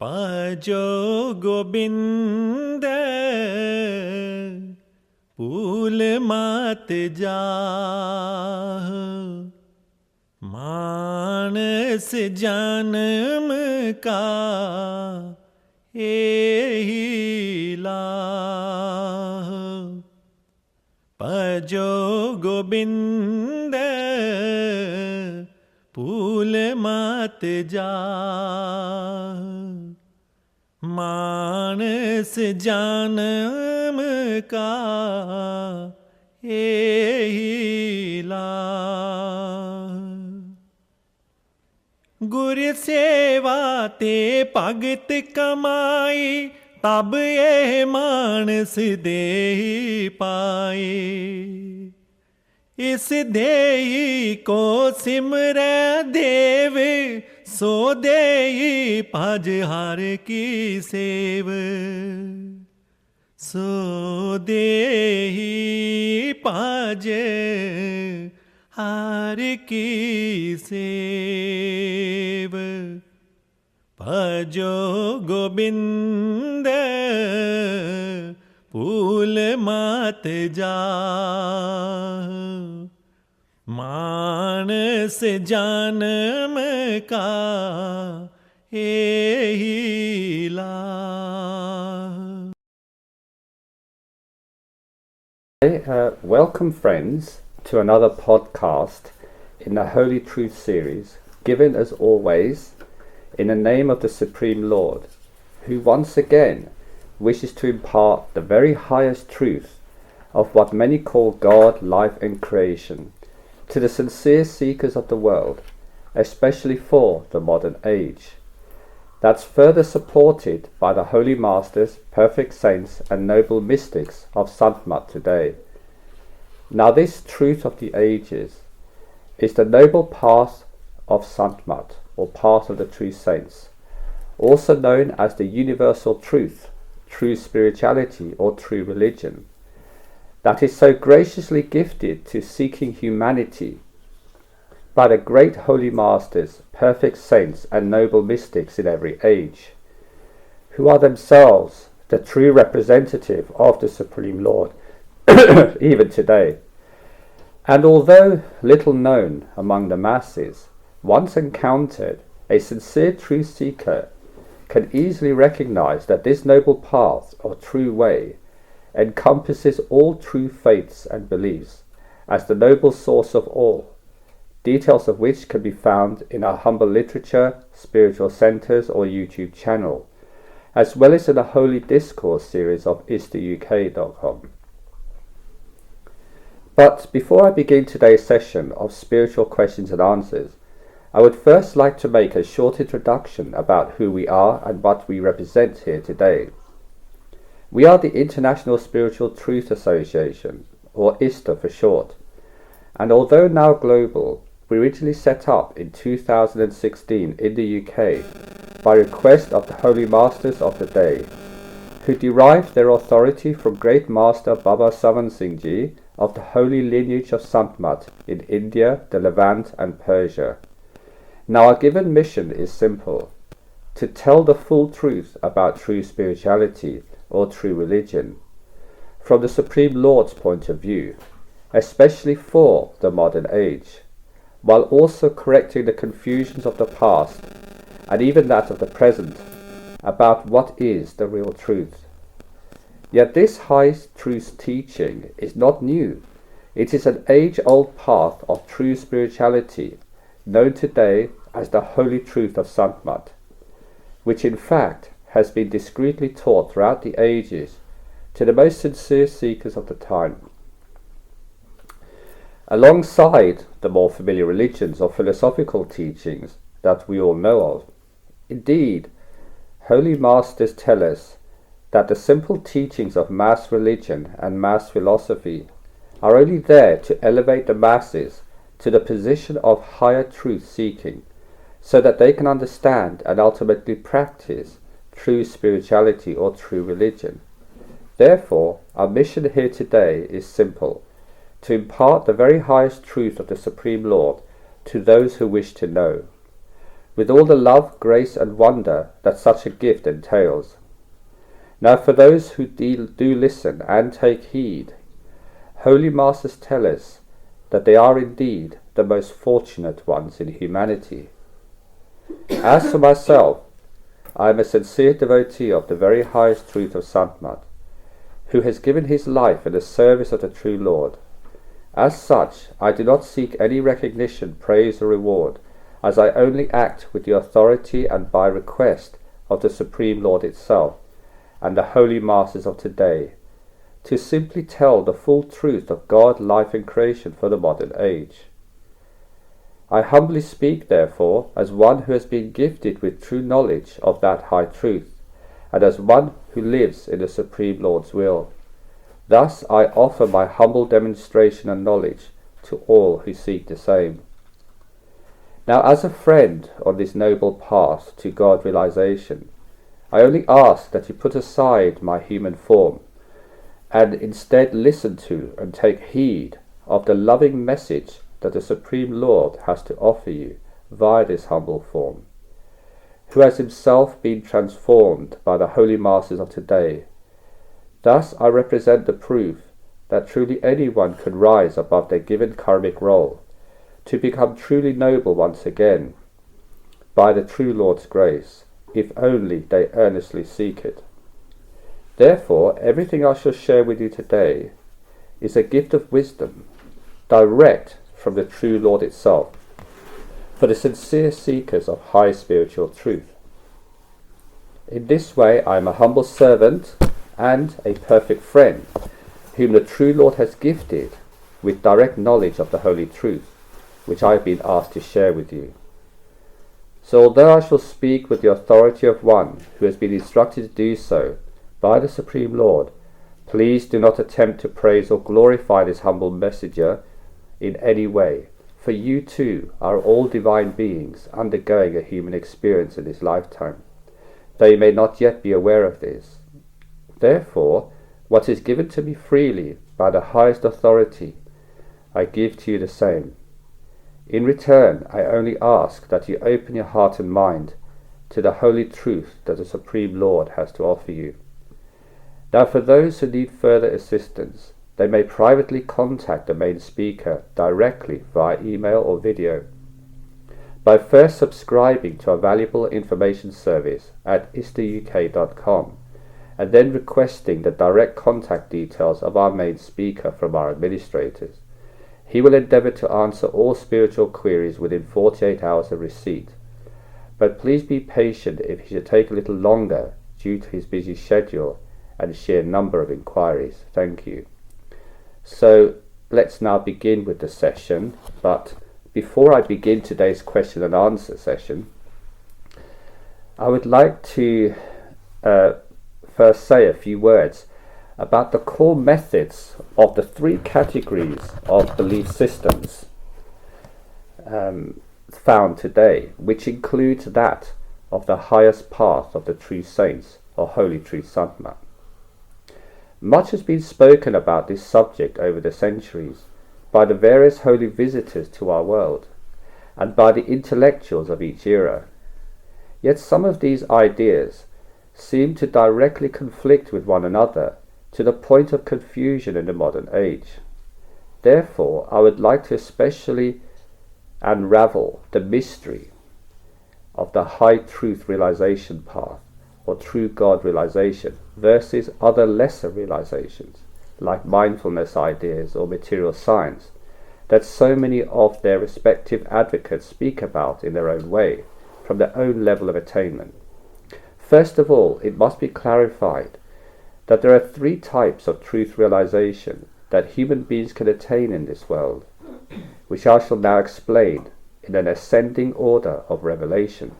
पाजो Gobind pool मात जाह मानस जन्म का एही लाह पाजो गोबिंद पूल मात जाह मानस जन्म का एही लाह गुर सेवा ते भगत कमाई तब ये मानस देही पाए इस देही को सिमरै देव सो देही भज हर की सेव सो देही भज हर की सेव भजो गोबिंद पूल मात जाह मानस जन्म का एही लाह. Welcome friends to another podcast in the Holy Truth series, given as always in the name of the Supreme Lord, who once again wishes to impart the very highest truth of what many call God, life and creation to the sincere seekers of the world, especially for the modern age. That's further supported by the holy masters, perfect saints and noble mystics of Sant today. Now this truth of the ages is the noble path of Sant, or path of the true saints, also known as the universal truth, true spirituality or true religion, that is so graciously gifted to seeking humanity by the great holy masters, perfect saints and noble mystics in every age, who are themselves the true representative of the Supreme Lord even today. And although little known among the masses, once encountered, a sincere true seeker can easily recognize that this noble path or true way encompasses all true faiths and beliefs as the noble source of all, details of which can be found in our humble literature, spiritual centers or YouTube channel, as well as in the Holy Discourse series of ISTAuk.com. But before I begin today's session of spiritual questions and answers, I would first like to make a short introduction about who we are and what we represent here today. We are the International Spiritual Truth Association, or ISTA for short, and although now global, we originally set up in 2016 in the UK by request of the Holy Masters of the day, who derived their authority from Great Master Baba Savan Singh Ji of the holy lineage of Sant in India, the Levant and Persia. Now our given mission is simple: to tell the full truth about true spirituality or true religion from the Supreme Lord's point of view, especially for the modern age, while also correcting the confusions of the past and even that of the present about what is the real truth. Yet this high truth teaching is not new. It is an age-old path of true spirituality, known today as the Holy Truth of Sant, which in fact has been discreetly taught throughout the ages to the most sincere seekers of the time. Alongside the more familiar religions or philosophical teachings that we all know of. Indeed, Holy Masters tell us that the simple teachings of mass religion and mass philosophy are only there to elevate the masses to the position of higher truth seeking, so that they can understand and ultimately practice true spirituality or true religion. Therefore, our mission here today is simple: to impart the very highest truth of the Supreme Lord to those who wish to know. with all the love, grace and wonder that such a gift entails. Now for those who do listen and take heed, Holy Masters tell us that they are indeed the most fortunate ones in humanity. As for myself, I am a sincere devotee of the very highest truth of Sant, who has given his life in the service of the true Lord. As such, I do not seek any recognition, praise or reward, as I only act with the authority and by request of the Supreme Lord itself and the Holy Masters of today, to simply tell the full truth of God, life and creation for the modern age. I humbly speak, therefore, as one who has been gifted with true knowledge of that high truth, and as one who lives in the Supreme Lord's will. Thus I offer my humble demonstration and knowledge to all who seek the same. Now, as a friend on this noble path to God realization, I only ask that you put aside my human form and instead listen to and take heed of the loving message that the Supreme Lord has to offer you via this humble form, who has himself been transformed by the Holy Masters of today. Thus I represent the proof that truly anyone can rise above their given karmic role, to become truly noble once again, by the true Lord's grace, if only they earnestly seek it. Therefore, everything I shall share with you today is a gift of wisdom, direct from the true Lord itself, for the sincere seekers of high spiritual truth. In this way I am a humble servant and a perfect friend, whom the true Lord has gifted with direct knowledge of the holy truth, which I have been asked to share with you. So although I shall speak with the authority of one who has been instructed to do so by the Supreme Lord, please do not attempt to praise or glorify this humble messenger in any way, for you too are all divine beings undergoing a human experience in this lifetime, though you may not yet be aware of this. Therefore, what is given to me freely by the highest authority, I give to you the same. In return, I only ask that you open your heart and mind to the holy truth that the Supreme Lord has to offer you. Now, for those who need further assistance, they may privately contact the main speaker directly via email or video, by first subscribing to our valuable information service at ISTAuk.com, and then requesting the direct contact details of our main speaker from our administrators. He will endeavour to answer all spiritual queries within 48 hours of receipt, but please be patient if he should take a little longer due to his busy schedule and sheer number of inquiries. Thank you. So let's now begin with the session, but before I begin today's question and answer session, I would like to first say a few words about the core methods of the three categories of belief systems found today, which includes that of the highest path of the true saints or holy true Santma. Much has been spoken about this subject over the centuries by the various holy visitors to our world and by the intellectuals of each era. Yet some of these ideas seem to directly conflict with one another to the point of confusion in the modern age. Therefore, I would like to especially unravel the mystery of the high truth realization path, or true God realization, versus other lesser realizations, like mindfulness ideas or material science, that so many of their respective advocates speak about in their own way, from their own level of attainment. First of all, it must be clarified that there are three types of truth realization that human beings can attain in this world, which I shall now explain in an ascending order of revelation.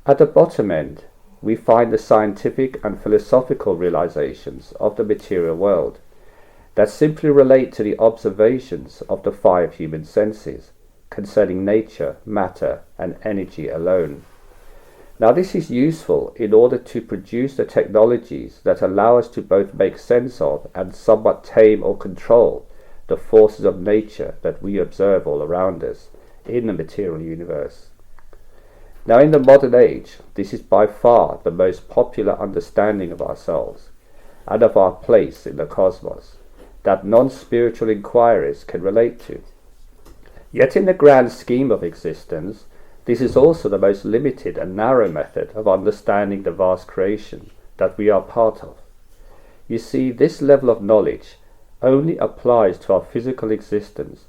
At the bottom end, we find the scientific and philosophical realizations of the material world that simply relate to the observations of the five human senses concerning nature, matter, and energy alone. Now, this is useful in order to produce the technologies that allow us to both make sense of and somewhat tame or control the forces of nature that we observe all around us in the material universe, Now, in the modern age, this is by far the most popular understanding of ourselves and of our place in the cosmos that non-spiritual inquiries can relate to. Yet in the grand scheme of existence, this is also the most limited and narrow method of understanding the vast creation that we are part of. You see, this level of knowledge only applies to our physical existence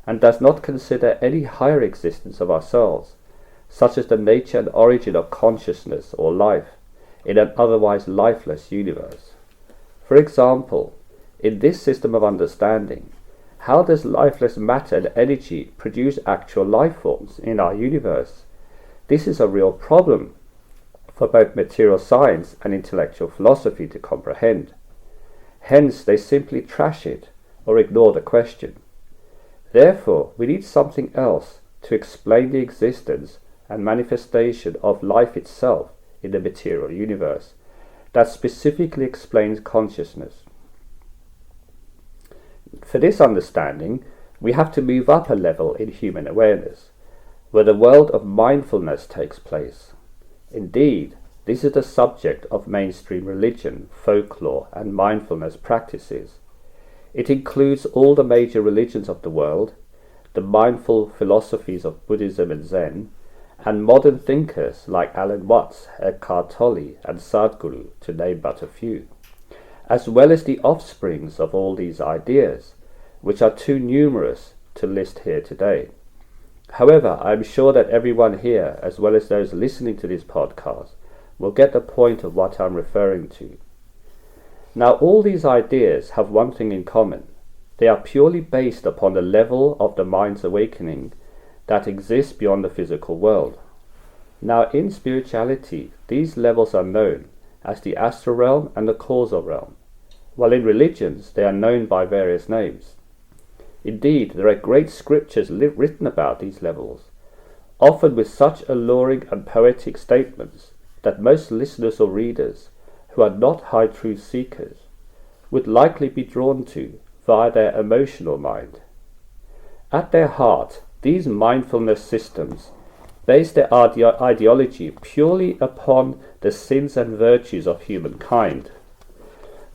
and does not consider any higher existence of ourselves, such as the nature and origin of consciousness or life in an otherwise lifeless universe. For example, in this system of understanding, how does lifeless matter and energy produce actual life forms in our universe? This is a real problem for both material science and intellectual philosophy to comprehend. Hence, they simply trash it or ignore the question. Therefore, we need something else to explain the existence and manifestation of life itself in the material universe that specifically explains consciousness. For this understanding, we have to move up a level in human awareness, where the world of mindfulness takes place. Indeed, this is the subject of mainstream religion, folklore, and mindfulness practices. It includes all the major religions of the world, the mindful philosophies of Buddhism and Zen, and modern thinkers like Alan Watts, Eckhart Tolle, and Satgurus, to name but a few, as well as the offsprings of all these ideas, which are too numerous to list here today. However, I am sure that everyone here, as well as those listening to this podcast, will get the point of what I'm referring to. Now, all these ideas have one thing in common. They are purely based upon the level of the mind's awakening that exists beyond the physical world. Now, in spirituality, these levels are known as the astral realm and the causal realm, while in religions they are known by various names. Indeed, there are great scriptures written about these levels, often with such alluring and poetic statements that most listeners or readers who are not high truth seekers would likely be drawn to via their emotional mind. At their heart, these mindfulness systems base their ideology purely upon the sins and virtues of humankind,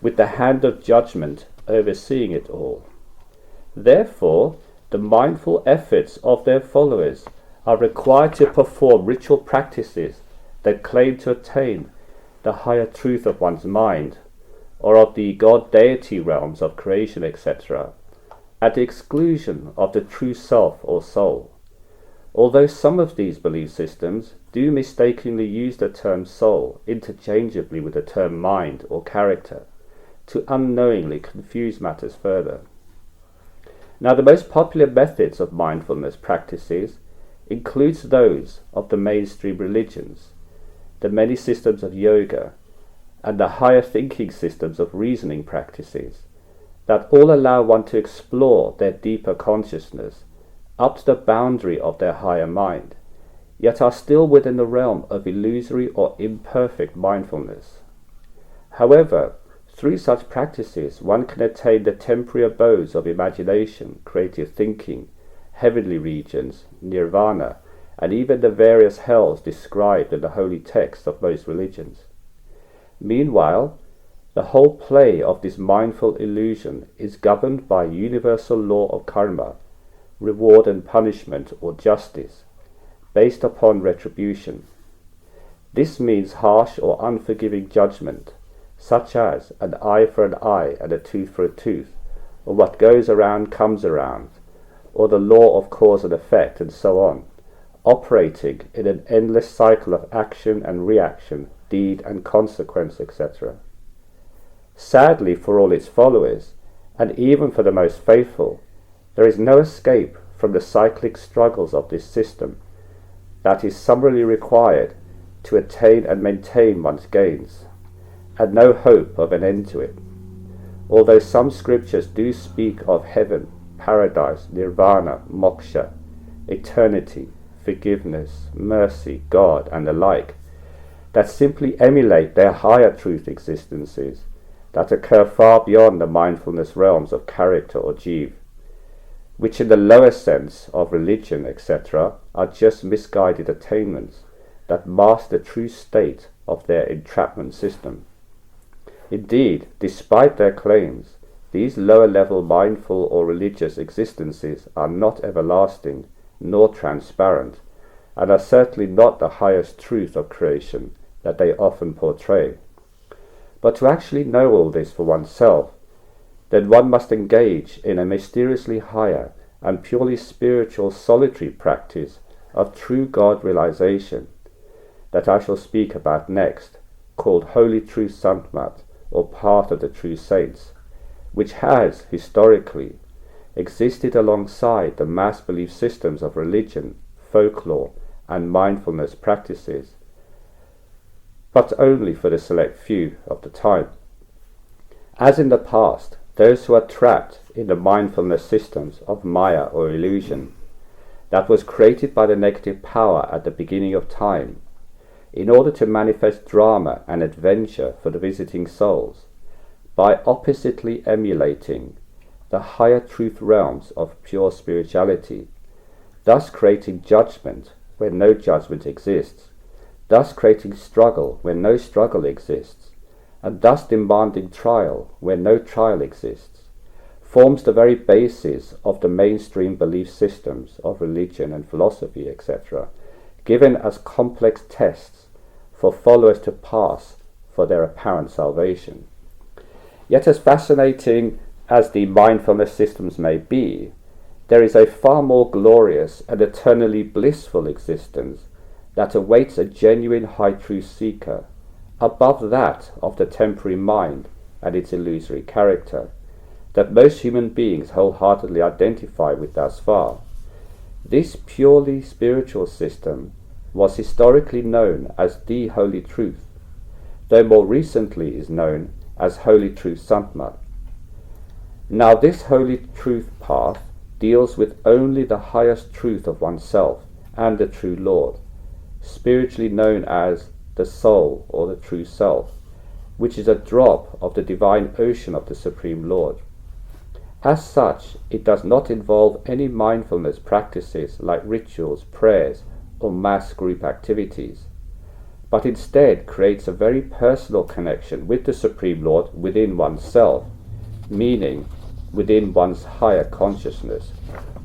with the hand of judgment overseeing it all. Therefore, the mindful efforts of their followers are required to perform ritual practices that claim to attain the higher truth of one's mind, or of the God-deity realms of creation, etc., at the exclusion of the true self or soul. Although some of these belief systems do mistakenly use the term soul interchangeably with the term mind or character, to unknowingly confuse matters further. Now, the most popular methods of mindfulness practices includes those of the mainstream religions, the many systems of yoga, and the higher thinking systems of reasoning practices that all allow one to explore their deeper consciousness up to the boundary of their higher mind, yet are still within the realm of illusory or imperfect mindfulness. However, through such practices, one can attain the temporary abodes of imagination, creative thinking, heavenly regions, nirvana, and even the various hells described in the holy texts of most religions. Meanwhile, the whole play of this mindful illusion is governed by a universal law of karma, reward and punishment or justice, based upon retribution. This means harsh or unforgiving judgment, such as an eye for an eye and a tooth for a tooth, or what goes around comes around, or the law of cause and effect, and so on, operating in an endless cycle of action and reaction, deed and consequence, etc. Sadly, for all its followers, and even for the most faithful, there is no escape from the cyclic struggles of this system that is summarily required to attain and maintain one's gains, and no hope of an end to it. Although some scriptures do speak of heaven, paradise, nirvana, moksha, eternity, forgiveness, mercy, God, and the like, that simply emulate their higher truth existences that occur far beyond the mindfulness realms of character or jiva, which in the lower sense of religion, etc., are just misguided attainments that mask the true state of their entrapment system. Indeed, despite their claims, these lower-level mindful or religious existences are not everlasting nor transparent, and are certainly not the highest truth of creation that they often portray. But to actually know all this for oneself, then one must engage in a mysteriously higher and purely spiritual solitary practice of true God realization that I shall speak about next, called Holy True Sant, or Path of the True Saints, which has, historically, existed alongside the mass belief systems of religion, folklore, and mindfulness practices, but only for the select few of the time. As in the past, those who are trapped in the mindfulness systems of Maya or illusion that was created by the negative power at the beginning of time, in order to manifest drama and adventure for the visiting souls, by oppositely emulating the higher truth realms of pure spirituality, thus creating judgment where no judgment exists, thus creating struggle where no struggle exists, and thus demanding trial where no trial exists, forms the very basis of the mainstream belief systems of religion and philosophy, etc., given as complex tests for followers to pass for their apparent salvation. Yet as fascinating as the mindfulness systems may be, there is a far more glorious and eternally blissful existence that awaits a genuine high truth seeker, above that of the temporary mind and its illusory character, that most human beings wholeheartedly identify with thus far. This purely spiritual system was historically known as the Holy Truth, though more recently is known as Holy Truth Santmat. Now this Holy Truth path deals with only the highest truth of oneself and the true Lord, spiritually known as the soul or the true self, which is a drop of the divine ocean of the Supreme Lord. As such, it does not involve any mindfulness practices like rituals, prayers, or mass group activities, but instead creates a very personal connection with the Supreme Lord within oneself, meaning within one's higher consciousness,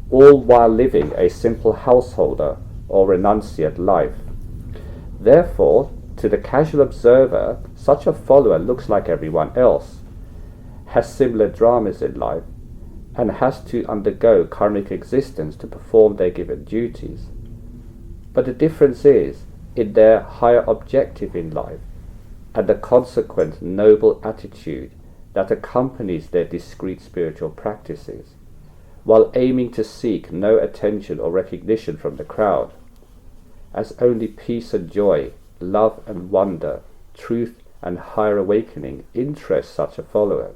all while living a simple householder or renunciate life. Therefore, to the casual observer, such a follower looks like everyone else, has similar dramas in life, and has to undergo karmic existence to perform their given duties. But the difference is in their higher objective in life and the consequent noble attitude that accompanies their discreet spiritual practices, while aiming to seek no attention or recognition from the crowd, as only peace and joy, love and wonder, truth and higher awakening interest such a follower.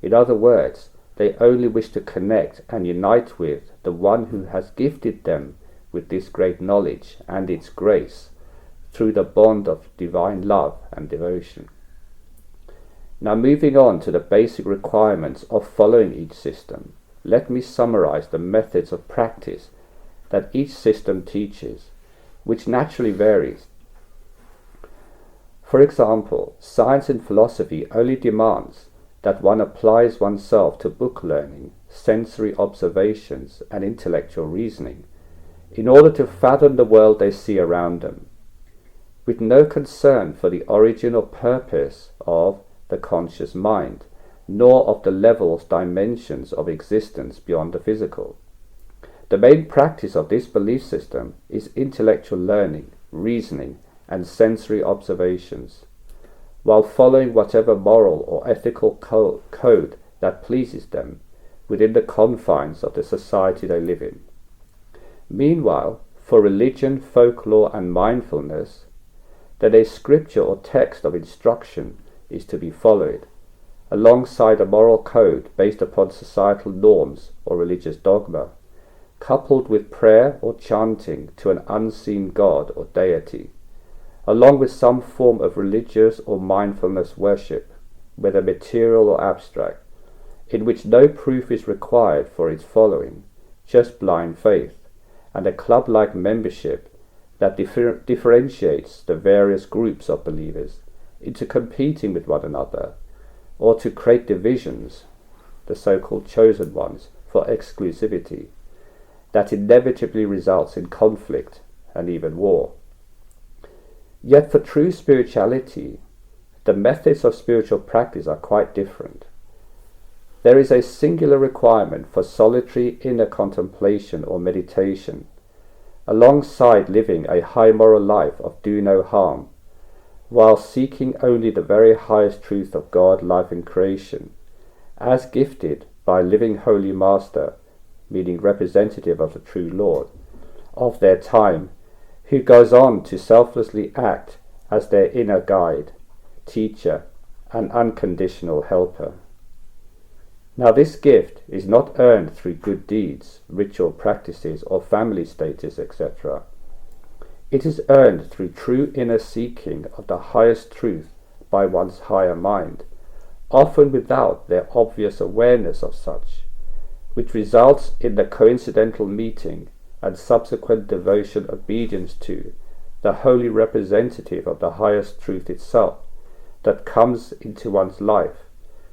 In other words, they only wish to connect and unite with the one who has gifted them with this great knowledge and its grace through the bond of divine love and devotion. Now, moving on to the basic requirements of following each system, let me summarize the methods of practice that each system teaches, which naturally varies. For example, science and philosophy only demands that one applies oneself to book learning, sensory observations, and intellectual reasoning in order to fathom the world they see around them, with no concern for the origin or purpose of the conscious mind, nor of the levels, dimensions of existence beyond the physical. The main practice of this belief system is intellectual learning, reasoning, and sensory observations, while following whatever moral or ethical code that pleases them within the confines of the society they live in. Meanwhile, for religion, folklore, and mindfulness, then a scripture or text of instruction is to be followed, alongside a moral code based upon societal norms or religious dogma, coupled with prayer or chanting to an unseen god or deity, along with some form of religious or mindfulness worship, whether material or abstract, in which no proof is required for its following, just blind faith, and a club-like membership that differentiates the various groups of believers into competing with one another, or to create divisions, the so-called chosen ones, for exclusivity, that inevitably results in conflict and even war. Yet for true spirituality, the methods of spiritual practice are quite different. There is a singular requirement for solitary inner contemplation or meditation, alongside living a high moral life of do no harm, while seeking only the very highest truth of God, life and creation, as gifted by living holy master, meaning representative of the true Lord, of their time, who goes on to selflessly act as their inner guide, teacher, and unconditional helper. Now this gift is not earned through good deeds, ritual practices, or family status, etc. It is earned through true inner seeking of the highest truth by one's higher mind, often without their obvious awareness of such, which results in the coincidental meeting and subsequent devotion obedience to the holy representative of the highest truth itself that comes into one's life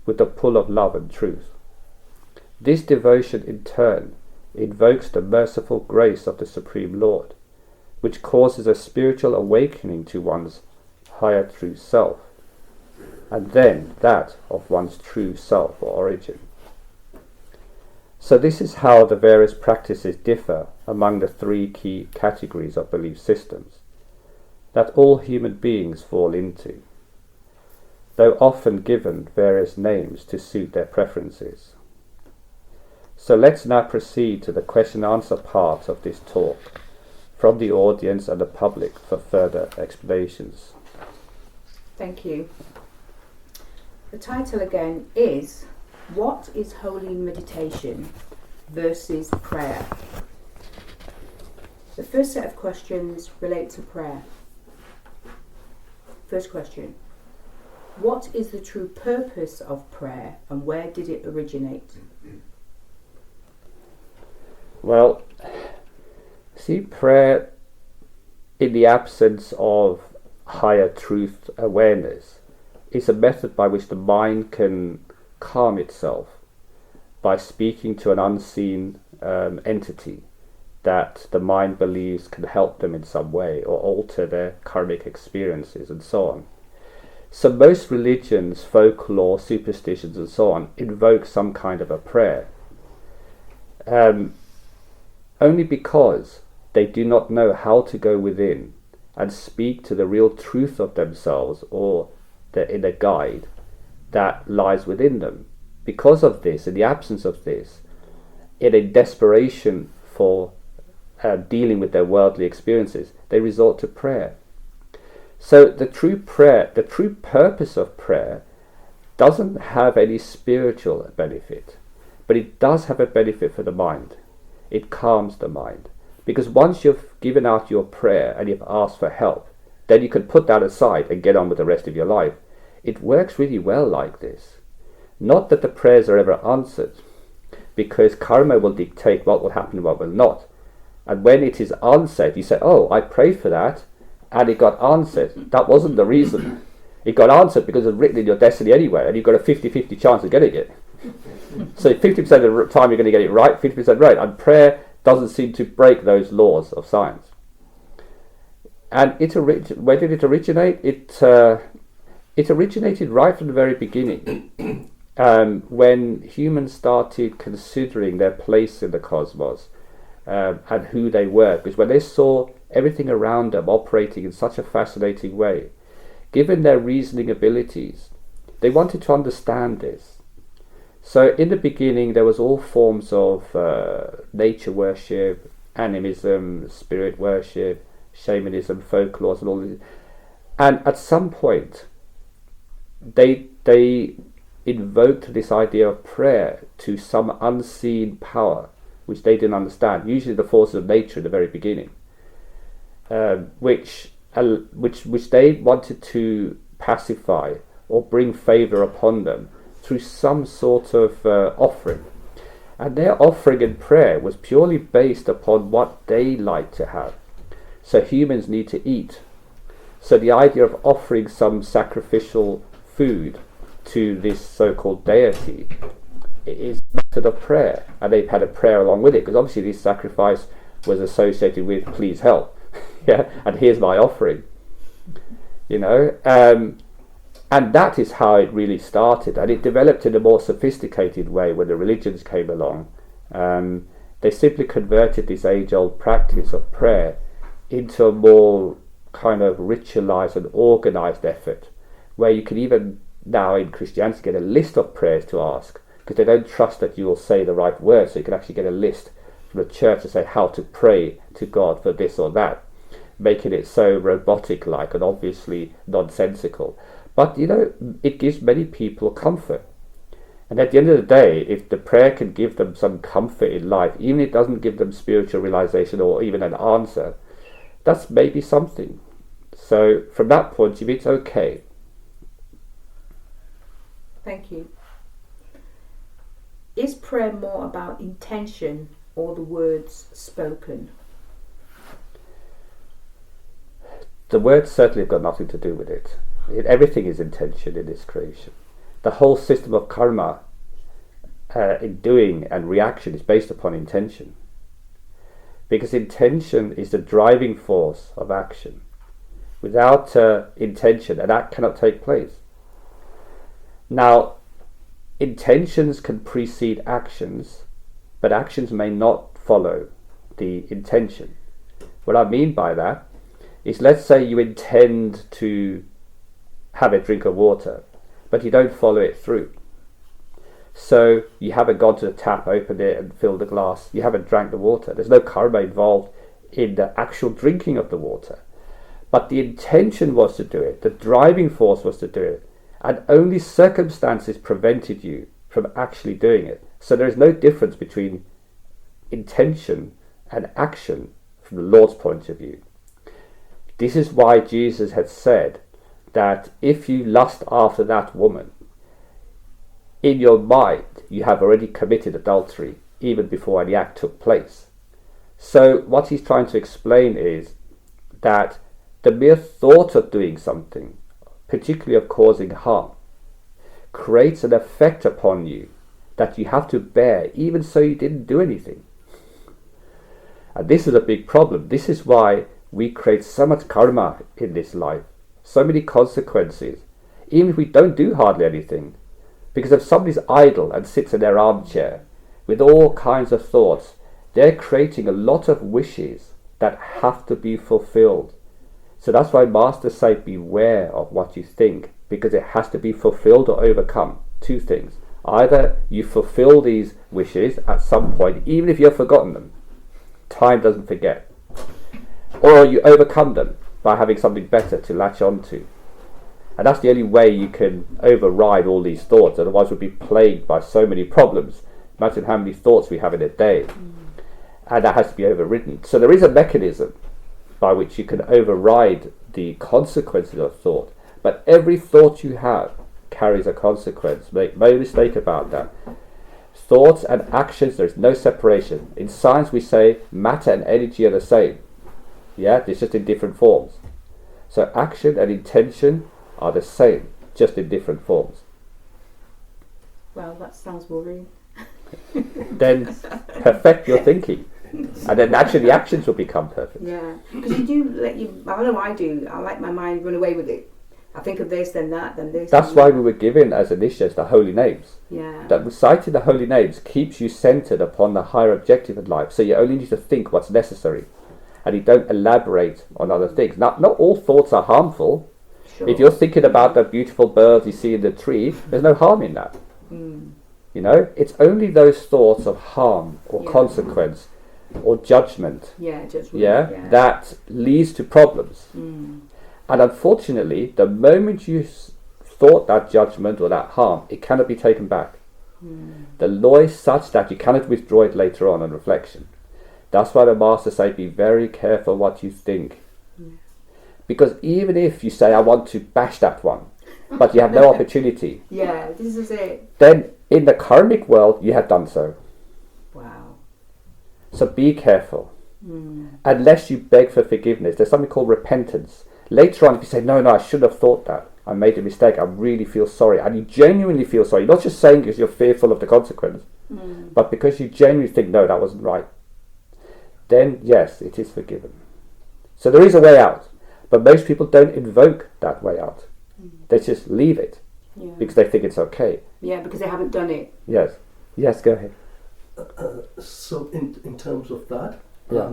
with the pull of love and truth. This devotion in turn invokes the merciful grace of the Supreme Lord, which causes a spiritual awakening to one's higher true self, and then that of one's true self or origin. So this is how the various practices differ among the three key categories of belief systems that all human beings fall into, though often given various names to suit their preferences. So let's now proceed to the question-answer part of this talk from the audience and the public for further explanations. Thank you. The title again is What is Holy Meditation versus Prayer? The first set of questions relate to prayer. First question. What is the true purpose of prayer and where did it originate? Well, see, prayer, in the absence of higher truth awareness, is a method by which the mind can calm itself by speaking to an unseen entity that the mind believes can help them in some way or alter their karmic experiences and so on. So most religions, folklore, superstitions and so on invoke some kind of a prayer, only because they do not know how to go within and speak to the real truth of themselves or the inner guide that lies within them. Because of this, in the absence of this, in a desperation for dealing with their worldly experiences, they resort to prayer. So the true purpose of prayer doesn't have any spiritual benefit, but it does have a benefit for the mind. It calms the mind. Because once you've given out your prayer and you've asked for help, then you can put that aside and get on with the rest of your life. It works really well like this. Not that the prayers are ever answered, because karma will dictate what will happen and what will not. And when it is answered, you say, oh, I prayed for that, and it got answered. That wasn't the reason. It got answered because it's written in your destiny anyway, and you've got a 50-50 chance of getting it. So 50% of the time you're going to get it right, 50% right. And prayer doesn't seem to break those laws of science. And where did it originate? It originated right from the very beginning, when humans started considering their place in the cosmos and who they were. Because when they saw everything around them operating in such a fascinating way, given their reasoning abilities, they wanted to understand this. So in the beginning there was all forms of nature worship, animism, spirit worship, shamanism, folklore and all this. And at some point they invoked this idea of prayer to some unseen power which they didn't understand, usually the forces of nature in the very beginning, which they wanted to pacify or bring favour upon them through some sort of offering. And their offering in prayer was purely based upon what they liked to have. So humans need to eat. So the idea of offering some sacrificial food to this so-called deity is a method of prayer, and they've had a prayer along with it, because obviously this sacrifice was associated with please help. Yeah, and here's my offering. And that is how it really started, and it developed in a more sophisticated way when the religions came along. They simply converted this age-old practice of prayer into a more kind of ritualized and organized effort, where you can even now in Christianity get a list of prayers to ask, because they don't trust that you will say the right words, so you can actually get a list from the church to say how to pray to God for this or that, making it so robotic-like and obviously nonsensical. But it gives many people comfort. And at the end of the day, if the prayer can give them some comfort in life, even if it doesn't give them spiritual realization or even an answer, that's maybe something. So from that point of view, it's okay. Thank you. Is prayer more about intention or the words spoken? The words certainly have got nothing to do with it. Everything is intention in this creation. The whole system of karma in doing and reaction is based upon intention. Because intention is the driving force of action. Without intention, an act cannot take place. Now, intentions can precede actions, but actions may not follow the intention. What I mean by that is, let's say you intend to have a drink of water, but you don't follow it through. So you haven't gone to the tap, opened it and filled the glass. You haven't drank the water. There's no karma involved in the actual drinking of the water. But the intention was to do it. The driving force was to do it. And only circumstances prevented you from actually doing it. So there is no difference between intention and action from the Lord's point of view. This is why Jesus had said that if you lust after that woman, in your mind you have already committed adultery even before any act took place. So what he's trying to explain is that the mere thought of doing something, particularly of causing harm, creates an effect upon you that you have to bear, even so you didn't do anything. And this is a big problem. This is why we create so much karma in this life, so many consequences, even if we don't do hardly anything. Because if somebody's idle and sits in their armchair with all kinds of thoughts, they're creating a lot of wishes that have to be fulfilled. So that's why masters say beware of what you think, because it has to be fulfilled or overcome. Two things. Either you fulfill these wishes at some point, even if you've forgotten them. Time doesn't forget. Or you overcome them by having something better to latch onto. And that's the only way you can override all these thoughts. Otherwise we'll be plagued by so many problems. Imagine how many thoughts we have in a day. And that has to be overridden. So there is a mechanism by which you can override the consequences of thought. But every thought you have carries a consequence. Make no mistake about that. Thoughts and actions, there's no separation. In science we say matter and energy are the same. Yeah, it's just in different forms. So action and intention are the same, just in different forms. Well, that sounds worrying. Then perfect your thinking. And then actually the actions will become perfect. Yeah, because you do I know I do. I let my mind run away with it. I think of this, then that, then this. That's why we were given as initiates the holy names. Yeah. That reciting the holy names keeps you centered upon the higher objective in life. So you only need to think what's necessary. And you don't elaborate on other things. Not all thoughts are harmful. Sure. If you're thinking about the beautiful birds you see in the tree, there's no harm in that. It's only those thoughts of harm or consequence or judgment, that leads to problems. And unfortunately, the moment you thought that judgment or that harm, it cannot be taken back. The law is such that you cannot withdraw it later on reflection. That's why the masters say be very careful what you think. Because even if you say, I want to bash that one, but you have no opportunity. Yeah, this is it. Then in the karmic world, you have done so. Wow. So be careful. unless you beg for forgiveness. There's something called repentance. Later on, if you say, no, I should have thought that, I made a mistake, I really feel sorry, and you genuinely feel sorry, not just saying because you're fearful of the consequence, but because you genuinely think, no, that wasn't right, then yes, it is forgiven. So there is a way out, but most people don't invoke that way out. They just leave it because they think it's okay. Yeah, because they haven't done it. Yes, go ahead. So in terms of that, Yeah.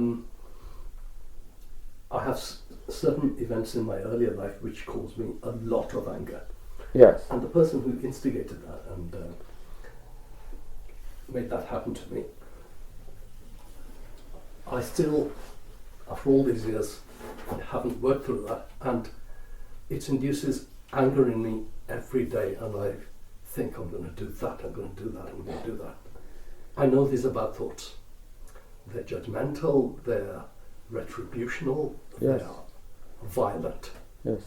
I have certain events in my earlier life which caused me a lot of anger. Yes. And the person who instigated that and made that happen to me, I still, after all these years, haven't worked through that, and it induces anger in me every day, and I think I'm going to do that, I'm going to do that, I'm going to do that. I know these are bad thoughts. They're judgmental, they're retributional, Yes. they're violent. Yes.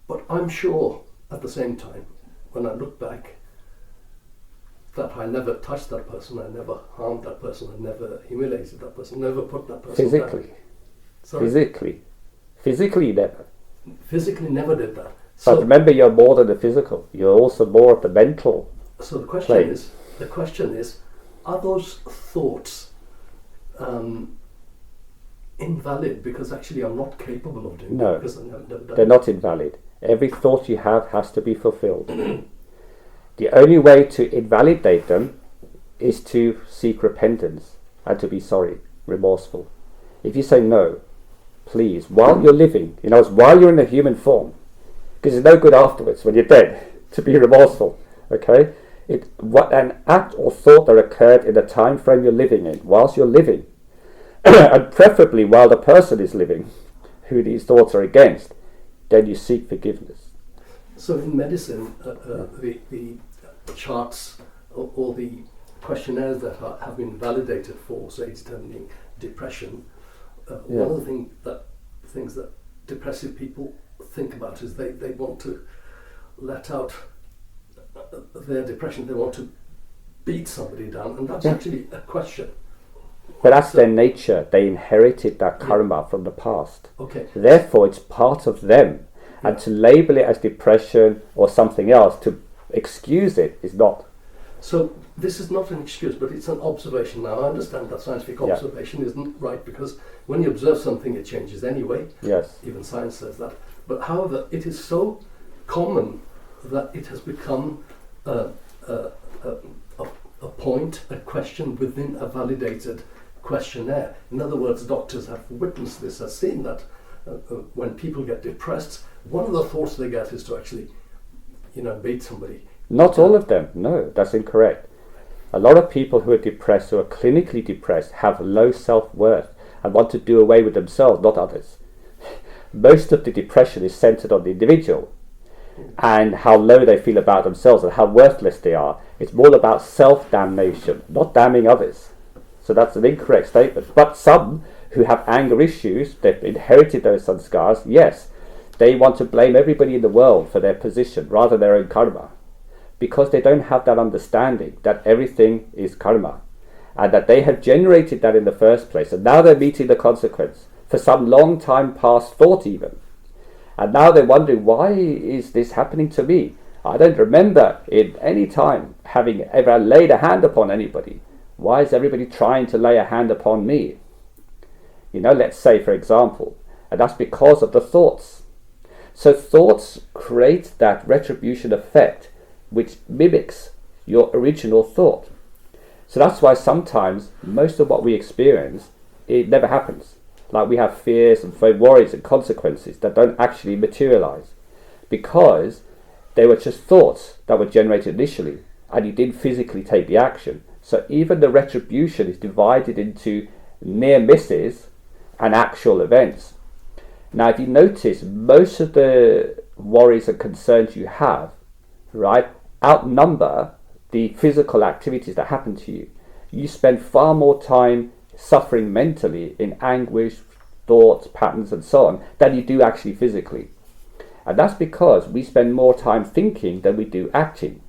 But I'm sure at the same time, when I look back, that I never touched that person, I never harmed that person, I never humiliated that person, never put that person Physically. down. Sorry? Physically never. Physically never did that. But remember, you're more than the physical. You're also more of the mental. So the plane. question is, are those thoughts invalid because actually I'm not capable of doing No, it because I've never done they're it? not invalid. Every thought you have has to be fulfilled. The only way to invalidate them is to seek repentance and to be sorry, remorseful. If you say no, please, while you're living, while you're in a human form, because it's no good afterwards when you're dead to be remorseful, okay? What an act or thought that occurred in the time frame you're living in, whilst you're living, and preferably while the person is living, who these thoughts are against, then you seek forgiveness. So in medicine, the charts or the questionnaires that have been validated for, say, determining depression, one of the things that depressive people think about is they want to let out their depression, they want to beat somebody down, and that's actually a question. But that's their nature. They inherited that karma from the past. Okay. Therefore, it's part of them. And to label it as depression or something else, to excuse it, is not. So this is not an excuse, but it's an observation. Now, I understand that scientific observation isn't right, because when you observe something, it changes anyway. Yes. Even science says that. But however, it is so common that it has become a point, a question within a validated questionnaire. In other words, doctors have witnessed this, have seen that when people get depressed, one of the thoughts they get is to actually, beat somebody. Not all of them. No, that's incorrect. A lot of people who are depressed, who are clinically depressed, have low self-worth and want to do away with themselves, not others. Most of the depression is centered on the individual and how low they feel about themselves and how worthless they are. It's more about self-damnation, not damning others. So that's an incorrect statement. But some who have anger issues, they've inherited those sanskars, yes, they want to blame everybody in the world for their position rather than their own karma, because they don't have that understanding that everything is karma and that they have generated that in the first place, and now they're meeting the consequence for some long time past thought even. And now they're wondering, why is this happening to me? I don't remember in any time having ever laid a hand upon anybody. Why is everybody trying to lay a hand upon me? Let's say, for example, and that's because of the thoughts. So thoughts create that retribution effect which mimics your original thought. So that's why sometimes most of what we experience, it never happens. Like we have fears and worries and consequences that don't actually materialize, because they were just thoughts that were generated initially and you didn't physically take the action. So even the retribution is divided into near misses and actual events. Now, if you notice, most of the worries and concerns you have, right, outnumber the physical activities that happen to you. You spend far more time suffering mentally in anguish, thoughts, patterns, and so on, than you do actually physically. And that's because we spend more time thinking than we do acting.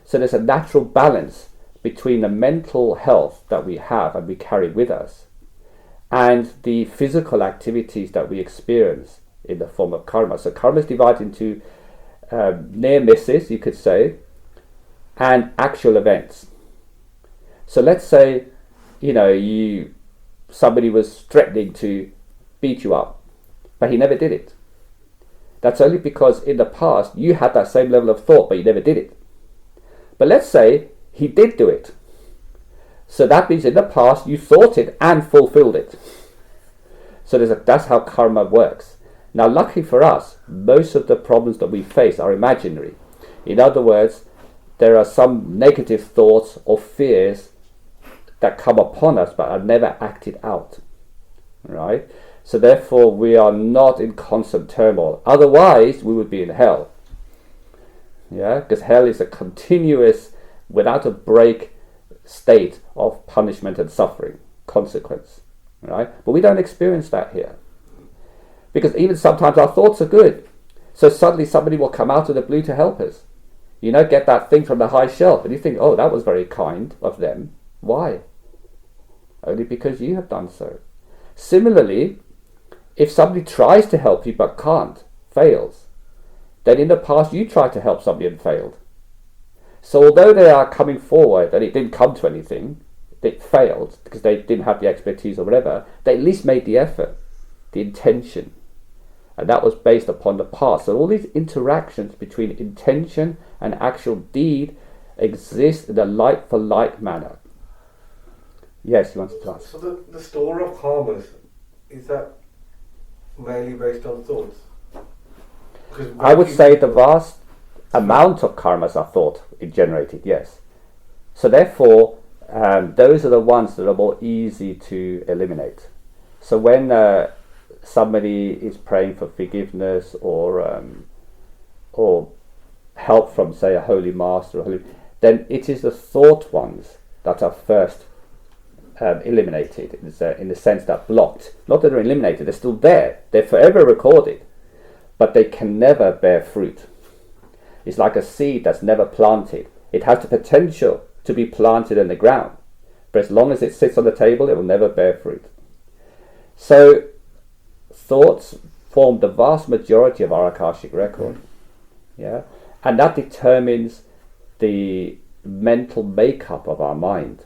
So there's a natural balance between the mental health that we have and we carry with us and the physical activities that we experience in the form of karma. So karma is divided into near misses, you could say, and actual events. So let's say, somebody was threatening to beat you up, but he never did it. That's only because in the past you had that same level of thought, but you never did it. But let's say he did do it. So that means in the past you thought it and fulfilled it. So that's how karma works. Now, lucky for us, most of the problems that we face are imaginary. In other words, there are some negative thoughts or fears that come upon us but are never acted out. Right? So therefore, we are not in constant turmoil. Otherwise, we would be in hell. Yeah, because hell is a continuous, without a break, state of punishment and suffering, consequence. Right? But we don't experience that here. Because even sometimes our thoughts are good. So suddenly somebody will come out of the blue to help us. Get that thing from the high shelf. And you think, oh, that was very kind of them. Why? Only because you have done so. Similarly, if somebody tries to help you but can't, fails, then in the past you tried to help somebody and failed. So although they are coming forward and it didn't come to anything, it failed because they didn't have the expertise or whatever, they at least made the effort, the intention. And that was based upon the past. So all these interactions between intention and actual deed exist in a like-for-like manner. Yes, you wanted to ask. So the store of karmas, is that mainly based on thoughts? I would say the vast amount of karmas are thought generated, yes. So therefore, those are the ones that are more easy to eliminate. So when somebody is praying for forgiveness or help from, say, a holy master, then it is the thought ones that are first eliminated, in the sense that blocked. Not that they're eliminated, they're still there. They're forever recorded, but they can never bear fruit. It's like a seed that's never planted. It has the potential to be planted in the ground, but as long as it sits on the table, it will never bear fruit. So thoughts form the vast majority of our Akashic record. Yeah, and that determines the mental makeup of our mind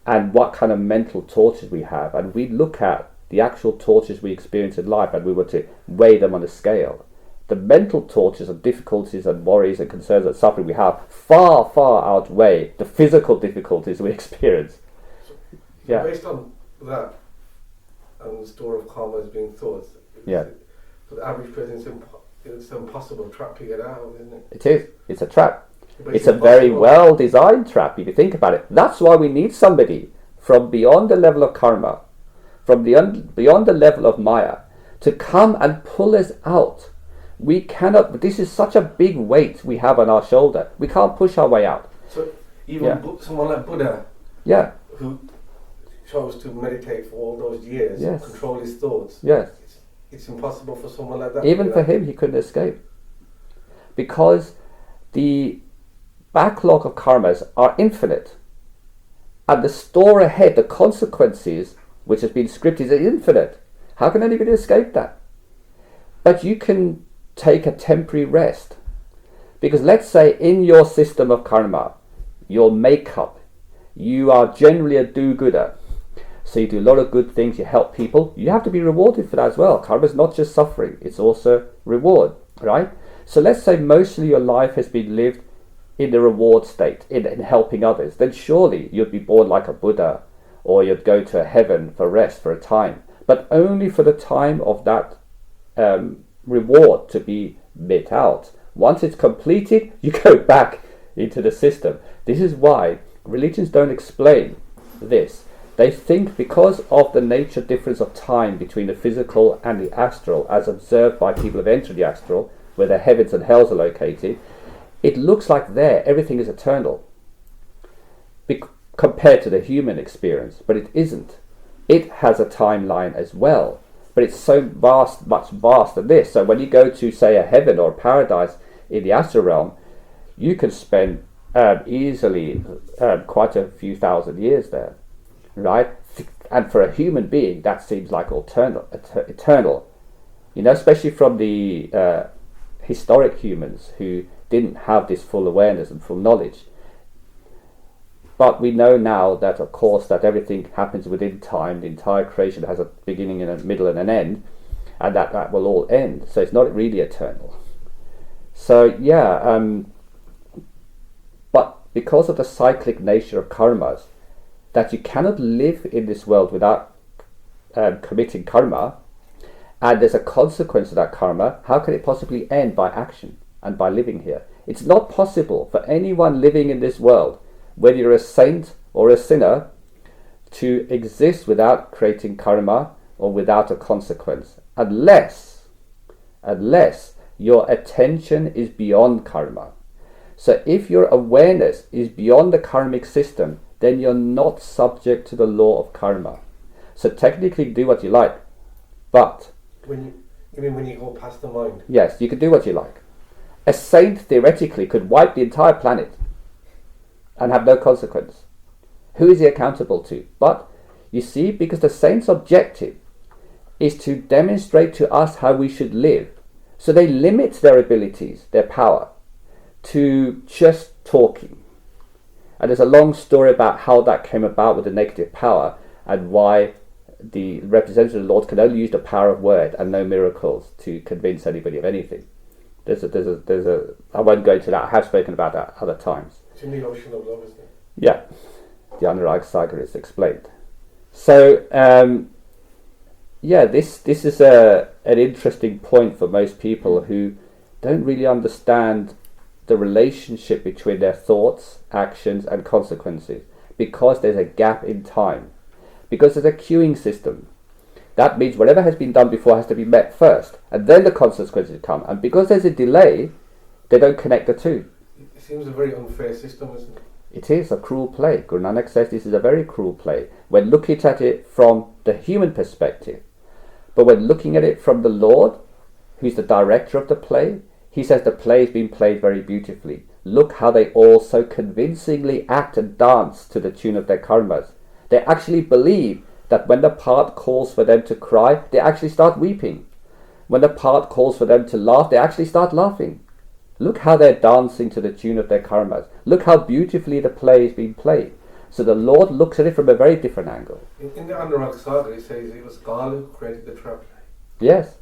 and what kind of mental tortures we have. And we look at the actual tortures we experience in life and we were to weigh them on a scale. The mental tortures and difficulties and worries and concerns and suffering we have far, far outweigh the physical difficulties we experience. So based on that, and the store of karma as being thoughts, for the average person, it's an impossible trap to get out of, isn't it? It is. It's a trap. It's a very well designed trap if you think about it. That's why we need somebody from beyond the level of karma, from beyond the level of Maya, to come and pull us out. We cannot, this is such a big weight we have on our shoulder. We can't push our way out. So even someone like Buddha, who chose to meditate for all those years, control his thoughts, it's impossible for someone like that. Even for him, he couldn't escape. Because the backlog of karmas are infinite. And the store ahead, the consequences, which has been scripted, is infinite. How can anybody escape that? But you can take a temporary rest. Because let's say in your system of karma, your makeup, you are generally a do-gooder. So you do a lot of good things, you help people. You have to be rewarded for that as well. Karma is not just suffering, it's also reward, right? So let's say most of your life has been lived in the reward state, in helping others. Then surely you'd be born like a Buddha, or you'd go to heaven for rest for a time. But only for the time of that reward to be met out. Once it's completed, you go back into the system. This is why religions don't explain this. They think because of the nature difference of time between the physical and the astral, as observed by people who have entered the astral, where the heavens and hells are located, it looks like there everything is eternal compared to the human experience, but it isn't. It has a timeline as well, but it's so vast, much vaster than this. So when you go to, say, a heaven or a paradise in the astral realm, you can spend easily quite a few thousand years there, right? And for a human being, that seems like eternal. Especially from the historic humans who didn't have this full awareness and full knowledge. But we know now that, of course, that everything happens within time. The entire creation has a beginning and a middle and an end, and that will all end. So it's not really eternal. So but because of the cyclic nature of karmas, that you cannot live in this world without committing karma, and there's a consequence of that karma, how can it possibly end by action and by living here? It's not possible for anyone living in this world, whether you're a saint or a sinner, to exist without creating karma or without a consequence, unless your attention is beyond karma. So if your awareness is beyond the karmic system, then you're not subject to the law of karma. So technically do what you like, but... You mean when you go past the mind? Yes, you can do what you like. A saint theoretically could wipe the entire planet and have no consequence. Who is he accountable to? But, you see, because the saint's objective is to demonstrate to us how we should live, so they limit their abilities, their power, to just talking. And there's a long story about how that came about with the negative power and why the representative of the Lord can only use the power of word and no miracles to convince anybody of anything. There's a I won't go into that. I have spoken about that other times. It's in the ocean of love, isn't it? Yeah, the Satgurus explained. So this is an interesting point for most people who don't really understand the relationship between their thoughts, actions and consequences, because there's a gap in time, because there's a queuing system. That means whatever has been done before has to be met first, and then the consequences come. And because there's a delay, they don't connect the two. It seems a very unfair system, isn't it? It is a cruel play. Guru Nanak says this is a very cruel play when looking at it from the human perspective. But when looking at it from the Lord, who's the director of the play, he says the play has been played very beautifully. Look how they all so convincingly act and dance to the tune of their karmas. They actually believe that when the part calls for them to cry, they actually start weeping. When the part calls for them to laugh, they actually start laughing. Look how they're dancing to the tune of their karmas. Look how beautifully the play is being played. So the Lord looks at it from a very different angle. In the Anurag Saga, he says it was Kal who created the trap. Yes.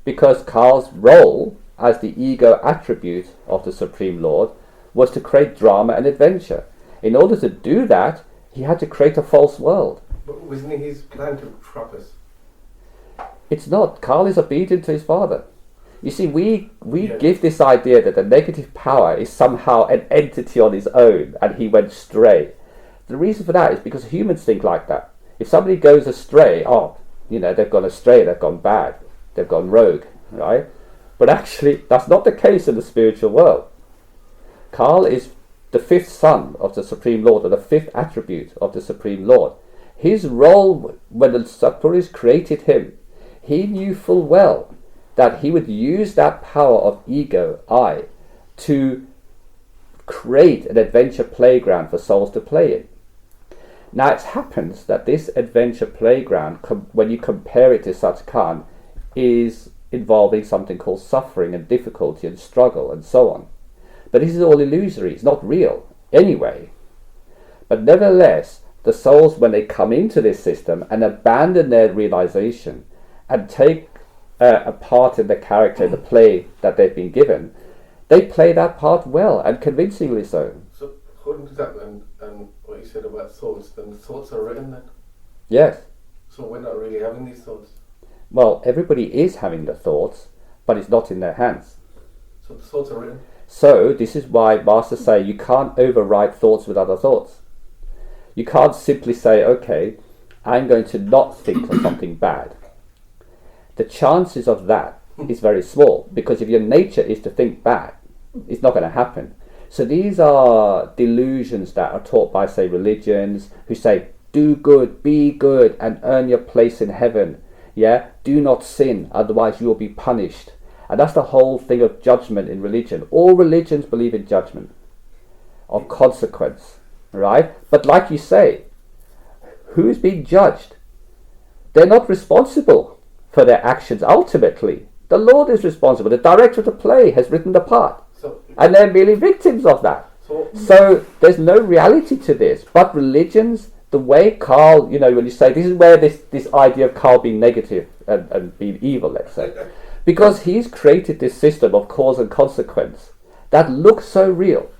Because Kal's role as the ego attribute of the Supreme Lord was to create drama and adventure. In order to do that, he had to create a false world. But wasn't it his plan to trap us? It's not. Kal is obedient to his father. You see, we give this idea that the negative power is somehow an entity on his own and he went stray. The reason for that is because humans think like that. If somebody goes astray, they've gone astray, they've gone bad, they've gone rogue, right? But actually, that's not the case in the spiritual world. Kal is the fifth son of the Supreme Lord, or the fifth attribute of the Supreme Lord. His role when the Satgurus created him, he knew full well that he would use that power of ego, I, to create an adventure playground for souls to play in. Now it happens that this adventure playground, when you compare it to Satgurus, is involving something called suffering and difficulty and struggle and so on. But this is all illusory, it's not real anyway. But nevertheless, the souls, when they come into this system and abandon their realization and take a part in the character, the play that they've been given, they play that part well and convincingly so. So according to that and what you said about thoughts, then the thoughts are written then? Yes. So we're not really having these thoughts? Well, everybody is having the thoughts, but it's not in their hands. So the thoughts are written? So this is why masters say you can't override thoughts with other thoughts. You can't simply say, okay, I'm going to not think of something bad. The chances of that is very small, because if your nature is to think bad, it's not going to happen. So these are delusions that are taught by, say, religions who say, do good, be good, and earn your place in heaven. Yeah, do not sin, otherwise you will be punished. And that's the whole thing of judgment in religion. All religions believe in judgment. of consequence, right? But like you say, who's being judged? They're not responsible for their actions ultimately. The Lord is responsible. The director of the play has written the part. And they're merely victims of that. So there's no reality to this. But religions, the way Carl, when you say, this is where this idea of Carl being negative and being evil, let's say. Because he's created this system of cause and consequence that looks so real.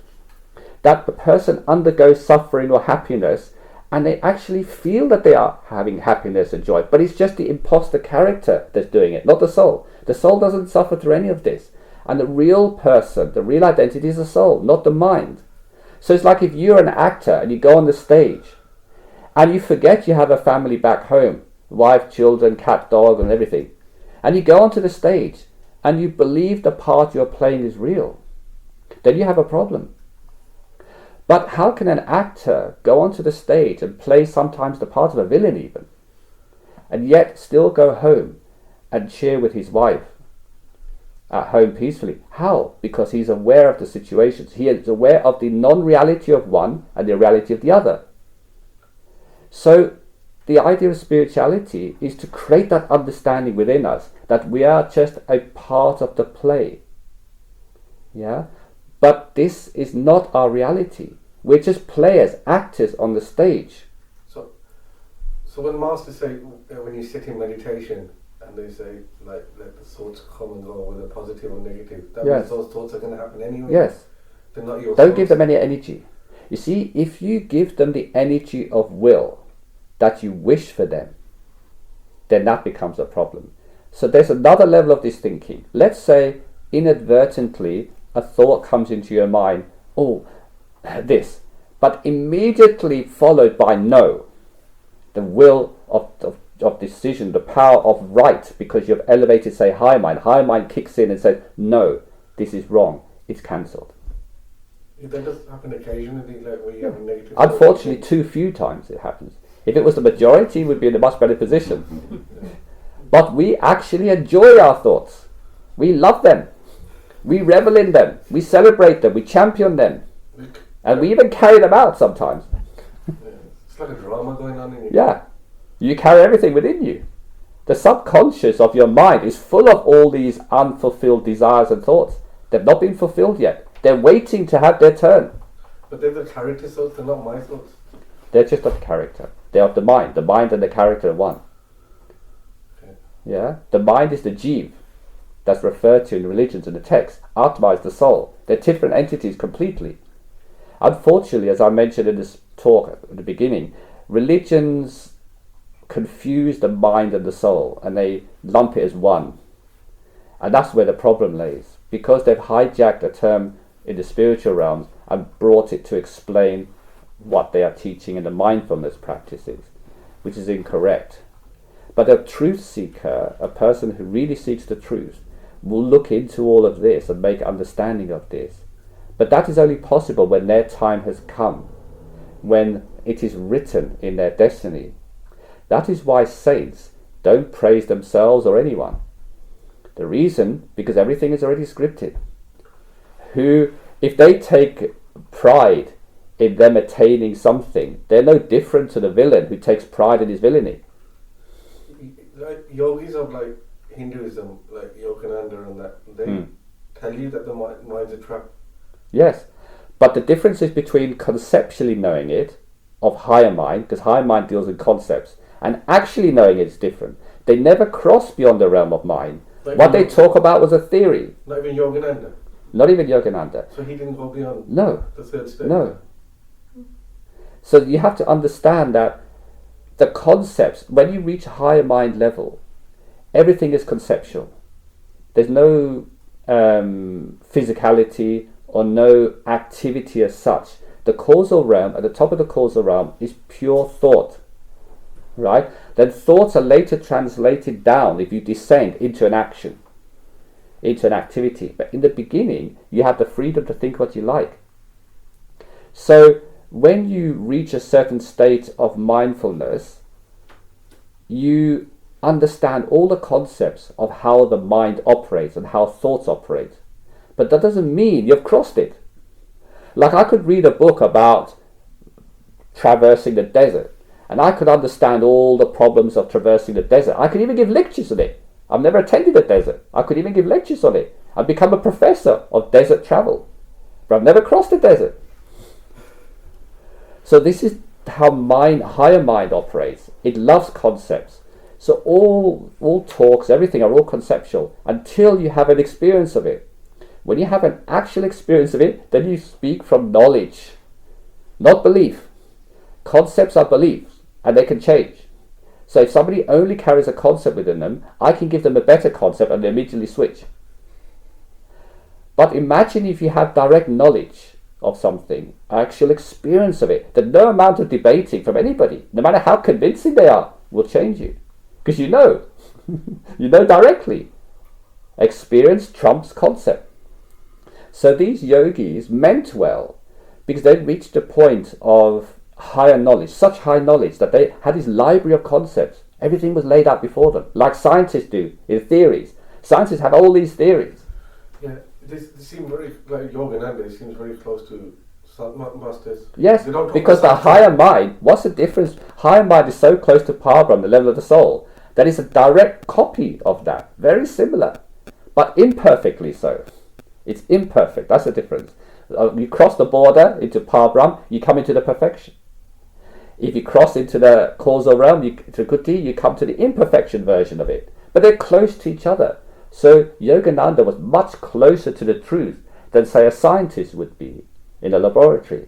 That the person undergoes suffering or happiness, and they actually feel that they are having happiness and joy. But it's just the imposter character that's doing it, not the soul. The soul doesn't suffer through any of this. And the real person, the real identity is the soul, not the mind. So it's like if you're an actor and you go on the stage and you forget you have a family back home, wife, children, cat, dog and everything. And you go onto the stage and you believe the part you're playing is real. Then you have a problem. But how can an actor go onto the stage and play sometimes the part of a villain even, and yet still go home and cheer with his wife at home peacefully? How? Because he's aware of the situations. He is aware of the non-reality of one and the reality of the other. So the idea of spirituality is to create that understanding within us that we are just a part of the play. Yeah? But this is not our reality. We're just players, actors on the stage. So when masters say, when you sit in meditation, and they say, like, let the thoughts come and go, whether positive or negative, that means those thoughts are going to happen anyway. Yes. They're not your Don't thoughts. give them any energy. You see, if you give them the energy of will that you wish for them, then that becomes a problem. So there's another level of this thinking. Let's say inadvertently a thought comes into your mind, this, but immediately followed by no. The will of decision, the power of right, because you've elevated, say, high mind. High mind kicks in and says, no, this is wrong. It's cancelled. That does happen occasionally, like where you have a negative. Unfortunately, too few times it happens. If it was the majority, we'd be in a much better position. But we actually enjoy our thoughts. We love them. We revel in them. We celebrate them. We champion them. And we even carry them out sometimes. It's like a drama going on in you. Yeah. You carry everything within you. The subconscious of your mind is full of all these unfulfilled desires and thoughts. They've not been fulfilled yet. They're waiting to have their turn. But they're the character thoughts, they're not my thoughts. They're just of character. They're of the mind. The mind and the character are one. Okay. Yeah? The mind is the jiv that's referred to in religions and the text. Atma is the soul. They're different entities completely. Unfortunately, as I mentioned in this talk at the beginning, religions confuse the mind and the soul and they lump it as one. And that's where the problem lays. Because they've hijacked a term in the spiritual realms and brought it to explain what they are teaching in the mindfulness practices, which is incorrect. But a truth seeker, a person who really seeks the truth, will look into all of this and make understanding of this. But that is only possible when their time has come, when it is written in their destiny. That is why saints don't praise themselves or anyone. The reason, because everything is already scripted. If they take pride in them attaining something, they're no different to the villain who takes pride in his villainy. Like yogis of like Hinduism, like Yogananda and that, they tell you that the mind's a trap. Yes, but the difference is between conceptually knowing it, of higher mind, because higher mind deals in concepts, and actually knowing it's different. They never cross beyond the realm of mind. What they talk about was a theory. Not even Yogananda? Not even Yogananda. So he didn't go beyond the third stage? No. So you have to understand that the concepts, when you reach a higher mind level, everything is conceptual. There's no physicality or no activity as such. The causal realm, at the top of the causal realm, is pure thought. Right? Then thoughts are later translated down, if you descend, into an action, into an activity. But in the beginning, you have the freedom to think what you like. So when you reach a certain state of mindfulness, you understand all the concepts of how the mind operates and how thoughts operate. But that doesn't mean you've crossed it. Like I could read a book about traversing the desert, and I could understand all the problems of traversing the desert. I could even give lectures on it. I've never attended a desert. I could even give lectures on it. I've become a professor of desert travel, but I've never crossed a desert. So this is how higher mind operates. It loves concepts. So all talks, everything are all conceptual until you have an experience of it. When you have an actual experience of it, then you speak from knowledge, not belief. Concepts are beliefs, and they can change. So if somebody only carries a concept within them, I can give them a better concept and they immediately switch. But imagine if you have direct knowledge of something, actual experience of it, that no amount of debating from anybody, no matter how convincing they are, will change you. Because you know, you know directly. Experience trumps concept. So these yogis meant well, because they'd reached a point of higher knowledge, such high knowledge that they had this library of concepts. Everything was laid out before them, like scientists do in theories. Scientists have all these theories. Yeah, this seems very, like Yogananda, it seems very close to Sant masters. Yes, because the higher mind, what's the difference? Higher mind is so close to Parabrahma, the level of the soul, that is a direct copy of that, very similar, but imperfectly so. It's imperfect, that's the difference. You cross the border into Parabrahma, you come into the perfection. If you cross into the causal realm, Trikuti, you come to the imperfection version of it. But they're close to each other. So Yogananda was much closer to the truth than, say, a scientist would be in a laboratory.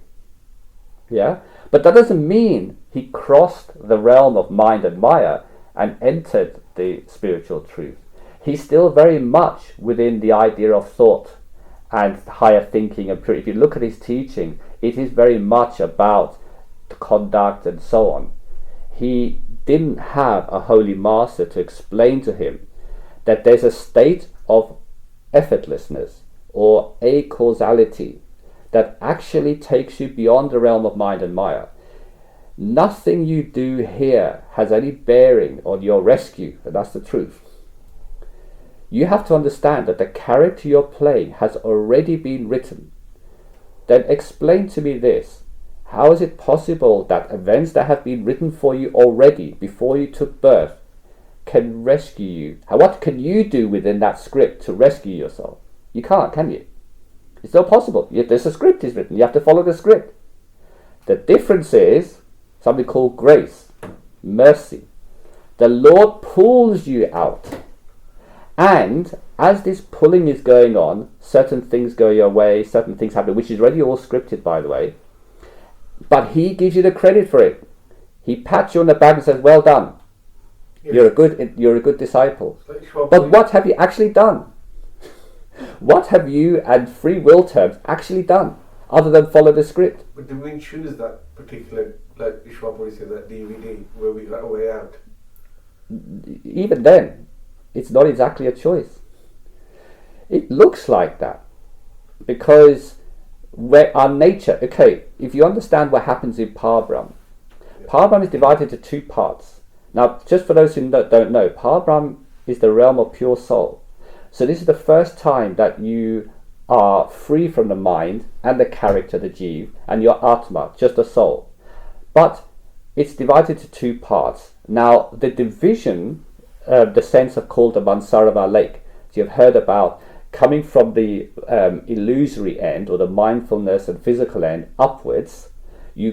Yeah? But that doesn't mean he crossed the realm of mind and Maya and entered the spiritual truth. He's still very much within the idea of thought and higher thinking. And if you look at his teaching, it is very much about conduct and so on. He didn't have a holy master to explain to him that there's a state of effortlessness or acausality that actually takes you beyond the realm of mind and Maya. Nothing you do here has any bearing on your rescue, and that's the truth. You have to understand that the character you're playing has already been written. Then explain to me this. How is it possible that events that have been written for you already before you took birth can rescue you? What can you do within that script to rescue yourself? You can't, can you? It's not possible. There's a script is written. You have to follow the script. The difference is something called grace, mercy. The Lord pulls you out. And as this pulling is going on, certain things go your way, certain things happen, which is already all scripted, by the way. But he gives you the credit for it. He pats you on the back and says, well done. Yes. You're a good disciple. But what have you actually done? What have you and free will terms actually done other than follow the script? But do we choose that particular, like Ishwapuri said, that DVD where we got a way out? Even then, it's not exactly a choice. It looks like that because our nature, okay, if you understand what happens in Parabrahma, Parabrahma is divided into two parts. Now, just for those who don't know, Parabrahma is the realm of pure soul. So this is the first time that you are free from the mind and the character, the jiv, and your atma, just a soul. But it's divided into two parts. Now, the division, the sense of called the Mansarava lake, so you've heard about coming from the illusory end or the mindfulness and physical end upwards. You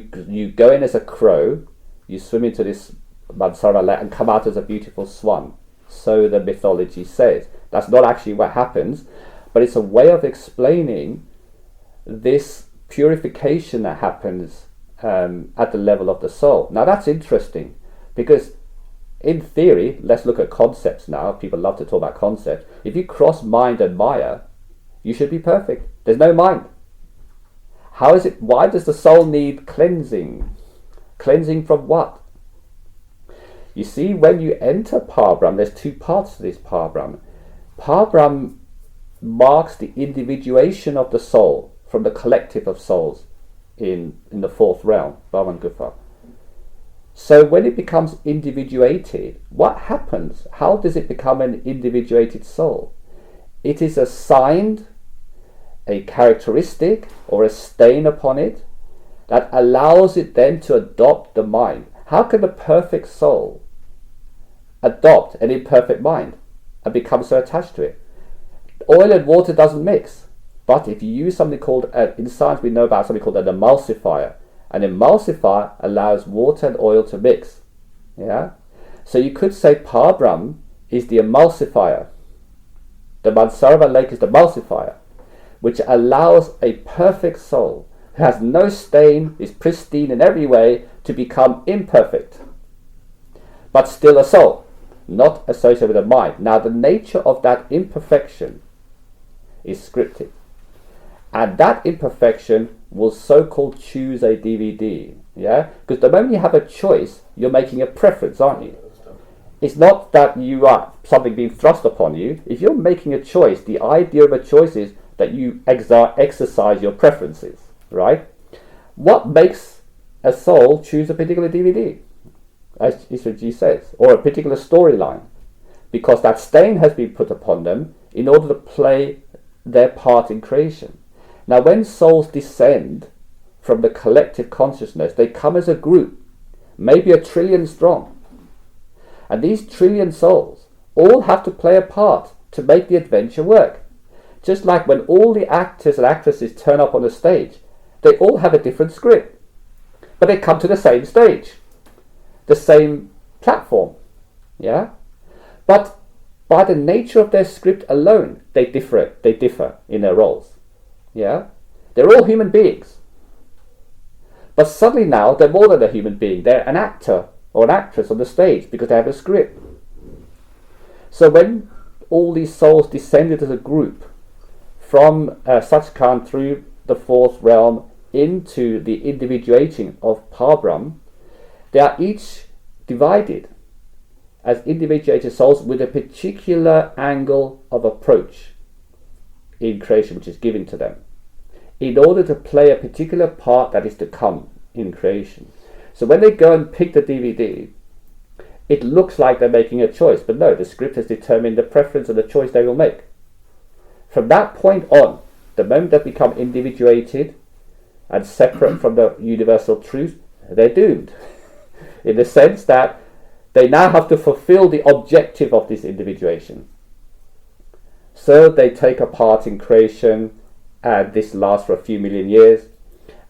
go in as a crow, you swim into this Mansarava lake and come out as a beautiful swan. So the mythology says. That's not actually what happens, but it's a way of explaining this purification that happens at the level of the soul. Now that's interesting because in theory, let's look at concepts now. People love to talk about concepts. If you cross mind and Maya, you should be perfect. There's no mind. How is it? Why does the soul need cleansing? Cleansing from what? You see, when you enter Parabrahma, there's two parts to this Parabrahma. Parabrahma marks the individuation of the soul from the collective of souls in the fourth realm, Bhavan Gufa. So when it becomes individuated, what happens? How does it become an individuated soul? It is assigned a characteristic or a stain upon it that allows it then to adopt the mind. How can the perfect soul adopt an imperfect mind and become so attached to it? Oil and water doesn't mix. But if you use something called, in science we know about something called an emulsifier. An emulsifier allows water and oil to mix. Yeah? So you could say Parbrahm is the emulsifier. The Mansarva lake is the emulsifier, which allows a perfect soul who has no stain, is pristine in every way, to become imperfect, but still a soul, not associated with a mind. Now the nature of that imperfection is scripted. And that imperfection will so-called choose a DVD. Yeah? Because the moment you have a choice, you're making a preference, aren't you? It's not that you are something being thrust upon you. If you're making a choice, the idea of a choice is that you exercise your preferences, right? What makes a soul choose a particular DVD, as Ishwarji says, or a particular storyline? Because that stain has been put upon them in order to play their part in creation. Now, when souls descend from the collective consciousness, they come as a group, maybe 1 trillion strong. And these trillion souls all have to play a part to make the adventure work. Just like when all the actors and actresses turn up on the stage, they all have a different script. But they come to the same stage, the same platform. Yeah? But by the nature of their script alone, they differ in their roles. Yeah? They're all human beings. But suddenly now, they're more than a human being. They're an actor or an actress on the stage because they have a script. So when all these souls descended as a group from Satgurus through the fourth realm into the individuating of Parbrahm, they are each divided as individuated souls with a particular angle of approach in creation which is given to them, in order to play a particular part that is to come in creation. So when they go and pick the DVD, it looks like they're making a choice, but no, the script has determined the preference and the choice they will make. From that point on, the moment they become individuated and separate from the universal truth, they're doomed. In the sense that they now have to fulfill the objective of this individuation. So they take a part in creation, and this lasts for a few million years,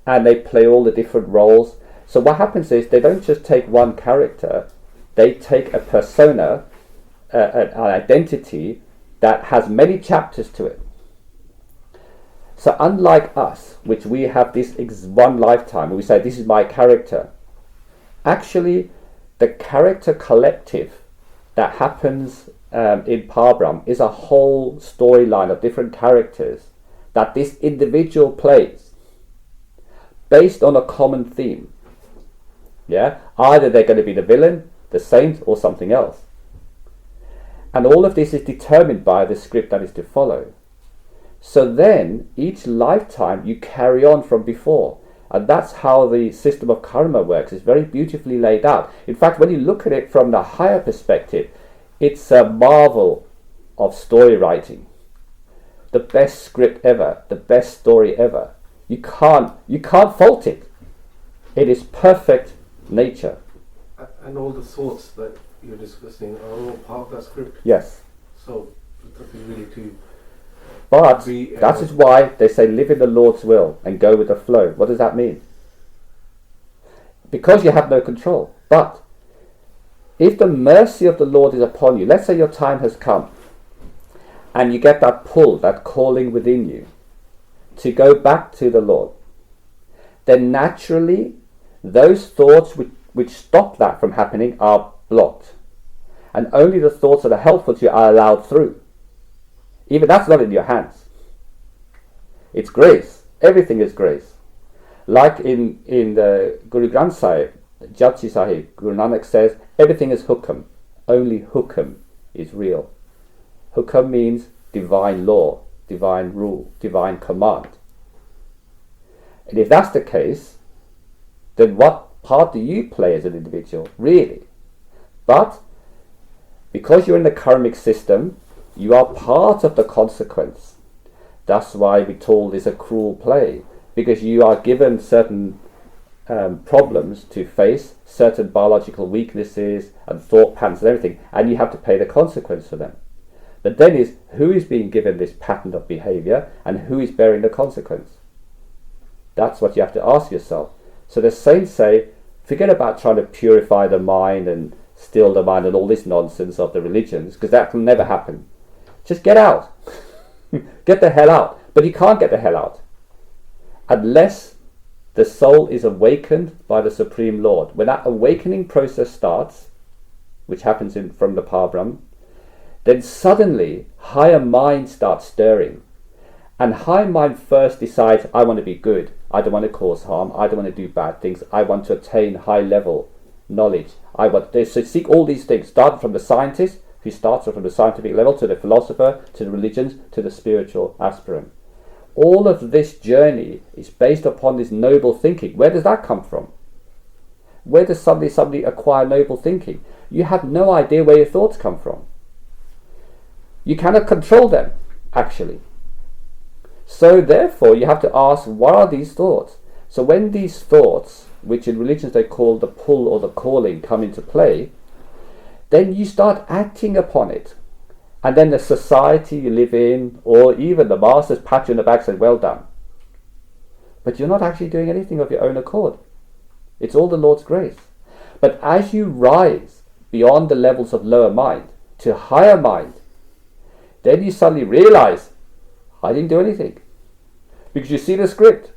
and they play all the different roles. So what happens is they don't just take one character, they take a persona, an identity that has many chapters to it. So unlike us, which we have this one lifetime, where we say, this is my character, actually the character collective that happens in Parbrahm is a whole storyline of different characters that this individual plays based on a common theme. Yeah, either they're going to be the villain, the saint, or something else. And all of this is determined by the script that is to follow. So then, each lifetime you carry on from before. And that's how the system of karma works. It's very beautifully laid out. In fact, when you look at it from the higher perspective, it's a marvel of story writing. The best script ever, the best story ever. You can't fault it. It is perfect nature. And all the thoughts that you're discussing are all part of that script. Yes. So that is really to. But that is why they say live in the Lord's will and go with the flow. What does that mean? Because you have no control. But if the mercy of the Lord is upon you, let's say your time has come and you get that pull, that calling within you to go back to the Lord, then naturally those thoughts which stop that from happening are blocked. And only the thoughts that are helpful to you are allowed through. Even that's not in your hands. It's grace. Everything is grace. Like in the Guru Granth Sahib, Japji Sahib, Guru Nanak says, everything is hukam. Only hukam is real. Hukam means divine law, divine rule, divine command. And if that's the case, then what part do you play as an individual, really? But because you're in the karmic system, you are part of the consequence. That's why we call this a cruel play, because you are given certain problems to face, certain biological weaknesses and thought patterns and everything, and you have to pay the consequence for them. But then is who is being given this pattern of behavior and who is bearing the consequence? That's what you have to ask yourself. So the saints say, forget about trying to purify the mind and still the mind and all this nonsense of the religions, because that will never happen. Just get out. Get the hell out. But you can't get the hell out unless the soul is awakened by the Supreme Lord. When that awakening process starts, which happens from the Parbrahm, then suddenly higher mind starts stirring. And high mind first decides, I want to be good. I don't want to cause harm. I don't want to do bad things. I want to attain high level knowledge. They seek all these things, starting from the scientist, who starts from the scientific level, to the philosopher, to the religions, to the spiritual aspirant. All of this journey is based upon this noble thinking. Where does that come from? Where does somebody acquire noble thinking? You have no idea where your thoughts come from. You cannot control them, actually. So therefore, you have to ask, what are these thoughts? So when these thoughts, which in religions they call the pull or the calling, come into play, then you start acting upon it. And then the society you live in, or even the masters pat you on the back and say, well done. But you're not actually doing anything of your own accord. It's all the Lord's grace. But as you rise beyond the levels of lower mind to higher mind, then you suddenly realize, I didn't do anything. Because you see the script.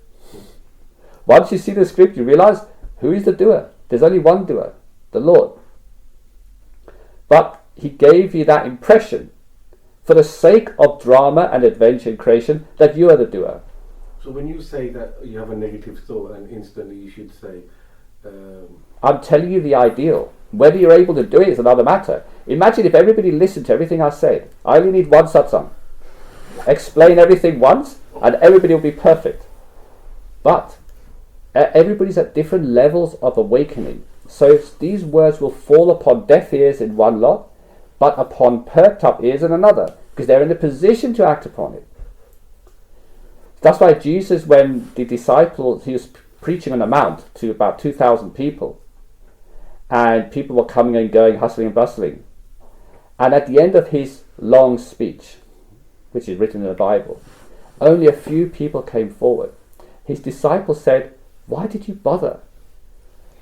Once you see the script, you realize, who is the doer? There's only one doer, the Lord. But he gave you that impression for the sake of drama and adventure and creation that you are the doer. So when you say that you have a negative thought and instantly you should say... I'm telling you the ideal. Whether you're able to do it is another matter. Imagine if everybody listened to everything I said. I only need one satsang. Explain everything once and everybody will be perfect. But everybody's at different levels of awakening. So these words will fall upon deaf ears in one lot, but upon perked up ears in another, because they're in a position to act upon it. That's why Jesus, when the disciples, he was preaching on the mount to about 2,000 people, and people were coming and going, hustling and bustling. And at the end of his long speech, which is written in the Bible, only a few people came forward. His disciples said, why did you bother?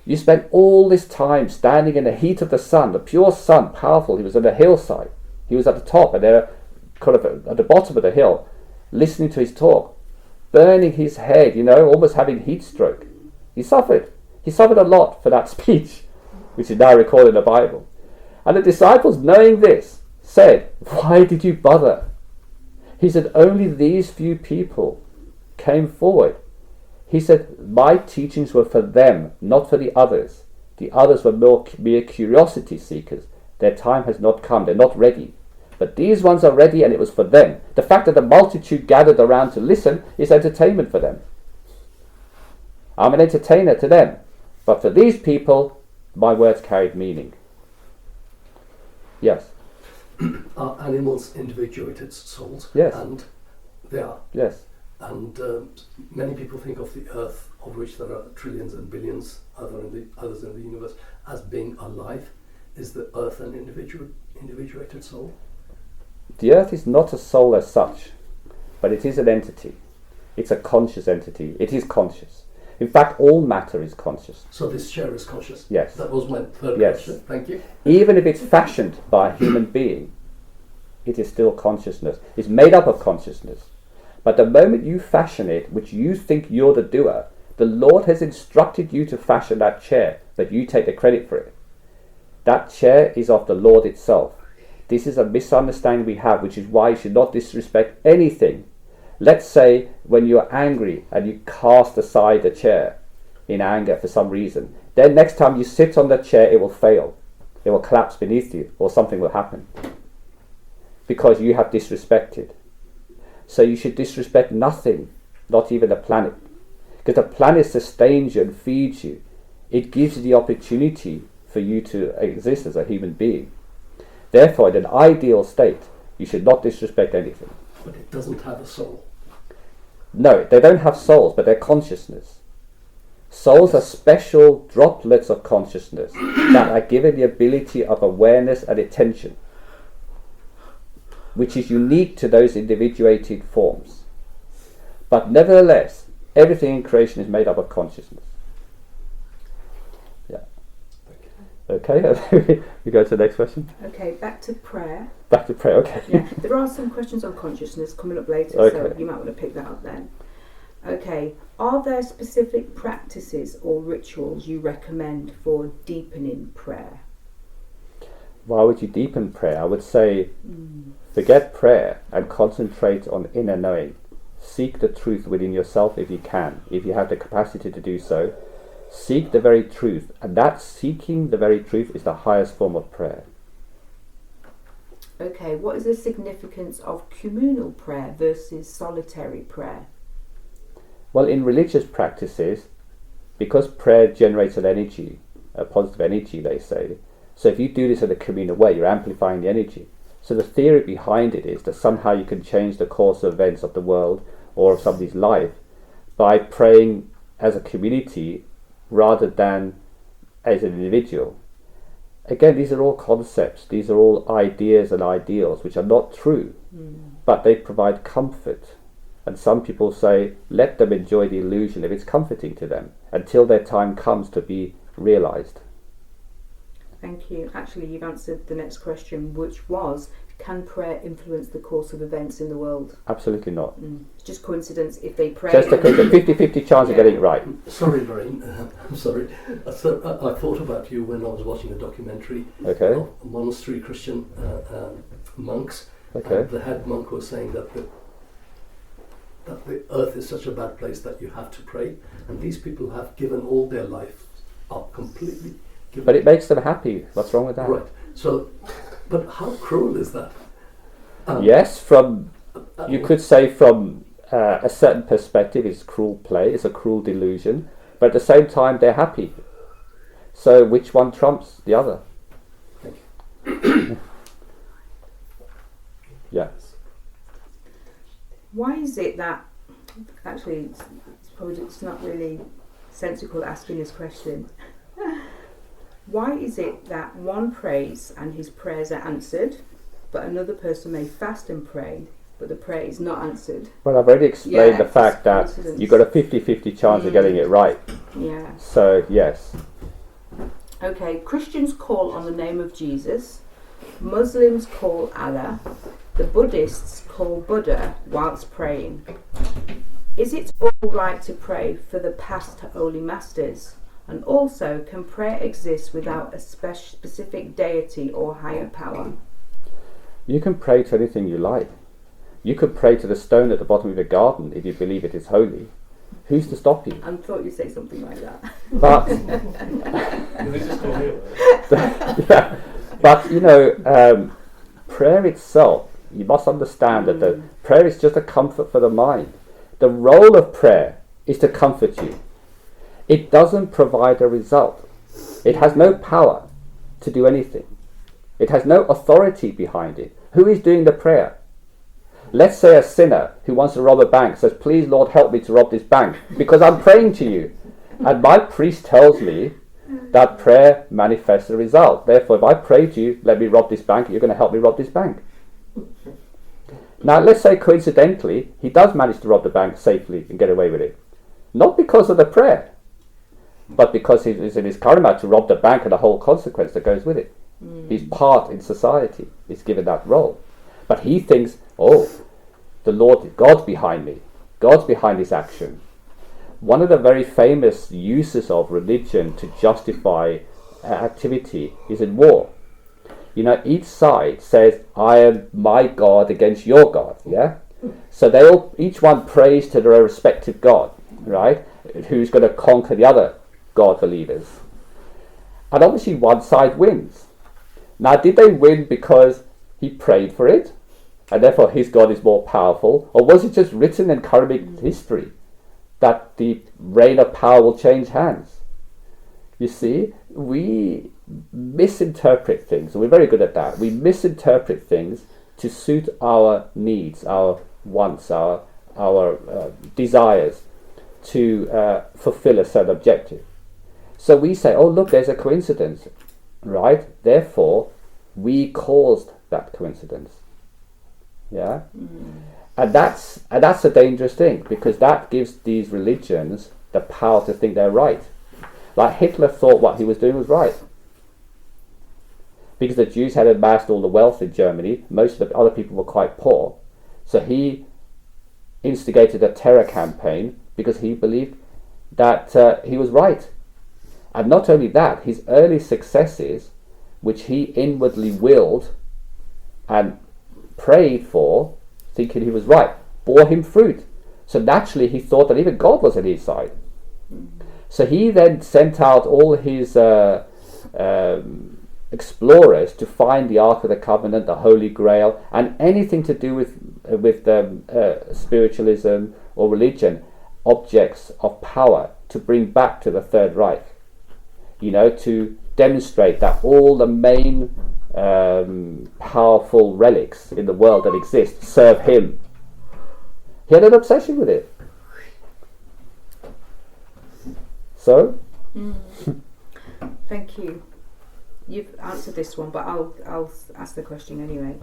You spent all this time standing in the heat of the sun, the pure sun, powerful. He was on the hillside. He was at the top, and they're kind of at the bottom of the hill, listening to his talk, burning his head, almost having heat stroke. He suffered. He suffered a lot for that speech, which is now recorded in the Bible. And the disciples, knowing this, said, why did you bother? He said, only these few people came forward. He said, my teachings were for them, not for the others. The others were mere curiosity seekers. Their time has not come. They're not ready. But these ones are ready, and it was for them. The fact that the multitude gathered around to listen is entertainment for them. I'm an entertainer to them. But for these people, my words carried meaning. Yes. Are animals individuated souls? Yes. And they are. Yes. And many people think of the earth, of which there are trillions and billions others in the universe, as being alive. Is the earth an individuated soul? The earth is not a soul as such, but it is an entity. It's a conscious entity. It is conscious. In fact, all matter is conscious. So this chair is conscious? Yes. That was my third Yes. question. Thank you. Even if it's fashioned by a human being, it is still consciousness. It's made up of consciousness. But the moment you fashion it, which you think you're the doer, the Lord has instructed you to fashion that chair, but you take the credit for it. That chair is of the Lord itself. This is a misunderstanding we have, which is why you should not disrespect anything. Let's say when you're angry and you cast aside the chair in anger for some reason, then next time you sit on the chair, it will fail. It will collapse beneath you, or something will happen. Because you have disrespected. So you should disrespect nothing, not even the planet. Because the planet sustains you and feeds you. It gives you the opportunity for you to exist as a human being. Therefore, in an ideal state, you should not disrespect anything. But it doesn't have a soul. No, they don't have souls, but they're consciousness. Souls are special droplets of consciousness that are given the ability of awareness and attention, which is unique to those individuated forms. But nevertheless, everything in creation is made up of consciousness. Yeah. Okay, we go to the next question. Okay, back to prayer. Back to prayer, okay. Yeah, there are some questions on consciousness coming up later, so you might want to pick that up then. Okay, are there specific practices or rituals you recommend for deepening prayer? Why would you deepen prayer? I would say forget prayer and concentrate on inner knowing. Seek the truth within yourself if you can, if you have the capacity to do so. Seek the very truth, and that seeking the very truth is the highest form of prayer. Okay, what is the significance of communal prayer versus solitary prayer? Well, in religious practices, because prayer generates an energy, a positive energy, they say, so if you do this in a communal way, you're amplifying the energy. So the theory behind it is that somehow you can change the course of events of the world or of somebody's life by praying as a community rather than as an individual. Again, these are all concepts, these are all ideas and ideals which are not true, but they provide comfort. And some people say, let them enjoy the illusion if it's comforting to them until their time comes to be realized. Thank you. Actually, you've answered the next question, which was, can prayer influence the course of events in the world? Absolutely not. It's just coincidence if they pray. Just a 50-50 chance of getting it right. Sorry, Lorraine. I'm sorry. I thought about you when I was watching a documentary Okay. of monastery Christian monks. Okay. And the head monk was saying that the earth is such a bad place that you have to pray, and these people have given all their life up completely. But it makes them happy. What's wrong with that? Right. So, but how cruel is that? Yes, you could say from a certain perspective, it's cruel play, it's a cruel delusion, but at the same time, they're happy. So, which one trumps the other? Thank you. Yeah. Why is it that, actually, it's not really sensible asking this question. Why is it that one prays and his prayers are answered, but another person may fast and pray, but the prayer is not answered? Well, I've already explained the fact that you've got a 50-50 chance of getting it right. Yeah. So, yes. Okay, Christians call on the name of Jesus, Muslims call Allah, the Buddhists call Buddha whilst praying. Is it all right to pray for the past holy masters? And also, can prayer exist without a specific deity or higher power? You can pray to anything you like. You could pray to the stone at the bottom of your garden if you believe it is holy. Who's to stop you? I thought you'd say something like that. But, yeah, but you know, prayer itself, you must understand that the prayer is just a comfort for the mind. The role of prayer is to comfort you. It doesn't provide a result. It has no power to do anything. It has no authority behind it. Who is doing the prayer? Let's say a sinner who wants to rob a bank says, please Lord help me to rob this bank because I'm praying to you. And my priest tells me that prayer manifests a result. Therefore, if I pray to you, let me rob this bank, you're going to help me rob this bank. Now, let's say coincidentally, he does manage to rob the bank safely and get away with it. Not because of the prayer, but because it is in his karma to rob the bank and the whole consequence that goes with it. His part in society is given that role. But he thinks, oh, the Lord, God's behind me. God's behind this action. One of the very famous uses of religion to justify activity is in war. You know, each side says, I am my God against your God, yeah? So each one prays to their respective God, right? Who's going to conquer the other God believers. And obviously one side wins. Now, did they win because he prayed for it, and therefore his God is more powerful? Or was it just written in karmic history that the reign of power will change hands? You see, we misinterpret things, and we're very good at that. We misinterpret things to suit our needs, our wants, our desires to fulfill a certain objective. So we say, oh look, there's a coincidence, right? Therefore, we caused that coincidence. Yeah, and that's a dangerous thing, because that gives these religions the power to think they're right. Like Hitler thought what he was doing was right, because the Jews had amassed all the wealth in Germany. Most of the other people were quite poor, so he instigated a terror campaign because he believed that he was right. And not only that, his early successes, which he inwardly willed and prayed for, thinking he was right, bore him fruit. So naturally he thought that even God was on his side. So he then sent out all his explorers to find the Ark of the Covenant, the Holy Grail, and anything to do with spiritualism or religion, objects of power, to bring back to the Third Reich. To demonstrate that all the main powerful relics in the world that exist serve him. He had an obsession with it. So? Thank you. You've answered this one, but I'll ask the question anyway.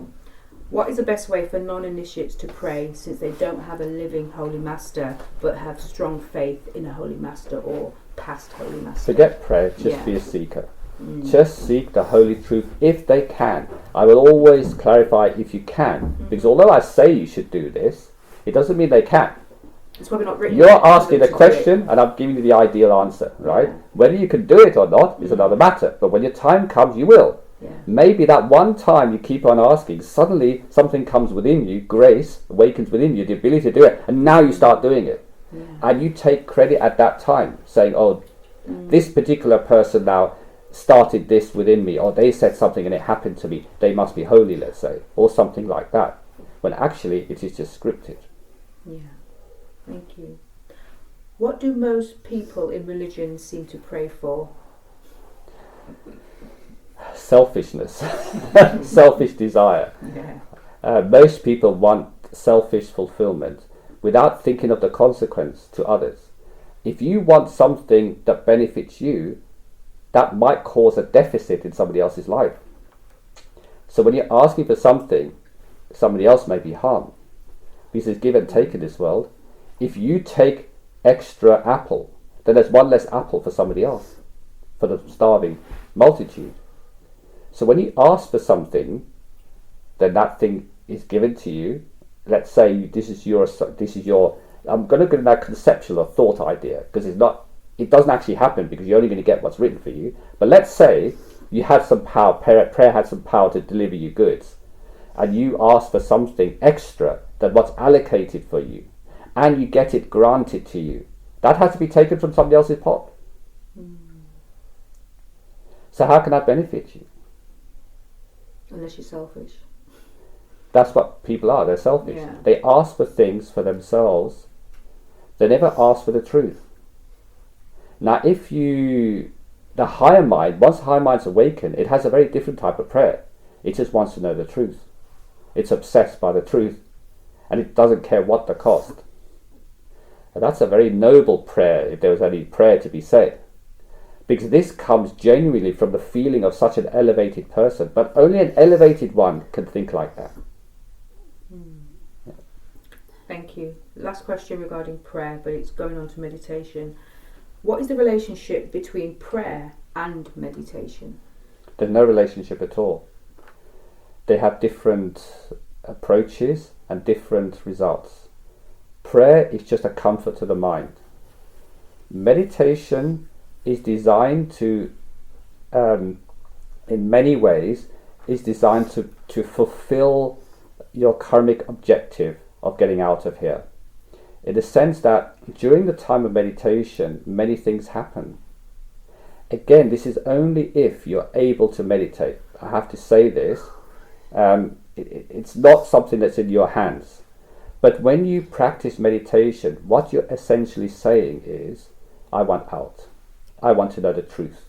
What is the best way for non-initiates to pray, since they don't have a living Holy Master but have strong faith in a Holy Master or past Holy Master? Forget prayer, just be a seeker. Just seek the holy truth if they can. I will always clarify if you can, because although I say you should do this, it doesn't mean they can. It's probably not written. You're asking a question and I'm giving you the ideal answer, right? Yeah. Whether you can do it or not is another matter, but when your time comes, you will. Yeah. Maybe that one time you keep on asking, suddenly something comes within you, grace awakens within you, the ability to do it, and now you start doing it. Yeah. And you take credit at that time, saying, oh, this particular person now started this within me, or they said something and it happened to me, they must be holy, let's say, or something like that, when actually it is just scripted. Yeah, thank you. What do most people in religion seem to pray for? Selfishness. Selfish desire. Yeah. Most people want selfish fulfillment without thinking of the consequence to others. If you want something that benefits you, that might cause a deficit in somebody else's life. So when you're asking for something, somebody else may be harmed. Because there's give and take in this world. If you take extra apple, then there's one less apple for somebody else, for the starving multitude. So when you ask for something, then that thing is given to you. Let's say this is your. I'm going to go to that conceptual or thought idea, because it doesn't actually happen, because you're only going to get what's written for you. But let's say you had some power, prayer had some power to deliver you goods, and you ask for something extra than what's allocated for you, and you get it granted to you. That has to be taken from somebody else's pot. So how can that benefit you? Unless you're selfish. That's what people are. They're selfish. Yeah. They ask for things for themselves. They never ask for the truth. Now, the higher mind, once the higher mind's awakened, it has a very different type of prayer. It just wants to know the truth. It's obsessed by the truth, and it doesn't care what the cost. And that's a very noble prayer, if there was any prayer to be said. Because this comes genuinely from the feeling of such an elevated person, but only an elevated one can think like that. Yeah. Thank you. Last question regarding prayer, but it's going on to meditation. What is the relationship between prayer and meditation? There's no relationship at all. They have different approaches and different results. Prayer is just a comfort to the mind. Meditation is designed to, in many ways, is designed to fulfill your karmic objective of getting out of here. In the sense that during the time of meditation, many things happen. Again, this is only if you're able to meditate. I have to say this. It's not something that's in your hands. But when you practice meditation, what you're essentially saying is, I want out. I want to know the truth.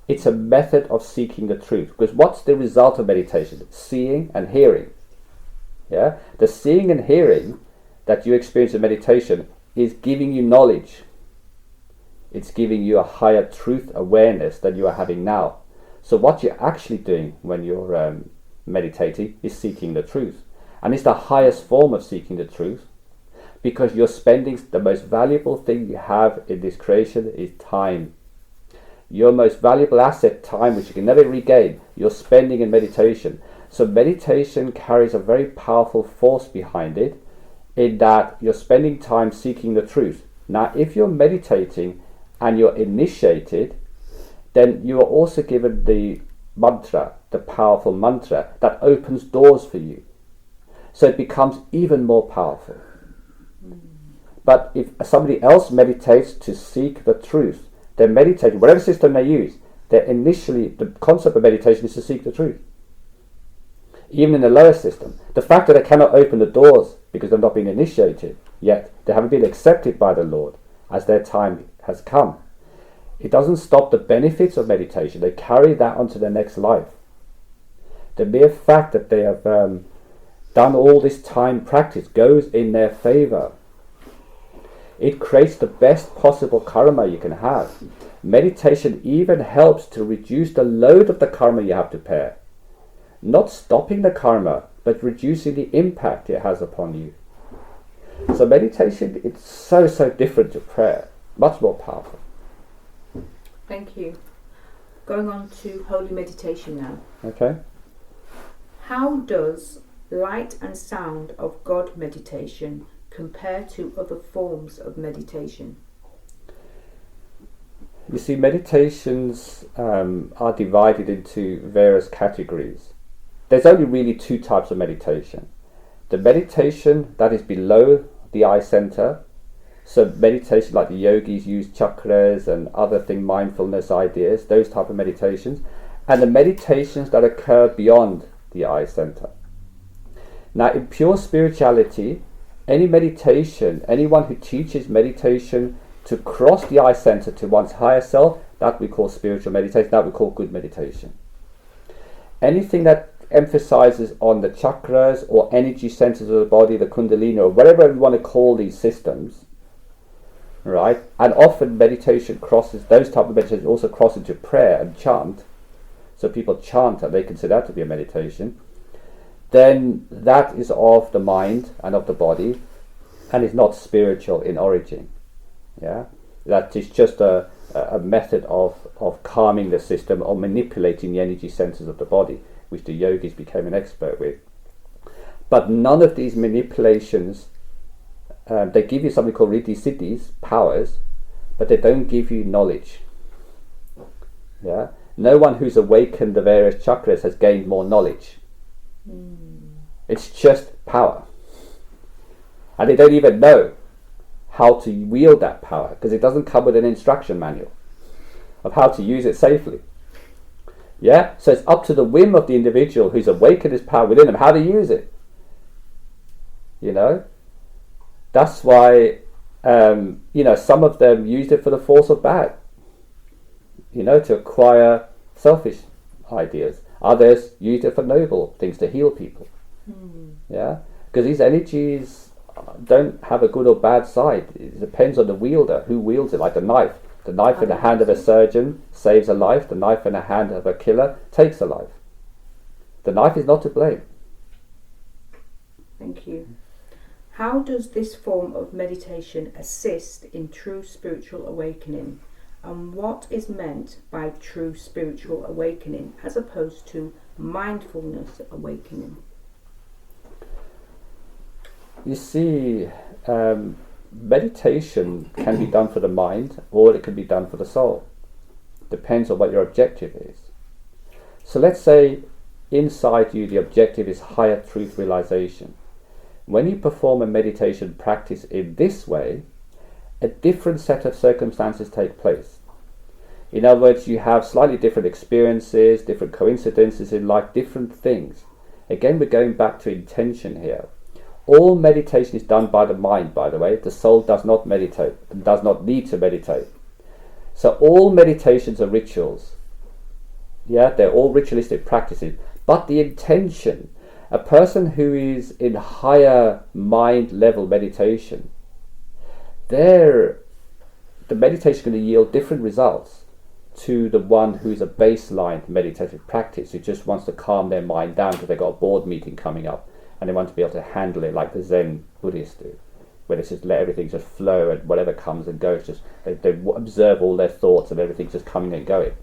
It's a method of seeking the truth. Because what's the result of meditation? Seeing and hearing. Yeah? The seeing and hearing that you experience in meditation is giving you knowledge. It's giving you a higher truth awareness than you are having now. So what you're actually doing when you're meditating is seeking the truth. And it's the highest form of seeking the truth, because you're spending the most valuable thing you have in this creation is time. Your most valuable asset, time, which you can never regain, you're spending in meditation. So meditation carries a very powerful force behind it, in that you're spending time seeking the truth. Now, if you're meditating and you're initiated, then you are also given the mantra, the powerful mantra that opens doors for you. So it becomes even more powerful. But if somebody else meditates to seek the truth, they're meditating, whatever system they use, the concept of meditation is to seek the truth. Even in the lower system, the fact that they cannot open the doors because they've not been initiated yet, they haven't been accepted by the Lord as their time has come, it doesn't stop the benefits of meditation. They carry that onto their next life. The mere fact that they have done all this time practice goes in their favor. It creates the best possible karma you can have. Meditation even helps to reduce the load of the karma you have to pay. Not stopping the karma, but reducing the impact it has upon you. So meditation, it's so different to prayer. Much more powerful. Thank you. Going on to holy meditation now. Okay. How does light and sound of God meditation compare to other forms of meditation? You see, meditations are divided into various categories. There's only really two types of meditation. The meditation that is below the eye center, so meditation like the yogis use chakras and other mindfulness ideas, those type of meditations, and the meditations that occur beyond the eye center. Now, in pure spirituality, any meditation, anyone who teaches meditation to cross the eye center to one's higher self, that we call spiritual meditation, that we call good meditation. Anything that emphasizes on the chakras or energy centers of the body, the kundalini, or whatever you want to call these systems, right? And often meditation crosses, those type of meditations also cross into prayer and chant. So people chant and they consider that to be a meditation. Then that is of the mind and of the body, and is not spiritual in origin. Yeah, that is just a method of calming the system or manipulating the energy centers of the body, which the yogis became an expert with. But none of these manipulations, they give you something called riddhi siddhis, powers, but they don't give you knowledge. Yeah, no one who's awakened the various chakras has gained more knowledge. It's just power, and they don't even know how to wield that power, because it doesn't come with an instruction manual of how to use it safely. Yeah, so it's up to the whim of the individual who's awakened his power within them how to use it. You know, that's why some of them used it for the force of bad, to acquire selfish ideas. Others used it for noble things, to heal people. Yeah, because these energies don't have a good or bad side. It depends on the wielder, who wields it. Like a knife. The knife in the hand of a surgeon saves a life. The knife in the hand of a killer takes a life. The knife is not to blame. Thank you. How does this form of meditation assist in true spiritual awakening? And what is meant by true spiritual awakening as opposed to mindfulness awakening? You see, meditation can be done for the mind, or it can be done for the soul. Depends on what your objective is. So let's say inside you the objective is higher truth realization. When you perform a meditation practice in this way, a different set of circumstances take place. In other words, you have slightly different experiences, different coincidences in life, different things. Again, we're going back to intention here. All meditation is done by the mind, by the way. The soul does not meditate and does not need to meditate. So all meditations are rituals. Yeah, they're all ritualistic practices. But the intention A person who is in higher mind level meditation, the meditation is going to yield different results to the one who is a baseline meditative practice, who just wants to calm their mind down because they've got a board meeting coming up and they want to be able to handle it like the Zen Buddhists do, where they just let everything just flow and whatever comes and goes, just they observe all their thoughts and everything's just coming and going.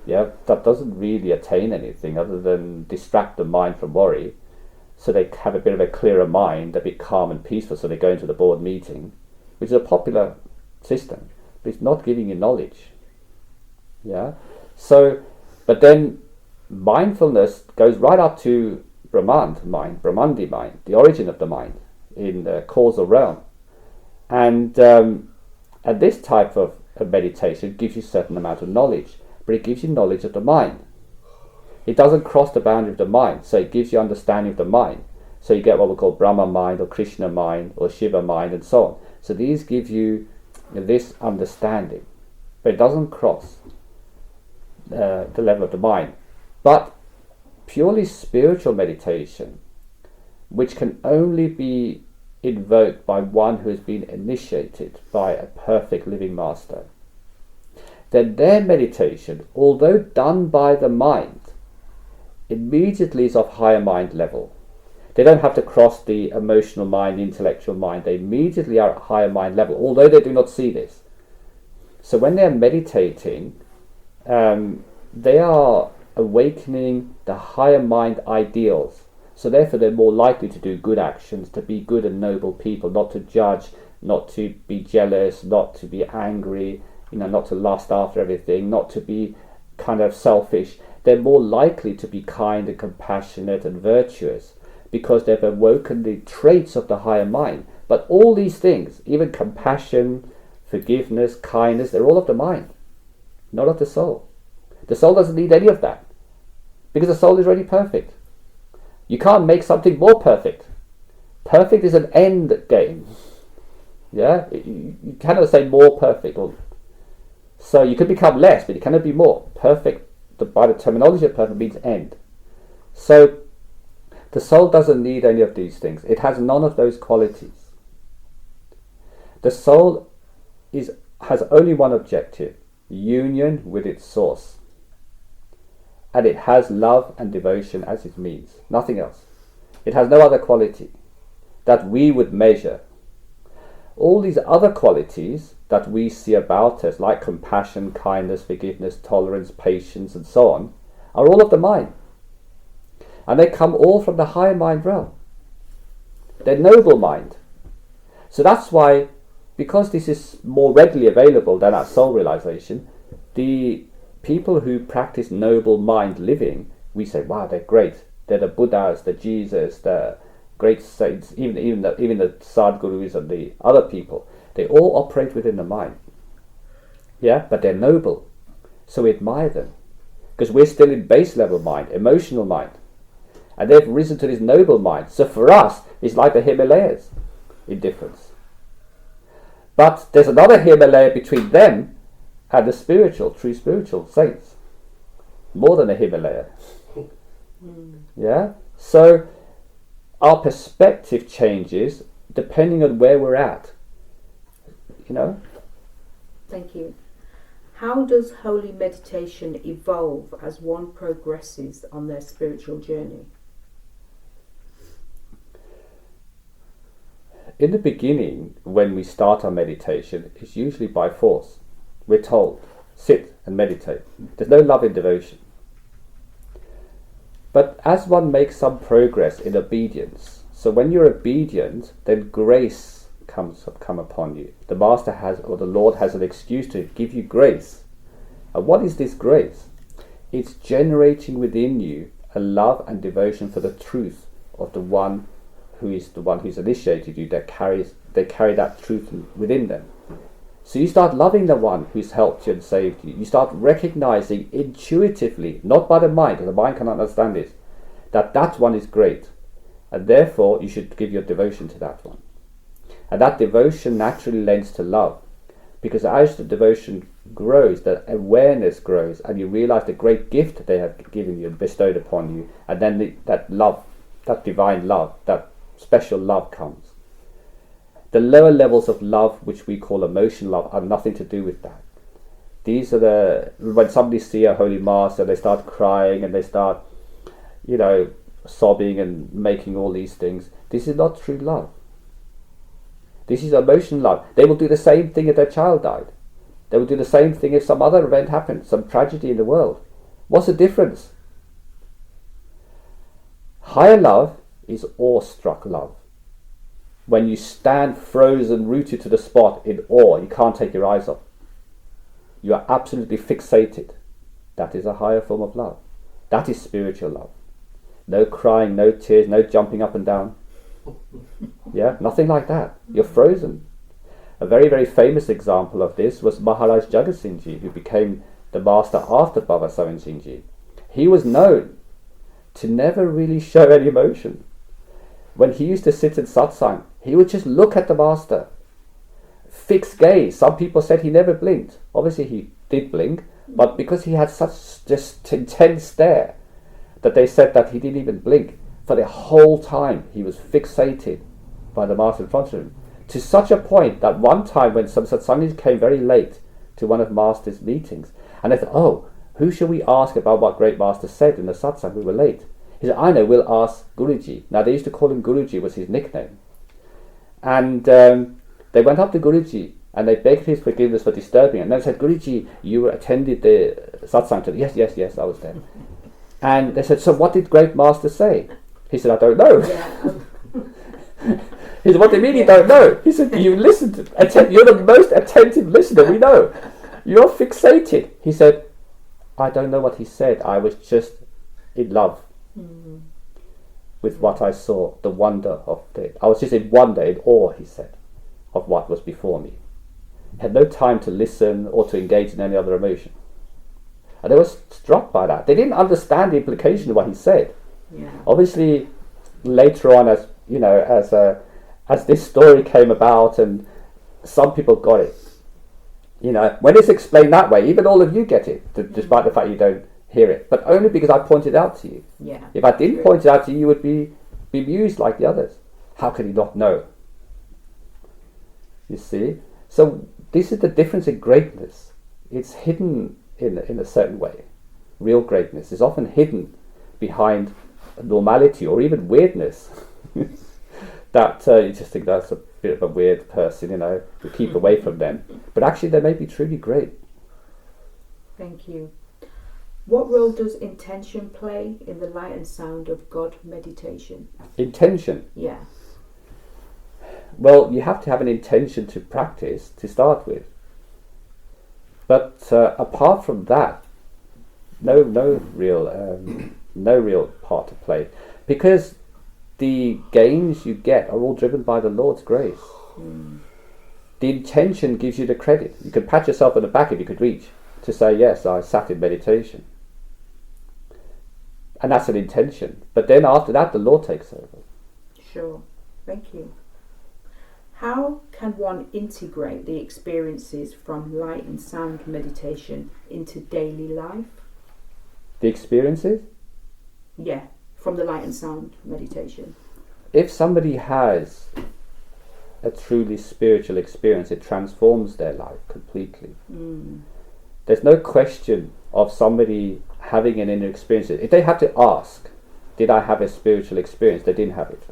Yeah, that doesn't really attain anything other than distract the mind from worry, so they have a bit of a clearer mind, a bit calm and peaceful, so they go into the board meeting, which is a popular system, but it's not giving you knowledge. Yeah, so, but then mindfulness goes right up to Brahmandi mind, the origin of the mind in the causal realm, and this type of meditation gives you a certain amount of knowledge, but it gives you knowledge of the mind. It doesn't cross the boundary of the mind, so it gives you understanding of the mind. So you get what we call Brahma mind or Krishna mind or Shiva mind and so on. So these give you this understanding, but it doesn't cross the level of the mind. But purely spiritual meditation, which can only be invoked by one who has been initiated by a perfect living master, then their meditation, although done by the mind, immediately is of higher mind level. They don't have to cross the emotional mind, intellectual mind. They immediately are at higher mind level, although they do not see this. So when they're meditating, they are awakening the higher mind ideals. So therefore they're more likely to do good actions, to be good and noble people, not to judge, not to be jealous, not to be angry, not to lust after everything, not to be kind of selfish. They're more likely to be kind and compassionate and virtuous because they've awoken the traits of the higher mind. But all these things, even compassion, forgiveness, kindness, they're all of the mind, not of the soul. The soul doesn't need any of that because the soul is already perfect. You can't make something more perfect. Perfect is an end game. Yeah, you cannot say more perfect. So you could become less, but you cannot be more. Perfect, by the terminology of perfect, means end. So the soul doesn't need any of these things. It has none of those qualities. The soul has only one objective: union with its source. And it has love and devotion as its means, nothing else. It has no other quality that we would measure. All these other qualities that we see about us, like compassion, kindness, forgiveness, tolerance, patience, and so on, are all of the mind. And they come all from the higher mind realm. They're noble mind. So that's why, because this is more readily available than our soul realization, the people who practice noble mind living, we say, wow, they're great. They're the Buddhas, the Jesus, the great saints, even the Satgurus and the other people. They all operate within the mind. Yeah, but they're noble. So we admire them. Because we're still in base level mind, emotional mind. And they've risen to this noble mind. So for us, it's like the Himalayas in difference. But there's another Himalaya between them and the true spiritual saints. More than a Himalaya. Yeah? So our perspective changes depending on where we're at. Thank you. How does holy meditation evolve as one progresses on their spiritual journey? In the beginning, when we start our meditation, it's usually by force. We're told, sit and meditate. There's no love in devotion. But as one makes some progress in obedience, so when you're obedient, then grace come upon you. The Master has, or the Lord has an excuse to give you grace. And what is this grace? It's generating within you a love and devotion for the truth of the one who's initiated you, they carry that truth within them. So you start loving the one who's helped you and saved you. You start recognizing intuitively, not by the mind, because the mind cannot understand this, that one is great. And therefore you should give your devotion to that one. And that devotion naturally lends to love. Because as the devotion grows, the awareness grows, and you realize the great gift they have given you and bestowed upon you, and then that love that divine love, that special love comes. The lower levels of love, which we call emotion love, have nothing to do with that. These are when somebody see a holy mass and they start crying and they start, sobbing and making all these things. This is not true love. This is emotion love. They will do the same thing if their child died. They will do the same thing if some other event happened, some tragedy in the world. What's the difference? Higher love is awestruck love. When you stand frozen, rooted to the spot in awe, you can't take your eyes off. You are absolutely fixated. That is a higher form of love. That is spiritual love. No crying, no tears, no jumping up and down. Yeah, nothing like that. You're frozen. A very, very famous example of this was Maharaj Jagat Singh Ji, who became the master after Baba Sawan Singh Ji. He was known to never really show any emotion. When he used to sit in satsang, he would just look at the master. Fixed gaze. Some people said he never blinked. Obviously he did blink, but because he had such just intense stare, that they said that he didn't even blink. For the whole time he was fixated by the master in front of him. To such a point that one time when some satsangis came very late to one of master's meetings, and they thought, oh, who shall we ask about what great master said in the satsang? We were late. He said, I know, we'll ask Guruji. Now they used to call him Guruji, was his nickname. And they went up to Guruji and they begged his forgiveness for disturbing him. And they said, Guruji, you attended the satsang today. Yes, I was there. And they said, so what did great master say? He said, I don't know. Yeah. He said, what do you mean you don't know? He said, you listened. You're the most attentive listener we know. You're fixated. He said, I don't know what he said. I was just in love with what I saw, the wonder of it. I was just in wonder, in awe, he said, of what was before me. He had no time to listen or to engage in any other emotion. And they were struck by that. They didn't understand the implication of what he said. Yeah. Obviously, later on, as this story came about, and some people got it. When it's explained that way, even all of you get it, despite the fact you don't hear it. But only because I pointed out to you. Yeah. If I didn't point it out to you, you would be bemused like the others. How could he not know? You see? So this is the difference in greatness. It's hidden in a certain way. Real greatness is often hidden behind normality or even weirdness. That you just think that's a bit of a weird person, you keep away from them. But actually they may be truly great. Thank you. What role does intention play in the light and sound of God meditation? Intention? Yeah. Well, you have to have an intention to practice to start with. But apart from that, no real part to play, because the gains you get are all driven by the Lord's grace. The intention gives you the credit. You can pat yourself on the back if you could reach to say, yes, I sat in meditation. And that's an intention. But then after that, the Lord takes over. Sure. Thank you. How can one integrate the experiences from light and sound meditation into daily life? The experiences? Yeah, from the light and sound meditation. If somebody has a truly spiritual experience, it transforms their life completely. There's no question of somebody having an inner experience. If they had to ask, did I have a spiritual experience? They didn't have it.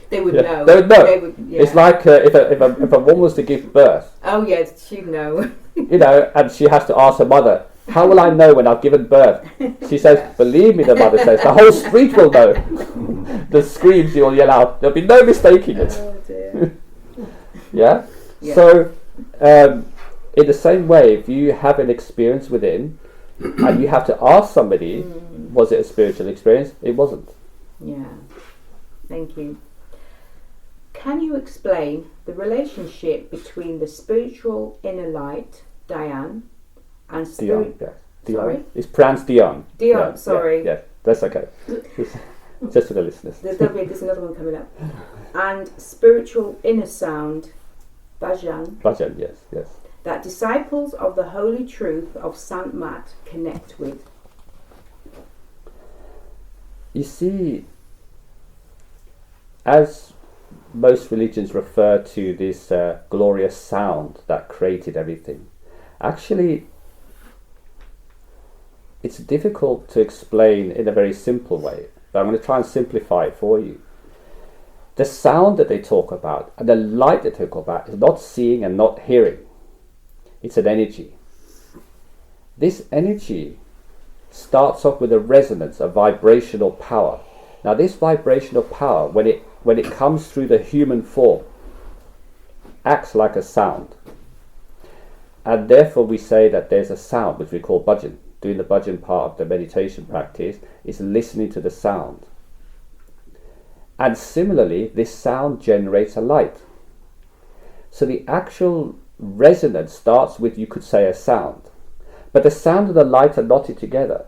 They would know. They would know. They would, yeah. It's like if a woman was to give birth. Oh yes, she'd know. And she has to ask her mother, how will I know when I've given birth? She says, believe me, the mother says, the whole street will know. The screams you'll yell out, there'll be no mistaking it. Oh dear. Yeah? So, in the same way, if you have an experience within, and you have to ask somebody, was it a spiritual experience? It wasn't. Yeah. Thank you. Can you explain the relationship between the spiritual inner light, Diane, and Dion, yes. Dion. Sorry? It's pronounced Dion. Dion, sorry. Yeah, that's okay. Just for the listeners. There's another one coming up. And spiritual inner sound, Bhajan. Bhajan, yes. That disciples of the holy truth of Sant connect with. You see, as most religions refer to this glorious sound that created everything, actually it's difficult to explain in a very simple way, but I'm going to try and simplify it for you. The sound that they talk about and the light that they talk about is not seeing and not hearing. It's an energy. This energy starts off with a resonance, a vibrational power. Now this vibrational power, when it comes through the human form, acts like a sound. And therefore we say that there's a sound, which we call bhajan. Doing the bhajan part of the meditation practice is listening to the sound. And similarly, this sound generates a light. So the actual resonance starts with, you could say, a sound. But the sound and the light are knotted together.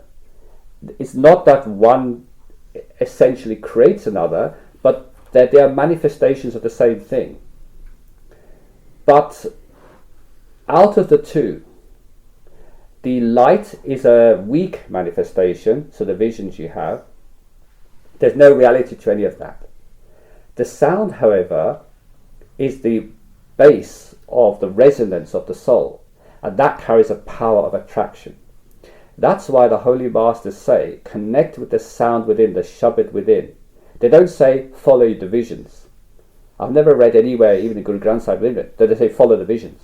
It's not that one essentially creates another, but that they are manifestations of the same thing. But out of the two, the light is a weak manifestation, so the visions you have, there's no reality to any of that. The sound, however, is the base of the resonance of the soul, and that carries a power of attraction. That's why the Holy Masters say, connect with the sound within, the Shabad within. They don't say, follow the visions. I've never read anywhere, even in Guru Granth Sahib, that they say, follow the visions.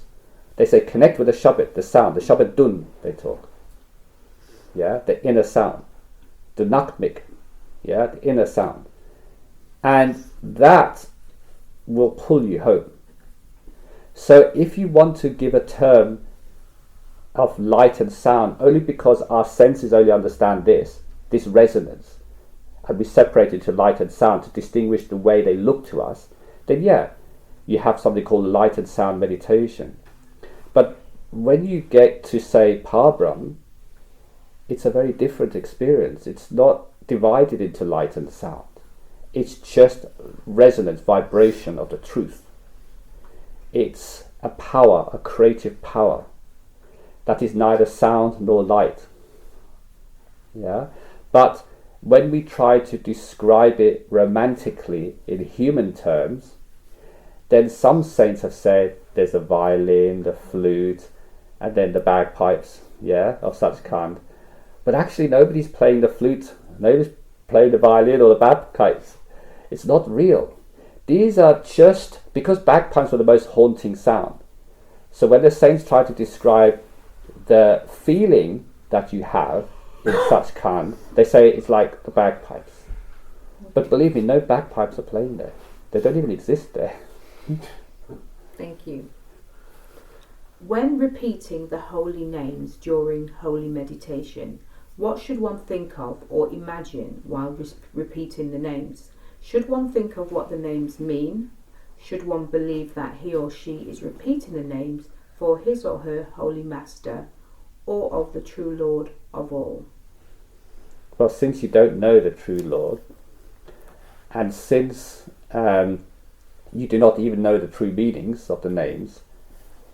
They say, connect with the Shabad, the sound, the Shabad Dun, they talk. Yeah, the inner sound. The Nakmik, yeah, the inner sound. And that will pull you home. So if you want to give a term of light and sound only because our senses only understand this resonance, and we separate it to light and sound to distinguish the way they look to us, then yeah, you have something called light and sound meditation. But when you get to, say, Parbrahm, it's a very different experience. It's not divided into light and sound. It's just resonance, vibration of the truth. It's a power, a creative power that is neither sound nor light. Yeah? But when we try to describe it romantically in human terms, then some saints have said there's a violin, the flute, and then the bagpipes, yeah, of such kind. But actually nobody's playing the flute, nobody's playing the violin or the bagpipes. It's not real. These are just, because bagpipes are the most haunting sound. So when the saints try to describe the feeling that you have in such kind, they say it's like the bagpipes. But believe me, no bagpipes are playing there. They don't even exist there. Thank you. When repeating the holy names during holy meditation, what should one think of or imagine while repeating the names? Should one think of what the names mean? Should one believe that he or she is repeating the names for his or her holy master or of the true Lord of all? Well, since you don't know the true Lord, and since you do not even know the true meanings of the names,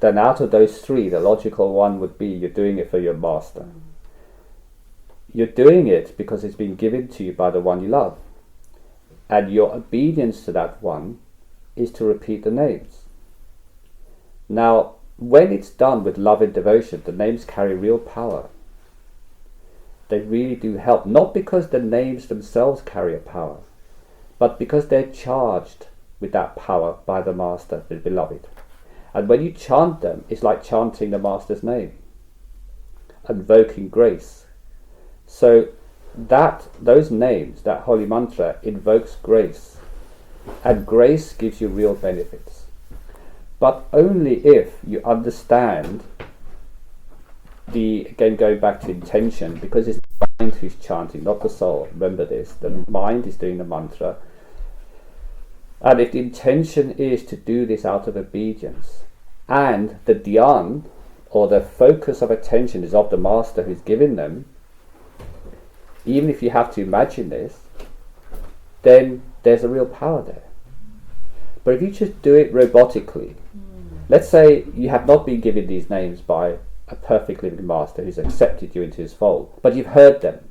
then out of those three, the logical one would be you're doing it for your master. You're doing it because it's been given to you by the one you love. And your obedience to that one is to repeat the names. Now, when it's done with love and devotion, the names carry real power. They really do help, not because the names themselves carry a power, but because they're charged with that power by the Master, the Beloved. And when you chant them, it's like chanting the Master's name, invoking grace. So those names, that holy mantra, invokes grace, and grace gives you real benefits. But only if you understand again going back to intention, because it's the mind who's chanting, not the soul. Remember this, the mind is doing the mantra. And if the intention is to do this out of obedience, and the dhyan, or the focus of attention, is of the Master who's given them, even if you have to imagine this, then there's a real power there. But if you just do it robotically, let's say you have not been given these names by a perfect living Master who's accepted you into his fold, but you've heard them.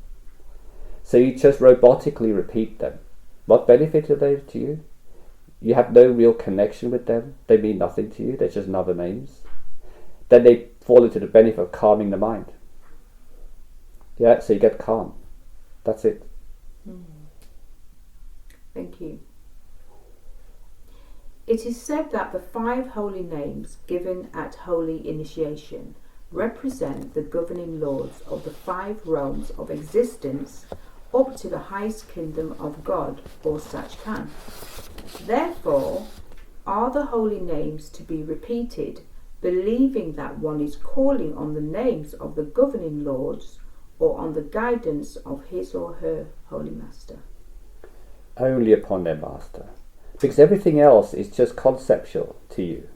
So you just robotically repeat them. What benefit are they to you? You have no real connection with them. They mean nothing to you. They're just other names. Then they fall into the benefit of calming the mind. Yeah, so you get calm. That's it. Thank you. It is said that the 5 holy names given at holy initiation represent the governing lords of the 5 realms of existence up to the highest kingdom of God or Satgurus. Therefore, are the holy names to be repeated, believing that one is calling on the names of the governing lords or on the guidance of his or her holy master? Only upon their master. Because everything else is just conceptual to you.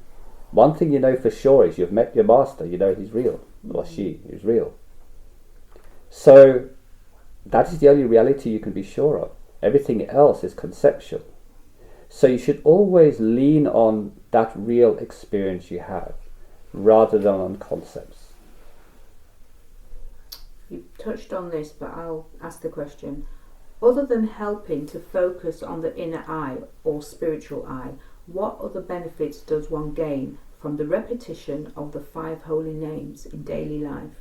One thing you know for sure is you've met your master, you know he's real, or she is real. So that is the only reality you can be sure of. Everything else is conceptual. So you should always lean on that real experience you have, rather than on concepts. You touched on this, but I'll ask the question. Other than helping to focus on the inner eye or spiritual eye, what other benefits does one gain from the repetition of the 5 holy names in daily life?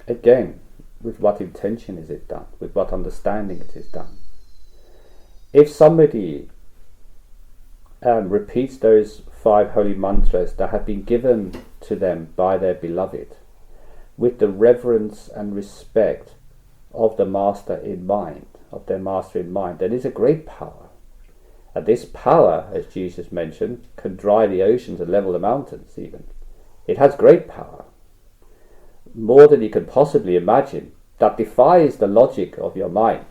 Again, with what intention is it done? With what understanding it is done? If somebody repeats those 5 holy mantras that have been given to them by their beloved, with the reverence and respect of the master in mind, then is a great power. And this power, as Jesus mentioned, can dry the oceans and level the mountains even. It has great power. More than you can possibly imagine. That defies the logic of your mind.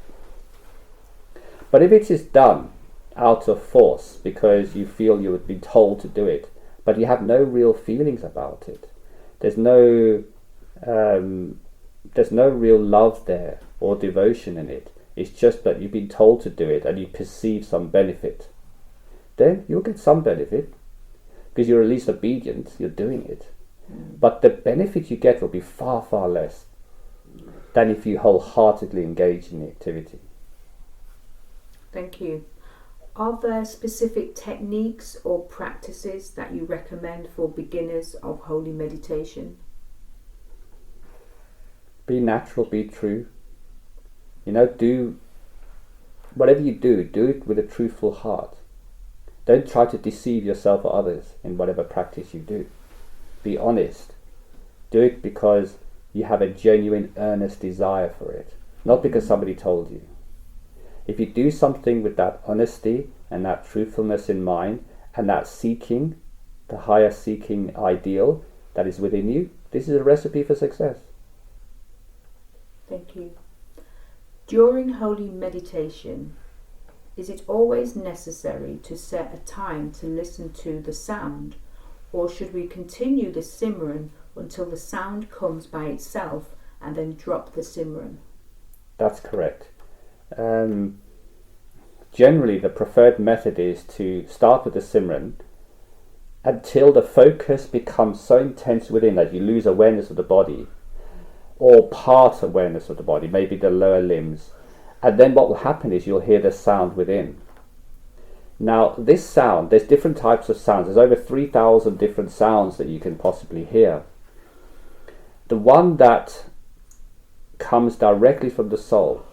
But if it is done out of force, because you feel you have been told to do it, but you have no real feelings about it, there's no real love there or devotion in it. It's just that you've been told to do it and you perceive some benefit. Then you'll get some benefit because you're at least obedient, you're doing it. But the benefit you get will be far, far less than if you wholeheartedly engage in the activity. Thank you. Are there specific techniques or practices that you recommend for beginners of holy meditation? Be natural, be true. Do whatever you do it with a truthful heart. Don't try to deceive yourself or others in whatever practice you do. Be honest. Do it because you have a genuine, earnest desire for it, not because somebody told you. If you do something with that honesty and that truthfulness in mind and that seeking, the higher seeking ideal that is within you, this is a recipe for success. Thank you. During holy meditation, is it always necessary to set a time to listen to the sound, or should we continue the Simran until the sound comes by itself and then drop the Simran? That's correct. Generally, the preferred method is to start with the Simran until the focus becomes so intense within that you lose awareness of the body, or part awareness of the body, maybe the lower limbs. And then what will happen is you'll hear the sound within. Now, this sound, there's different types of sounds. There's over 3,000 different sounds that you can possibly hear. The one that comes directly from the soul,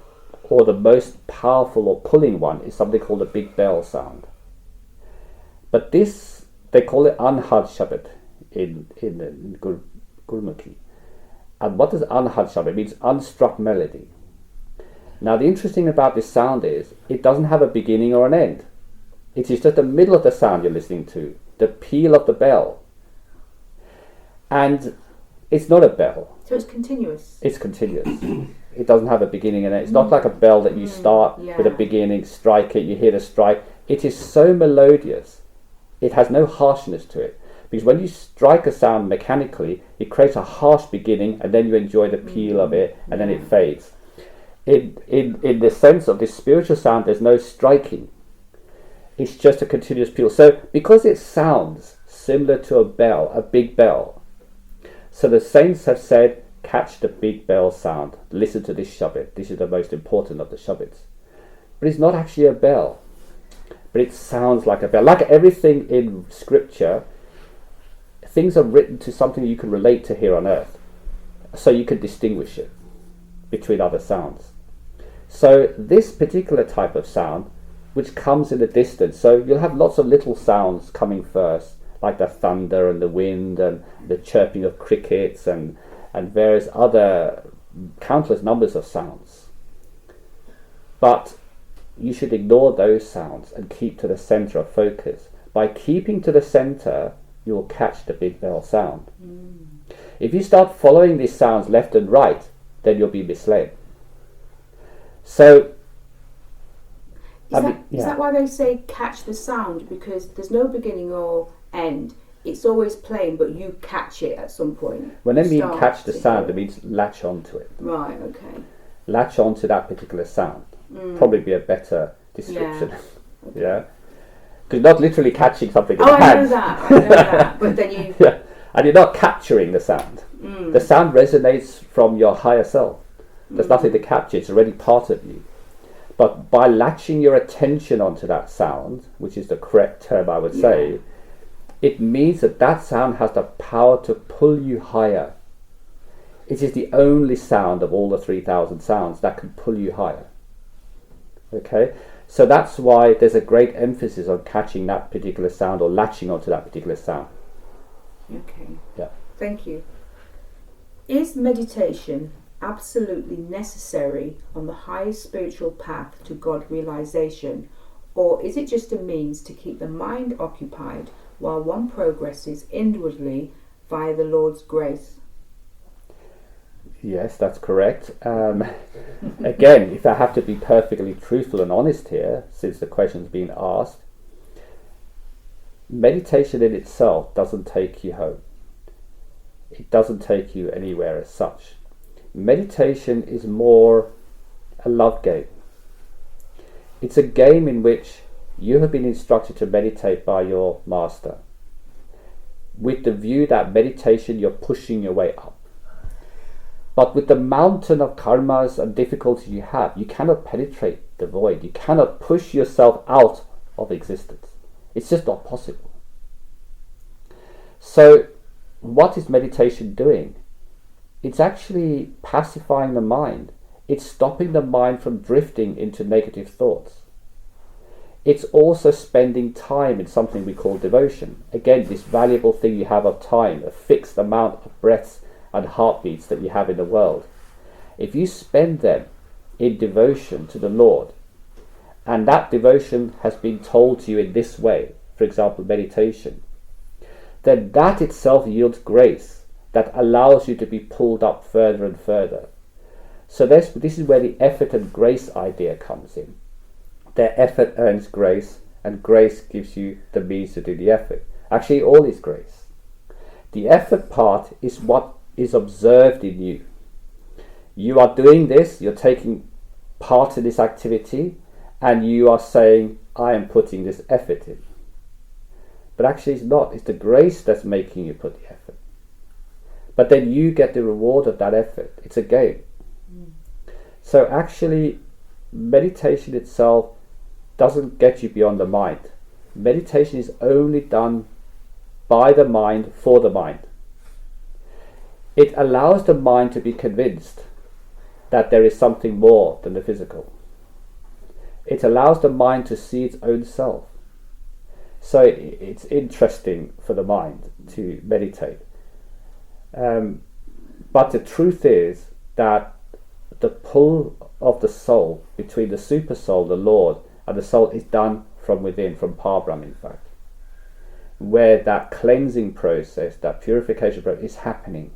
or the most powerful or pulling one, is something called a big bell sound. But this, they call it Anhad Shabad in Gurmukhi. And what does Anhad Shabad? It means unstruck melody. Now, the interesting about this sound is it doesn't have a beginning or an end. It is just the middle of the sound you're listening to, the peal of the bell. And it's not a bell. So it's continuous. It's continuous. It doesn't have a beginning and end. It's not like a bell that you start with a beginning, strike it, you hear the strike. It is so melodious. It has no harshness to it. Because when you strike a sound mechanically, it creates a harsh beginning and then you enjoy the peal of it and then it fades. In the sense of this spiritual sound, there's no striking. It's just a continuous peal. So because it sounds similar to a bell, a big bell, so the saints have said, catch the big bell sound, listen to this shabit. This is the most important of the shabits. But it's not actually a bell, but it sounds like a bell. Like everything in scripture, things are written to something you can relate to here on earth, so you can distinguish it between other sounds. So this particular type of sound, which comes in the distance, so you'll have lots of little sounds coming first, like the thunder and the wind and the chirping of crickets and various other countless numbers of sounds. But you should ignore those sounds and keep to the center of focus. By keeping to the center, you will catch the big bell sound. If you start following these sounds left and right, then you'll be misled. So is that why they say catch the sound? Because there's no beginning or end. It's always playing, but you catch it at some point. When they mean catch the sound, it means latch onto it. Right, okay. Latch onto that particular sound. Probably be a better description. Okay. Yeah. Because not literally catching something in Oh, the I know hands. that. But then you... Yeah. And you're not capturing the sound. The sound resonates from your higher self. There's nothing to capture, it's already part of you. But by latching your attention onto that sound, which is the correct term I would say, it means that that sound has the power to pull you higher. It is the only sound of all the 3,000 sounds that can pull you higher. Okay? So that's why there's a great emphasis on catching that particular sound or latching onto that particular sound. Okay. Yeah. Thank you. Is meditation absolutely necessary on the highest spiritual path to God realization, or is it just a means to keep the mind occupied while one progresses inwardly via the Lord's grace? Yes, that's correct. Again, if I have to be perfectly truthful and honest here, since the question's been asked, meditation in itself doesn't take you home. It doesn't take you anywhere as such. Meditation is more a love game. It's a game in which you have been instructed to meditate by your master, with the view that meditation you're pushing your way up. But with the mountain of karmas and difficulties you have, you cannot penetrate the void. You cannot push yourself out of existence. It's just not possible. So what is meditation doing? It's actually pacifying the mind. It's stopping the mind from drifting into negative thoughts. It's also spending time in something we call devotion. Again, this valuable thing you have of time, a fixed amount of breaths and heartbeats that you have in the world. If you spend them in devotion to the Lord, and that devotion has been told to you in this way, for example, meditation, then that itself yields grace that allows you to be pulled up further and further. So this is where the effort and grace idea comes in. The effort earns grace, and grace gives you the means to do the effort. Actually, all is grace. The effort part is what is observed in you. You are doing this, you're taking part in this activity, and you are saying, I am putting this effort in. But actually it's not. It's the grace that's making you put the effort. But then you get the reward of that effort. It's a game. So actually, meditation itself doesn't get you beyond the mind. Meditation is only done by the mind for the mind. It allows the mind to be convinced that there is something more than the physical. It allows the mind to see its own self. So it's interesting for the mind to meditate. But the truth is that the pull of the soul between the super soul, the Lord, and the soul is done from within, from Parbrahm in fact, where that cleansing process, that purification process is happening.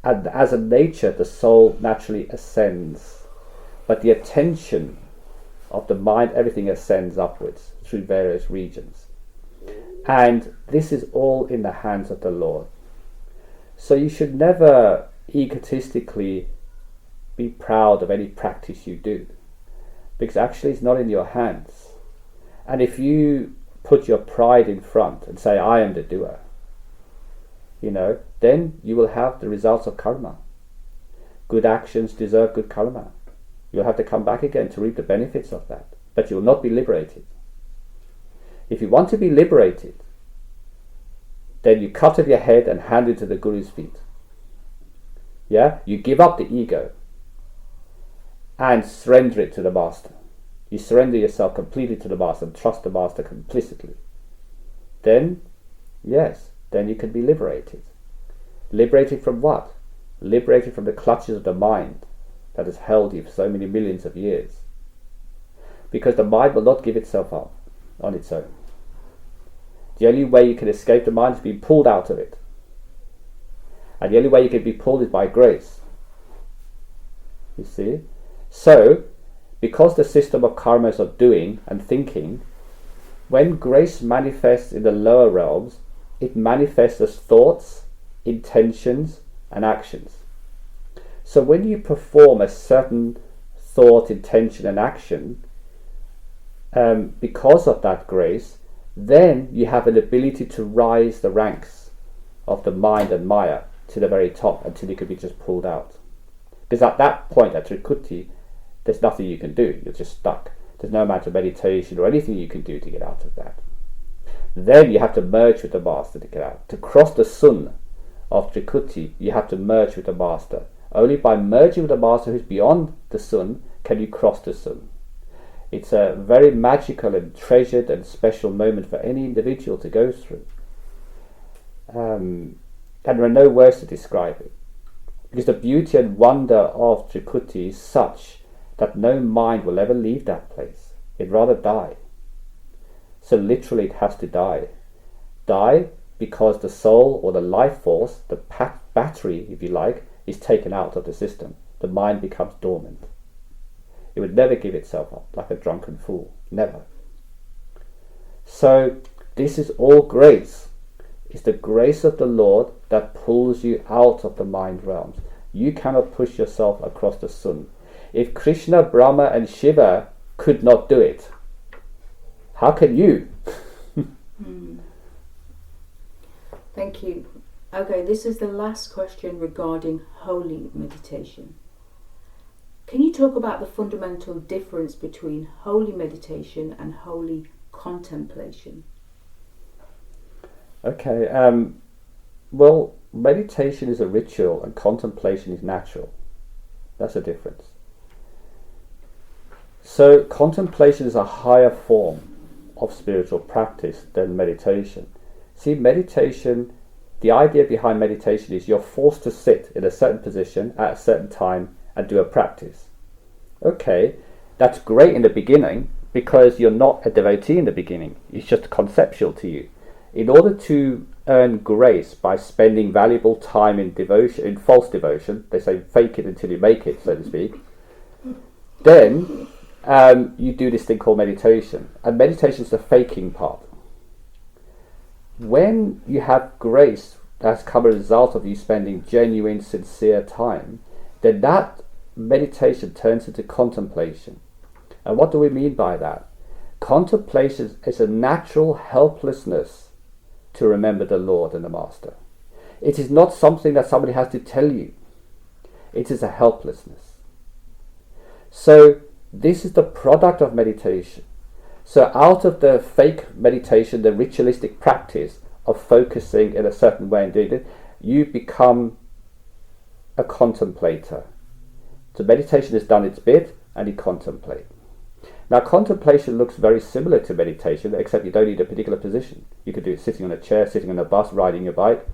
And as a nature, the soul naturally ascends, but the attention of the mind, everything ascends upwards through various regions. And this is all in the hands of the Lord. So you should never egotistically be proud of any practice you do, because actually it's not in your hands. And if you put your pride in front and say, I am the doer, then you will have the results of karma. Good actions deserve good karma. You'll have to come back again to reap the benefits of that, but you will not be liberated. If you want to be liberated, then you cut off your head and hand it to the Guru's feet. Yeah, you give up the ego and surrender it to the Master. You surrender yourself completely to the Master and trust the Master complicitly. Then, yes, then you can be liberated. Liberated from what? Liberated from the clutches of the mind that has held you for so many millions of years. Because the mind will not give itself up on its own. The only way you can escape the mind is being pulled out of it. And the only way you can be pulled is by grace. You see? So, because the system of karma is of doing and thinking, when grace manifests in the lower realms, it manifests as thoughts, intentions, and actions. So when you perform a certain thought, intention, and action, because of that grace, then you have an ability to rise the ranks of the mind and maya to the very top until you can be just pulled out. Because at that point, at Trikuti, there's nothing you can do. You're just stuck. There's no amount of meditation or anything you can do to get out of that. Then you have to merge with the Master to get out. To cross the sun of Trikuti, you have to merge with the Master. Only by merging with the Master who's beyond the sun can you cross the sun. It's a very magical and treasured and special moment for any individual to go through. And there are no words to describe it. Because the beauty and wonder of Trikuti is such that no mind will ever leave that place. It'd rather die. So literally it has to die. Die because the soul or the life force, the battery, if you like, is taken out of the system. The mind becomes dormant. It would never give itself up like a drunken fool. Never. So this is all grace. It's the grace of the Lord that pulls you out of the mind realms. You cannot push yourself across the sun. If Krishna, Brahma and Shiva could not do it, how can you? Thank you. Okay, this is the last question regarding holy meditation. Can you talk about the fundamental difference between holy meditation and holy contemplation? Okay, well, meditation is a ritual and contemplation is natural. That's a difference. So contemplation is a higher form of spiritual practice than meditation. See, meditation, the idea behind meditation is you're forced to sit in a certain position at a certain time and do a practice. Okay, that's great in the beginning because you're not a devotee in the beginning. It's just conceptual to you. In order to earn grace by spending valuable time in devotion, in false devotion, they say fake it until you make it, so to speak, then you do this thing called meditation. And meditation is the faking part. When you have grace that's come as a result of you spending genuine, sincere time, then that meditation turns into contemplation. And what do we mean by that? Contemplation is a natural helplessness to remember the Lord and the Master. It is not something that somebody has to tell you. It is a helplessness. So this is the product of meditation. So out of the fake meditation, the ritualistic practice of focusing in a certain way and doing it, you become a contemplator. So meditation has done its bit and you contemplate. Now contemplation looks very similar to meditation, except you don't need a particular position. You could do it sitting on a chair, sitting on a bus, riding your bike,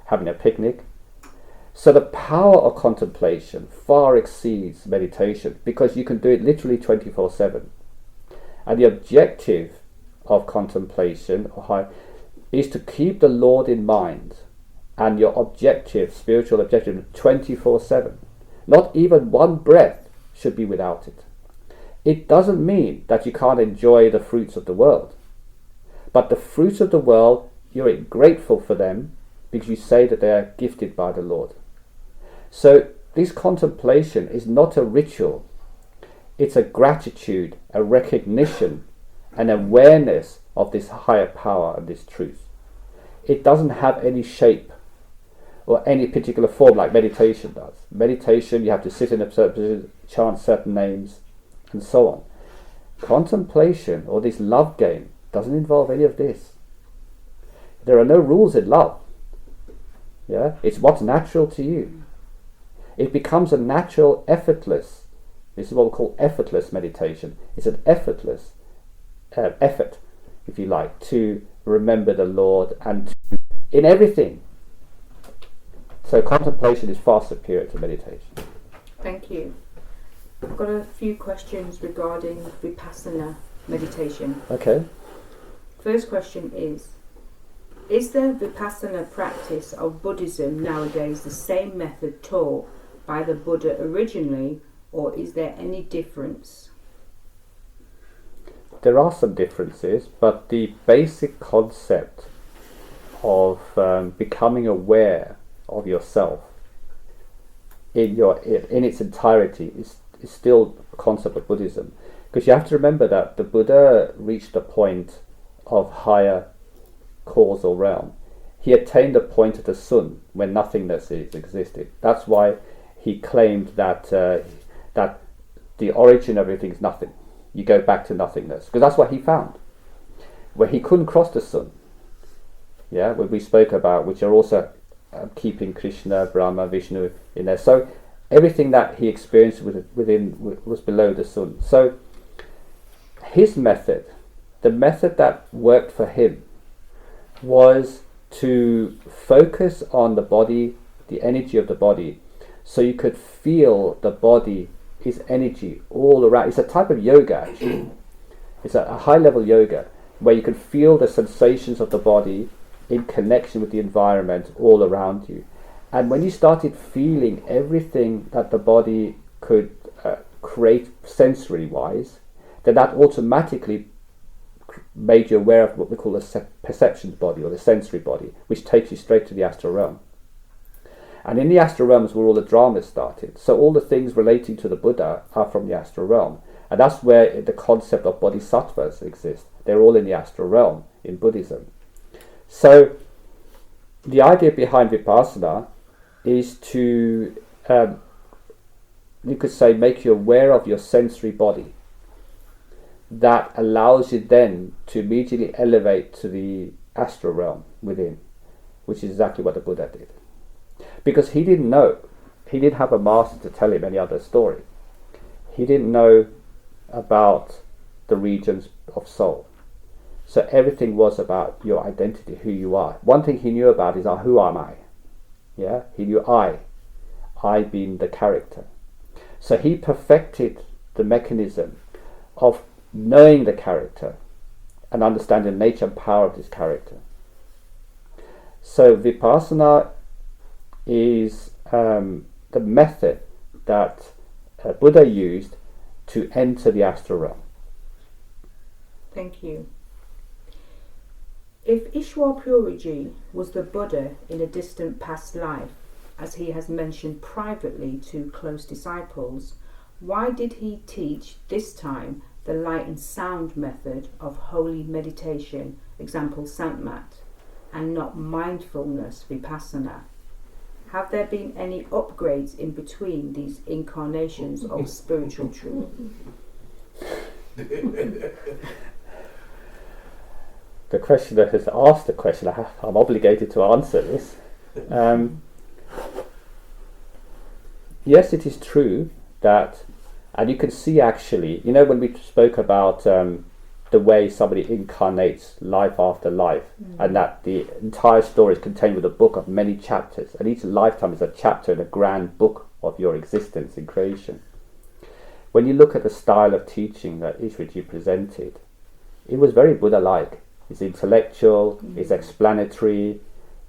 having a picnic. So the power of contemplation far exceeds meditation because you can do it literally 24/7. And the objective of contemplation is to keep the Lord in mind, and your objective, spiritual objective, 24/7. Not even one breath should be without it. It doesn't mean that you can't enjoy the fruits of the world. But the fruits of the world, you're grateful for them because you say that they are gifted by the Lord. So this contemplation is not a ritual. It's a gratitude, a recognition, an awareness of this higher power and this truth. It doesn't have any shape or any particular form like meditation does. Meditation, you have to sit in a certain position, chant certain names, and so on. Contemplation, or this love game, doesn't involve any of this. There are no rules in love. Yeah, it's what's natural to you. It becomes a natural, effortless. This is what we call effortless meditation. It's an effortless effort, if you like, to remember the Lord and to, in everything. So contemplation is far superior to meditation. Thank you. I've got a few questions regarding vipassana meditation. Okay. First question is the vipassana practice of Buddhism nowadays the same method taught by the Buddha originally, or is there any difference? There are some differences, but the basic concept of becoming aware of yourself in its entirety is still a concept of Buddhism. Because you have to remember that the Buddha reached a point of higher causal realm. He attained a point at the sun when nothingness existed. That's why he claimed that that the origin of everything is nothing. You go back to nothingness, because that's what he found. Where he couldn't cross the sun. Yeah, what we spoke about, which are also keeping Krishna, Brahma, Vishnu in there. So everything that he experienced within was below the sun. So his method, the method that worked for him, was to focus on the body, the energy of the body, so you could feel the body is energy all around. It's a type of yoga, actually. It's a high-level yoga where you can feel the sensations of the body in connection with the environment all around you. And when you started feeling everything that the body could create sensory-wise, then that automatically made you aware of what we call the perceptions body, or the sensory body, which takes you straight to the astral realm. And in the astral realm is where all the dramas started. So all the things relating to the Buddha are from the astral realm. And that's where the concept of bodhisattvas exists. They're all in the astral realm in Buddhism. So the idea behind vipassana is to, you could say, make you aware of your sensory body. That allows you then to immediately elevate to the astral realm within, which is exactly what the Buddha did. Because he didn't know, he didn't have a master to tell him any other story. He didn't know about the regions of soul. So everything was about your identity, who you are. One thing he knew about is, who am I? Yeah, he knew I being the character. So he perfected the mechanism of knowing the character and understanding the nature and power of this character. So vipassana is the method that Buddha used to enter the astral realm. Thank you. If Ishwar Puriji was the Buddha in a distant past life, as he has mentioned privately to close disciples, why did he teach this time the light and sound method of holy meditation, example Sant, and not mindfulness vipassana? Have there been any upgrades in between these incarnations of spiritual truth? The questioner has asked the question. I'm obligated to answer this. Yes, it is true that, and you can see actually, when we spoke about the way somebody incarnates life after life, and that the entire story is contained with a book of many chapters, and each lifetime is a chapter in a grand book of your existence in creation. When you look at the style of teaching that Ishwarji presented, it was very Buddha-like. It's intellectual, it's explanatory,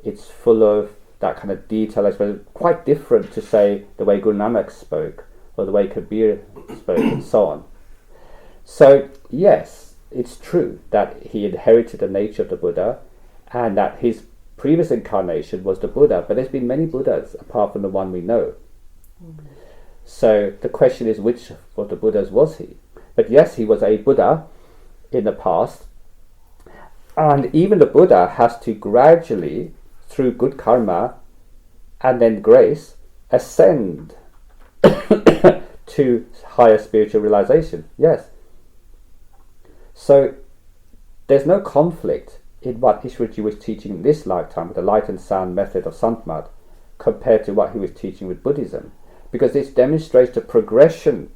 it's full of that kind of detail. It's quite different to, say, the way Guru Nanak spoke, or the way Kabir spoke, and so on. So, yes, it's true that he inherited the nature of the Buddha, and that his previous incarnation was the Buddha, but there's been many Buddhas apart from the one we know. So the question is, which of the Buddhas was he? But yes, he was a Buddha in the past, and even the Buddha has to gradually, through good karma, and then grace ascend to higher spiritual realization. Yes. So there's no conflict in what Ishwarji was teaching in this lifetime with the light and sound method of Sant compared to what he was teaching with Buddhism, because this demonstrates the progression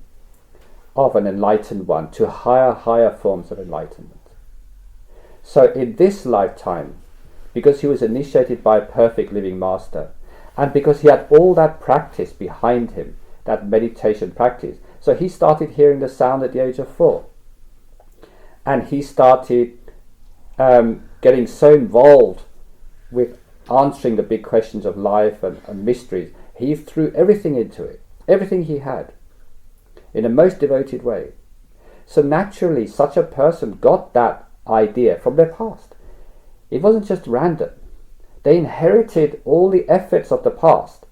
of an enlightened one to higher forms of enlightenment. So in this lifetime, because he was initiated by a perfect living master, and because he had all that practice behind him, that meditation practice, so he started hearing the sound at the age of 4. And he started getting so involved with answering the big questions of life and mysteries. He threw everything into it, everything he had, in a most devoted way. So naturally, such a person got that idea from their past. It wasn't just random. They inherited all the efforts of the past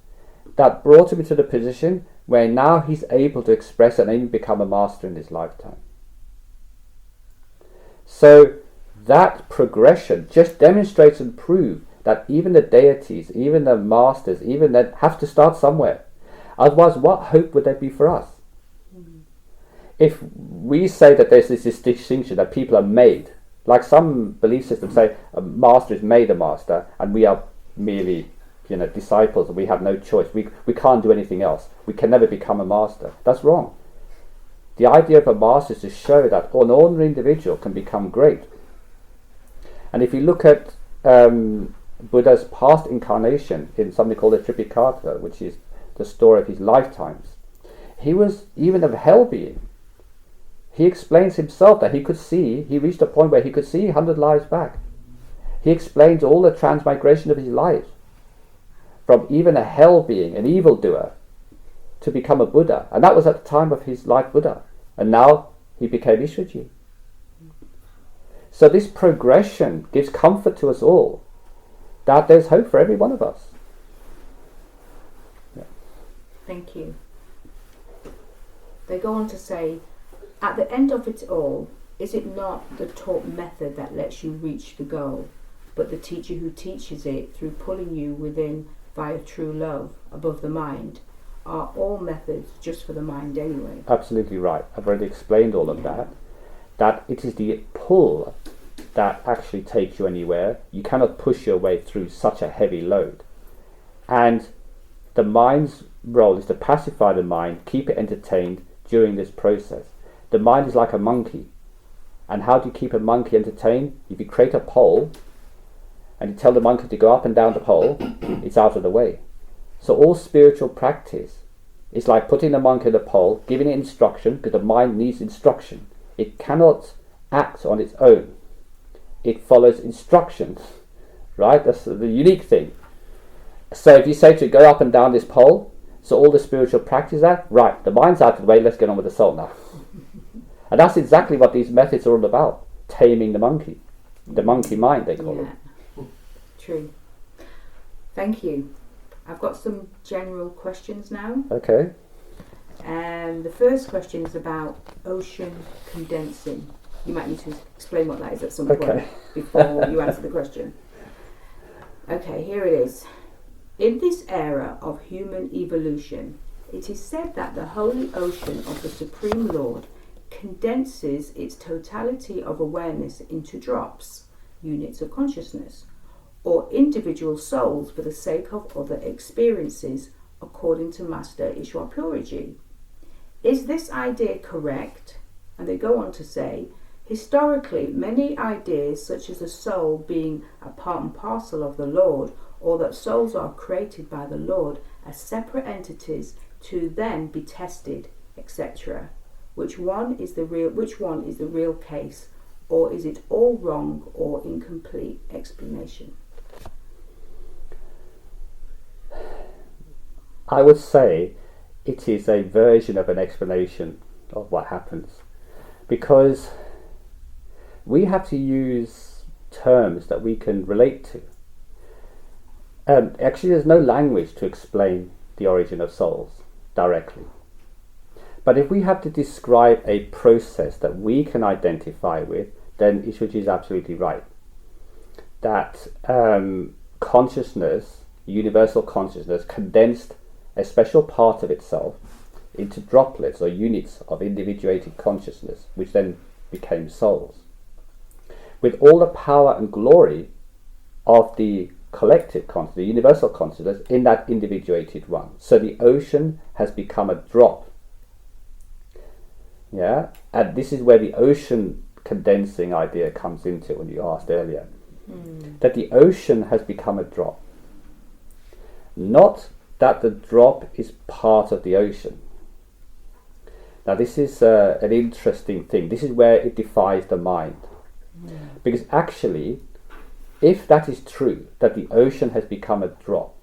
that brought him into the position where now he's able to express and even become a master in his lifetime. So that progression just demonstrates and proves that even the deities, even the masters, even that have to start somewhere. Otherwise, what hope would there be for us? If we say that there's this distinction that people are made, like some belief systems say a master is made a master and we are merely disciples and we have no choice. We can't do anything else. We can never become a master. That's wrong. The idea of a master is to show that an ordinary individual can become great. And if you look at Buddha's past incarnation in something called the Tripitaka, which is the story of his lifetimes, he was even a hell being. He explains himself that he reached a point where he could see 100 lives back. He explains all the transmigration of his life, from even a hell being, an evildoer, to become a Buddha. And that was at the time of his life Buddha. And now he became Ishwarji. So this progression gives comfort to us all, that there's hope for every one of us. Yeah. Thank you. They go on to say, at the end of it all, is it not the taught method that lets you reach the goal, but the teacher who teaches it through pulling you within via true love above the mind? Are all methods just for the mind anyway? Absolutely right. I've already explained all of that. That it is the pull that actually takes you anywhere. You cannot push your way through such a heavy load. And the mind's role is to pacify the mind, keep it entertained during this process. The mind is like a monkey. And how do you keep a monkey entertained? If you create a pole and you tell the monkey to go up and down the pole, it's out of the way. So all spiritual practice is like putting the monkey on the pole, giving it instruction, because the mind needs instruction. It cannot act on its own. It follows instructions, right? That's the unique thing. So if you say to go up and down this pole, so all the spiritual practice that, right, the mind's out of the way, let's get on with the soul now. And that's exactly what these methods are all about, taming the monkey mind, they call it. True. Thank you. I've got some general questions now. Okay. And the first question is about ocean condensing. You might need to explain what that is at some point before you answer the question. Okay, here it is. In this era of human evolution, it is said that the holy ocean of the Supreme Lord condenses its totality of awareness into drops, units of consciousness, or individual souls for the sake of other experiences, according to Master Ishwar Puriji. Is this idea correct? And they go on to say, historically, many ideas such as the soul being a part and parcel of the Lord, or that souls are created by the Lord as separate entities to then be tested, etc. Which one is the real case, or is it all wrong or incomplete explanation? I would say it is a version of an explanation of what happens, because we have to use terms that we can relate to. Actually, there's no language to explain the origin of souls directly. But if we have to describe a process that we can identify with, then Ishwarji is absolutely right. That consciousness universal consciousness, condensed a special part of itself into droplets or units of individuated consciousness, which then became souls, with all the power and glory of the collective consciousness, the universal consciousness, in that individuated one. So the ocean has become a drop. Yeah, and this is where the ocean condensing idea comes into when you asked earlier. That the ocean has become a drop. Not that the drop is part of the ocean. Now this is an interesting thing. This is where it defies the mind. Because actually, if that is true, that the ocean has become a drop,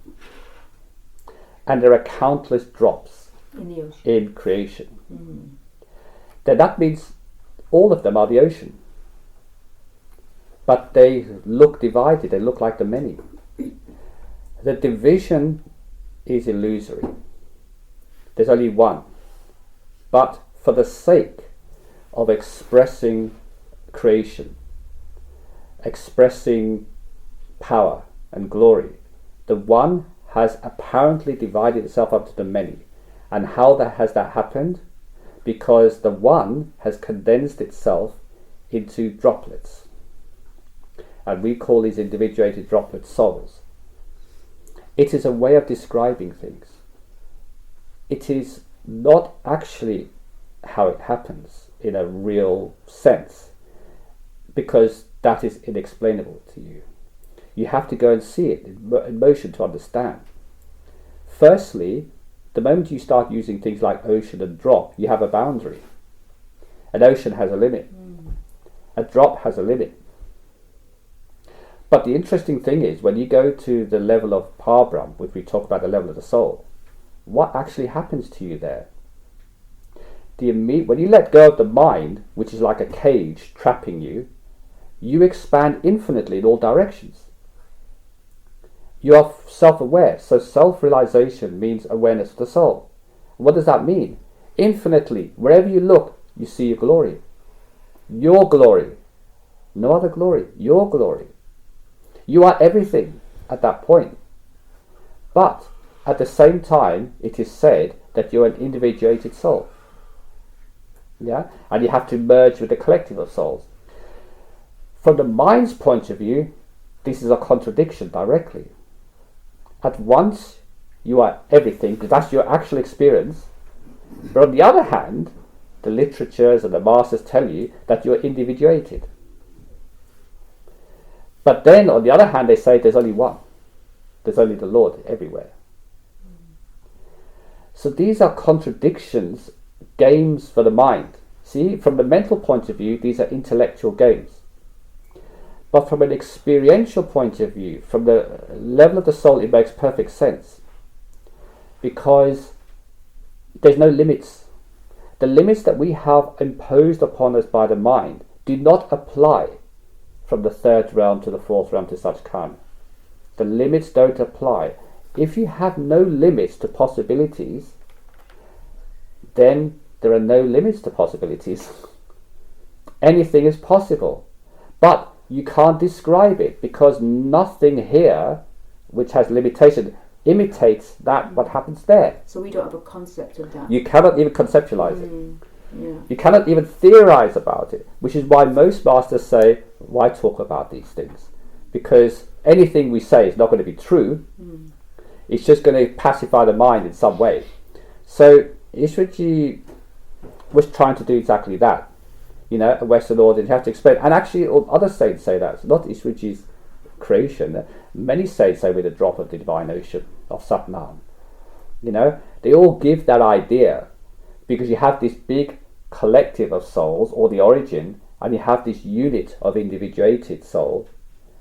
and there are countless drops in the ocean, in creation, then that means all of them are the ocean. But they look divided, they look like the many. The division is illusory. There's only one. But for the sake of expressing creation, expressing power and glory, the one has apparently divided itself up to the many. And how has that happened? Because the one has condensed itself into droplets. And we call these individuated droplets souls. It is a way of describing things. It is not actually how it happens in a real sense, because that is inexplainable to you. You have to go and see it in motion to understand. Firstly, the moment you start using things like ocean and drop, you have a boundary. An ocean has a limit. A drop has a limit. But the interesting thing is, when you go to the level of Parbrahm, which we talk about the level of the soul, what actually happens to you there? When you let go of the mind, which is like a cage trapping you, you expand infinitely in all directions. You are self-aware, so self-realization means awareness of the soul. What does that mean? Infinitely, wherever you look, you see your glory. Your glory. No other glory. Your glory. You are everything at that point. But at the same time, it is said that you're an individuated soul. Yeah? And you have to merge with the collective of souls. From the mind's point of view, this is a contradiction directly. At once, you are everything, because that's your actual experience. But on the other hand, the literatures and the masters tell you that you're individuated. But then, on the other hand, they say there's only one. There's only the Lord everywhere. So these are contradictions, games for the mind. See, from the mental point of view, these are intellectual games. But from an experiential point of view, from the level of the soul, it makes perfect sense. Because there's no limits. The limits that we have imposed upon us by the mind do not apply from the third realm to the fourth realm to such kind. The limits don't apply. If you have no limits to possibilities, then there are no limits to possibilities. Anything is possible. But you can't describe it, because nothing here which has limitation imitates that what happens there. So we don't have a concept of that. You cannot even conceptualize it. Yeah. You cannot even theorize about it, which is why most masters say, why talk about these things? Because anything we say is not going to be true. It's just going to pacify the mind in some way. So Ishwarji was trying to do exactly that. You know, a Western audience, you have to explain. And actually, other saints say that. It's not Ishwarji's creation. Many saints say we're the drop of the divine ocean of Satnam. You know, they all give that idea, because you have this big collective of souls, or the origin, and you have this unit of individuated soul,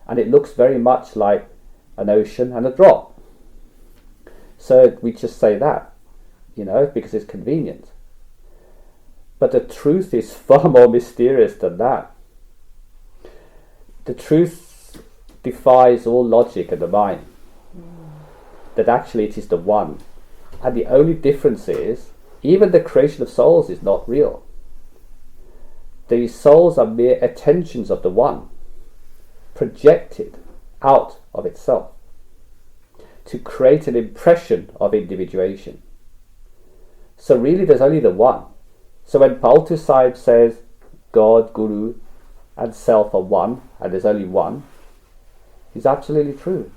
and it looks very much like an ocean and a drop. So we just say that, you know, because it's convenient. But the truth is far more mysterious than that. The truth defies all logic and the mind. That actually it is the one. And the only difference is, even the creation of souls is not real. These souls are mere attentions of the one, projected out of itself. to create an impression of individuation. So really there's only the one. So when Paltu Sahib says God, Guru and self are one, and there's only one, he's absolutely true.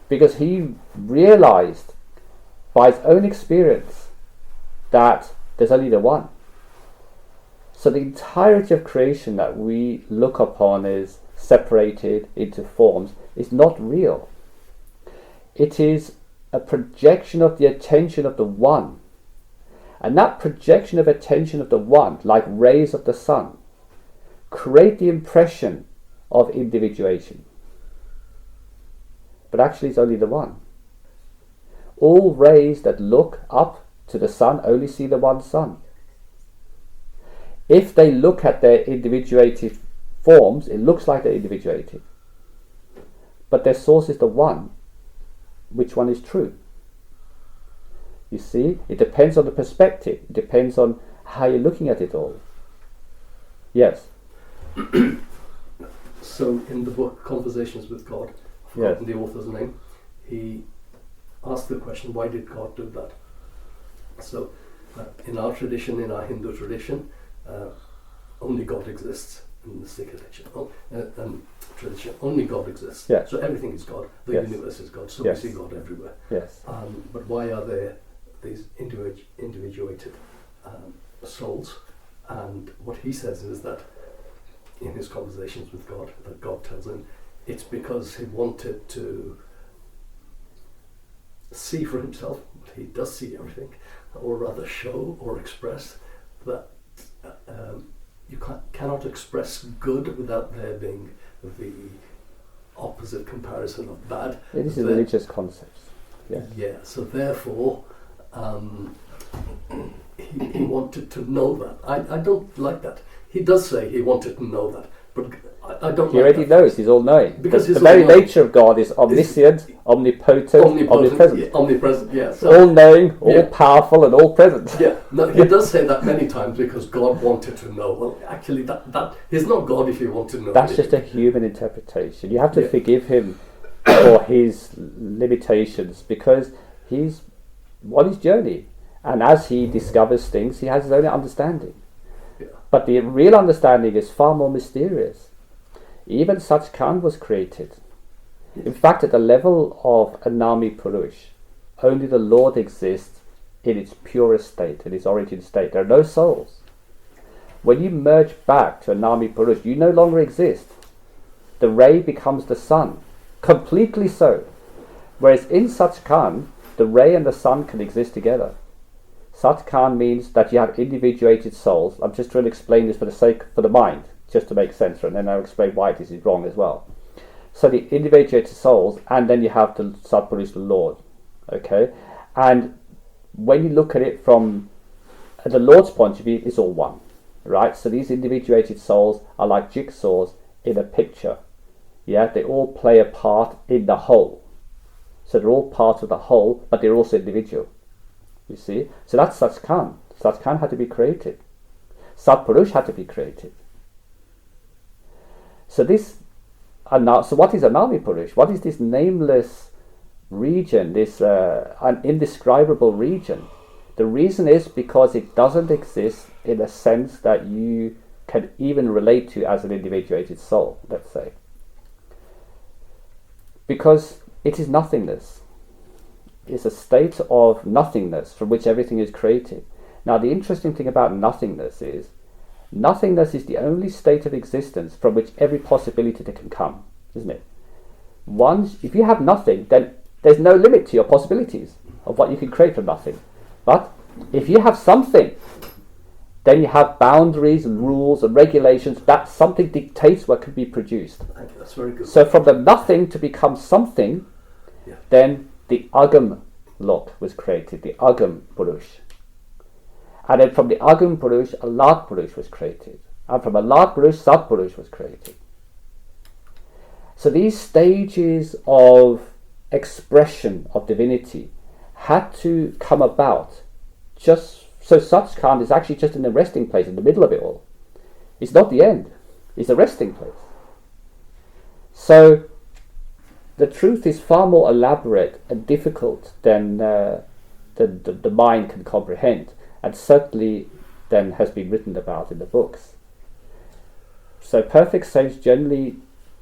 Because he realized by his own experience that there's only the one. So the entirety of creation that we look upon as separated into forms is not real. It is a projection of the attention of the one. And that projection of attention of the one, like rays of the sun, create the impression of individuation. But actually it's only the one. All rays that look up to the sun only see the one sun. If they look at their individuated forms, it looks like they're individuated. But their source is the one. Which one is true? You see, it depends on the perspective. It depends on how you're looking at it all. Yes. So in the book Conversations with God, I've forgotten the author's name, he asked the question, why did God do that? So in our tradition, in our Hindu tradition, only God exists. In the Sikh tradition, only God exists. Yeah. So everything is God. The universe is God. So we see God everywhere. Yes. But why are there these individuated souls? And what he says is that in his conversations with God, that God tells him, it's because he wanted to see for himself, he does see everything, or rather show or express that you cannot express good without there being the opposite comparison of bad. It is a religious concept. Yeah, so therefore he wanted to know that. I don't like that. He does say he wanted to know that, but I don't. He already knows. He's all knowing. Because the very nature of God is omniscient, omnipotent, omnipresent. Omnipresent. Yeah. So, all knowing, all powerful, and all present. Yeah. No, he does say that many times because God wanted to know. Well, actually, that he's not God if you want to know. That's just a human interpretation. You have to forgive him for his limitations because he's on his journey, and as he discovers things, he has his own understanding. Yeah. But the real understanding is far more mysterious. Even Satgurus was created. In fact, at the level of Anami Purush, only the Lord exists in its purest state, in its origin state. There are no souls. When you merge back to Anami Purush, you no longer exist. The ray becomes the sun, completely so. Whereas in Satgurus, the ray and the sun can exist together. Satgurus means that you have individuated souls. I'm just trying to explain this for the mind, just to make sense, and then I'll explain why this is wrong as well. So the individuated souls, and then you have the Satgurus, the Lord. Okay? And when you look at it from the Lord's point of view, it's all one. Right? So these individuated souls are like jigsaws in a picture. Yeah? They all play a part in the whole. So they're all part of the whole, but they're also individual. You see? So that's Satgurus. Satgurus had to be created. Satpurush had to be created. So what is Anami Purush? What is this nameless region, this an indescribable region? The reason is because it doesn't exist in a sense that you can even relate to as an individuated soul, let's say. Because it is nothingness. It's a state of nothingness from which everything is created. Now the interesting thing about nothingness is the only state of existence from which every possibility can come, isn't it? If you have nothing, then there's no limit to your possibilities of what you can create from nothing. But if you have something, then you have boundaries and rules and regulations. That something dictates what can be produced. Thank you, that's very good. So from the nothing to become something, then the Agam Lok was created, the Agam Purush. And then from the Agam Purush, a Lad Purush was created. And from a Lad Purush, Satpurush was created. So these stages of expression of divinity had to come about just so Satgurus is actually just in the resting place in the middle of it all. It's not the end, it's a resting place. So the truth is far more elaborate and difficult than the mind can comprehend, and certainly then has been written about in the books. So perfect saints generally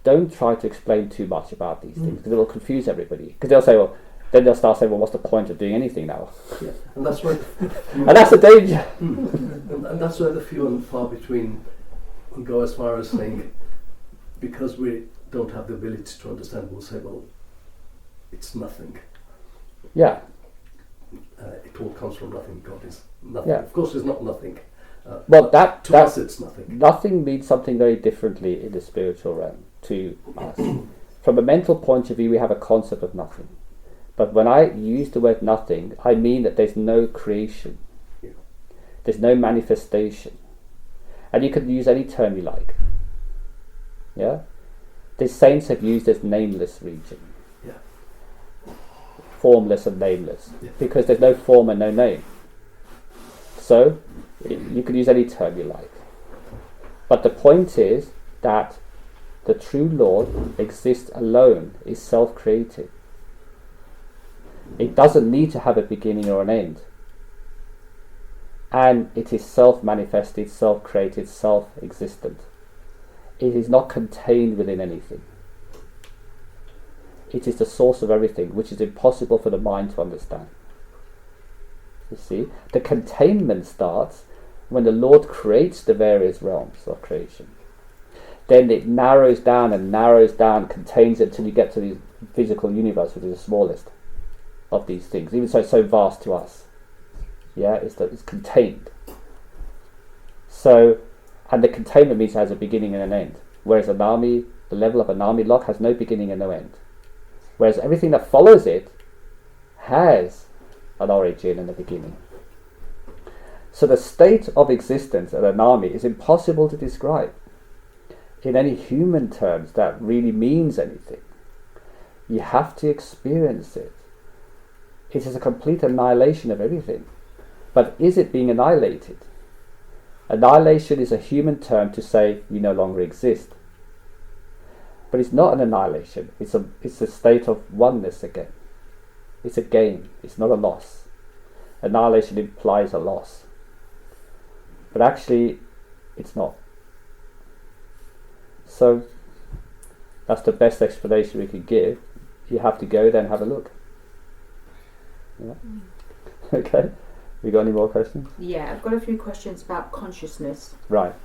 don't try to explain too much about these things, because it will confuse everybody. Because they'll say, well, then they'll start saying, well, what's the point of doing anything now? Yeah, and that's where and that's the danger. And that's where the few and far between will go as far as saying, because we don't have the ability to understand, we'll say, well, it's nothing. Yeah. It all comes from nothing. God is nothing. Yeah. Of course, it's not nothing. Well, to us, it's nothing. Nothing means something very differently in the spiritual realm to us. From a mental point of view, we have a concept of nothing. But when I use the word nothing, I mean that there's no creation. Yeah. There's no manifestation. And you can use any term you like. Yeah? The saints have used this nameless region. Yeah. Formless and nameless. Yeah. Because there's no form and no name. So, you can use any term you like. But the point is that the true Lord exists alone, is self-created. It doesn't need to have a beginning or an end. And it is self-manifested, self-created, self-existent. It is not contained within anything. It is the source of everything, which is impossible for the mind to understand. You see, the containment starts when the Lord creates the various realms of creation. Then it narrows down and narrows down, contains it until you get to the physical universe, which is the smallest of these things, even so it's so vast to us. Yeah, it's contained. So, and the containment means it has a beginning and an end. Whereas an army, the level of an army lock has no beginning and no end. Whereas everything that follows it has an origin and a beginning. So the state of existence at an army is impossible to describe in any human terms that really means anything. You have to experience it. It is a complete annihilation of everything. But is it being annihilated? Annihilation is a human term to say you no longer exist. But it's not an annihilation. It's a state of oneness again. It's a gain. It's not a loss. Annihilation implies a loss. But actually, it's not. So, that's the best explanation we can give. You have to go there and have a look. Yeah. Okay. We got any more questions? Yeah, I've got a few questions about consciousness. Right.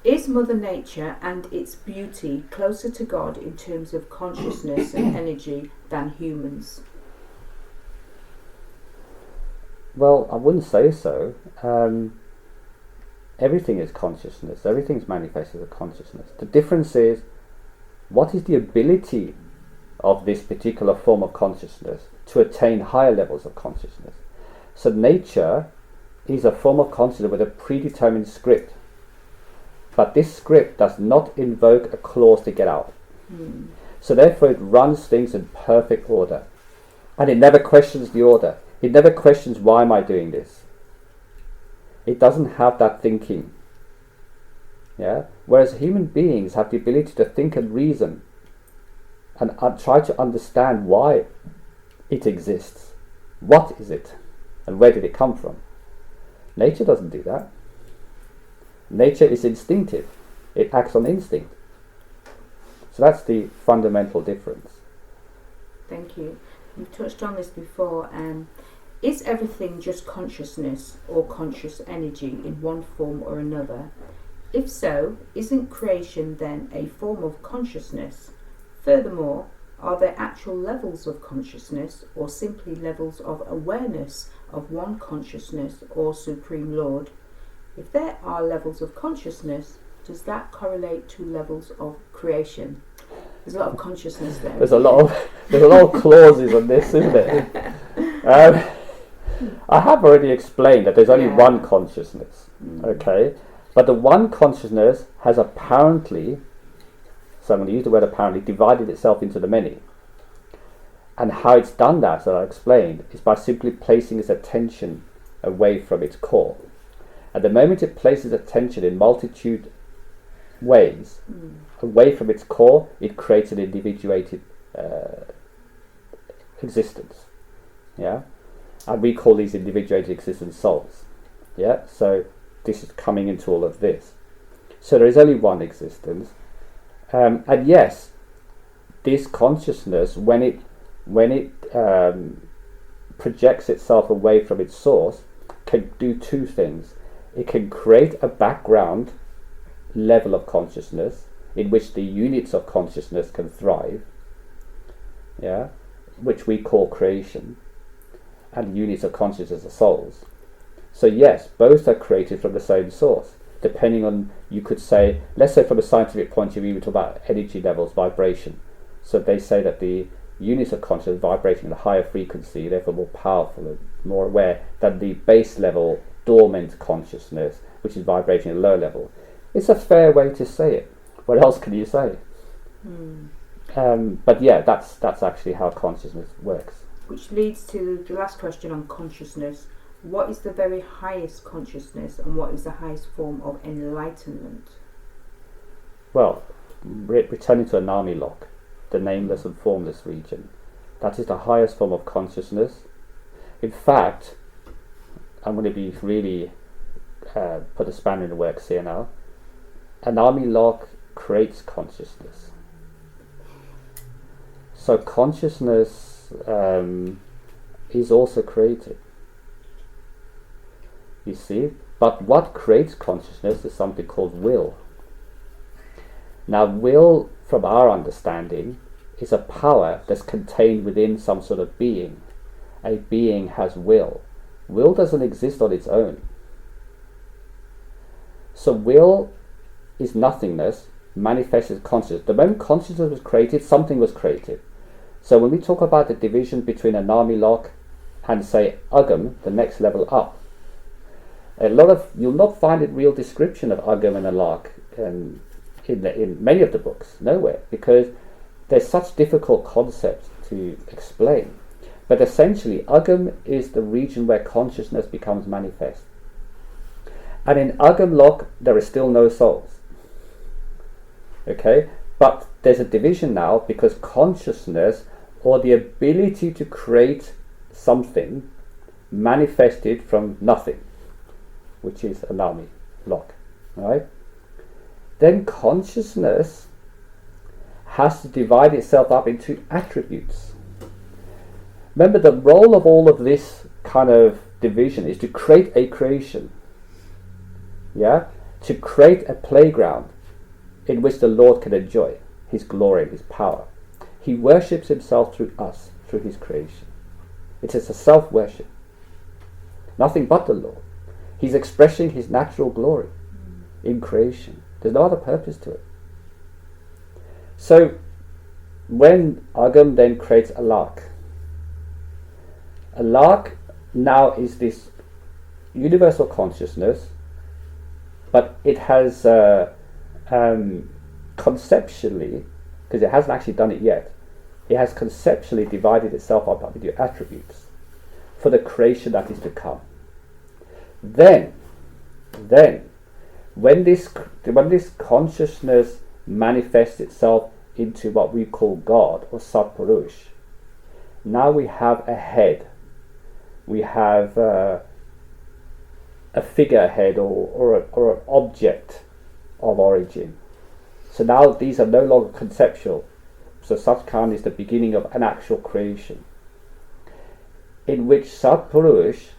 Is Mother Nature and its beauty closer to God in terms of consciousness and energy than humans? Well, I wouldn't say so. Everything is consciousness. Everything's manifested as consciousness. The difference is, what is the ability of this particular form of consciousness to attain higher levels of consciousness? So nature is a form of consciousness with a predetermined script. But this script does not invoke a clause to get out. So therefore it runs things in perfect order. And it never questions the order. It never questions, why am I doing this? It doesn't have that thinking. Yeah? Whereas human beings have the ability to think and reason and try to understand why it exists. What is it? And where did it come from? Nature doesn't do that. Nature is instinctive. It acts on instinct. So that's the fundamental difference. Thank you. You've touched on this before. Is everything just consciousness or conscious energy in one form or another? If so, isn't creation then a form of consciousness? Furthermore, are there actual levels of consciousness or simply levels of awareness of one consciousness or Supreme Lord? If there are levels of consciousness, does that correlate to levels of creation? There's a lot of consciousness there. There's a lot of clauses on this, isn't it? I have already explained that there's only one consciousness, okay? But the one consciousness has apparently, so I'm going to use the word apparently, divided itself into the many. And how it's done that, as I explained, is by simply placing its attention away from its core. At the moment it places attention in multitude ways away from its core, it creates an individuated existence. Yeah, and we call these individuated existence souls. Yeah, so this is coming into all of this. So there is only one existence, and yes, this consciousness, when it projects itself away from its source, can do two things. It can create a background level of consciousness in which the units of consciousness can thrive, yeah, which we call creation, and units of consciousness are souls. So yes, both are created from the same source, depending on, you could say, let's say from a scientific point of view, we talk about energy levels, vibration. So they say that the units of consciousness vibrating at a higher frequency, therefore more powerful and more aware than the base level dormant consciousness, which is vibrating at a lower level. It's a fair way to say it. What else can you say? But yeah, that's actually how consciousness works. Which leads to the last question on consciousness. What is the very highest consciousness, and what is the highest form of enlightenment? Well, returning to Anami Lock, the nameless and formless region, that is the highest form of consciousness. In fact, I'm going to be really put a spanner in the works here now. Anami Lock creates consciousness. So consciousness is also created. You see? But what creates consciousness is something called will. Now, will, from our understanding, is a power that's contained within some sort of being. A being has will. Will doesn't exist on its own. So will is nothingness manifested consciousness. The moment consciousness was created, something was created. So when we talk about the division between Anami Lock and, say, Agam, the next level up, you'll not find a real description of Agam and Alak in many of the books, nowhere, because there's such difficult concepts to explain. But essentially, Agam is the region where consciousness becomes manifest. And in Agam Lock, there are still no souls. Okay? But there's a division now, because consciousness, or the ability to create something, manifested from nothing, which is Anami Lock. Right? Then consciousness has to divide itself up into attributes. Remember, the role of all of this kind of division is to create a creation. Yeah? To create a playground in which the Lord can enjoy His glory, His power. He worships Himself through us, through His creation. It is a self-worship. Nothing but the Lord. He's expressing His natural glory in creation. There's no other purpose to it. So, when Agam then creates Alak now is this universal consciousness, but it has conceptually, because it hasn't actually done it yet, it has conceptually divided itself up into attributes for the creation that is to come. Then, when this consciousness manifests itself into what we call God or Satgurus, now we have a head, we have a figurehead or an object of origin. So now these are no longer conceptual. So Satgurus is the beginning of an actual creation, in which Satgurus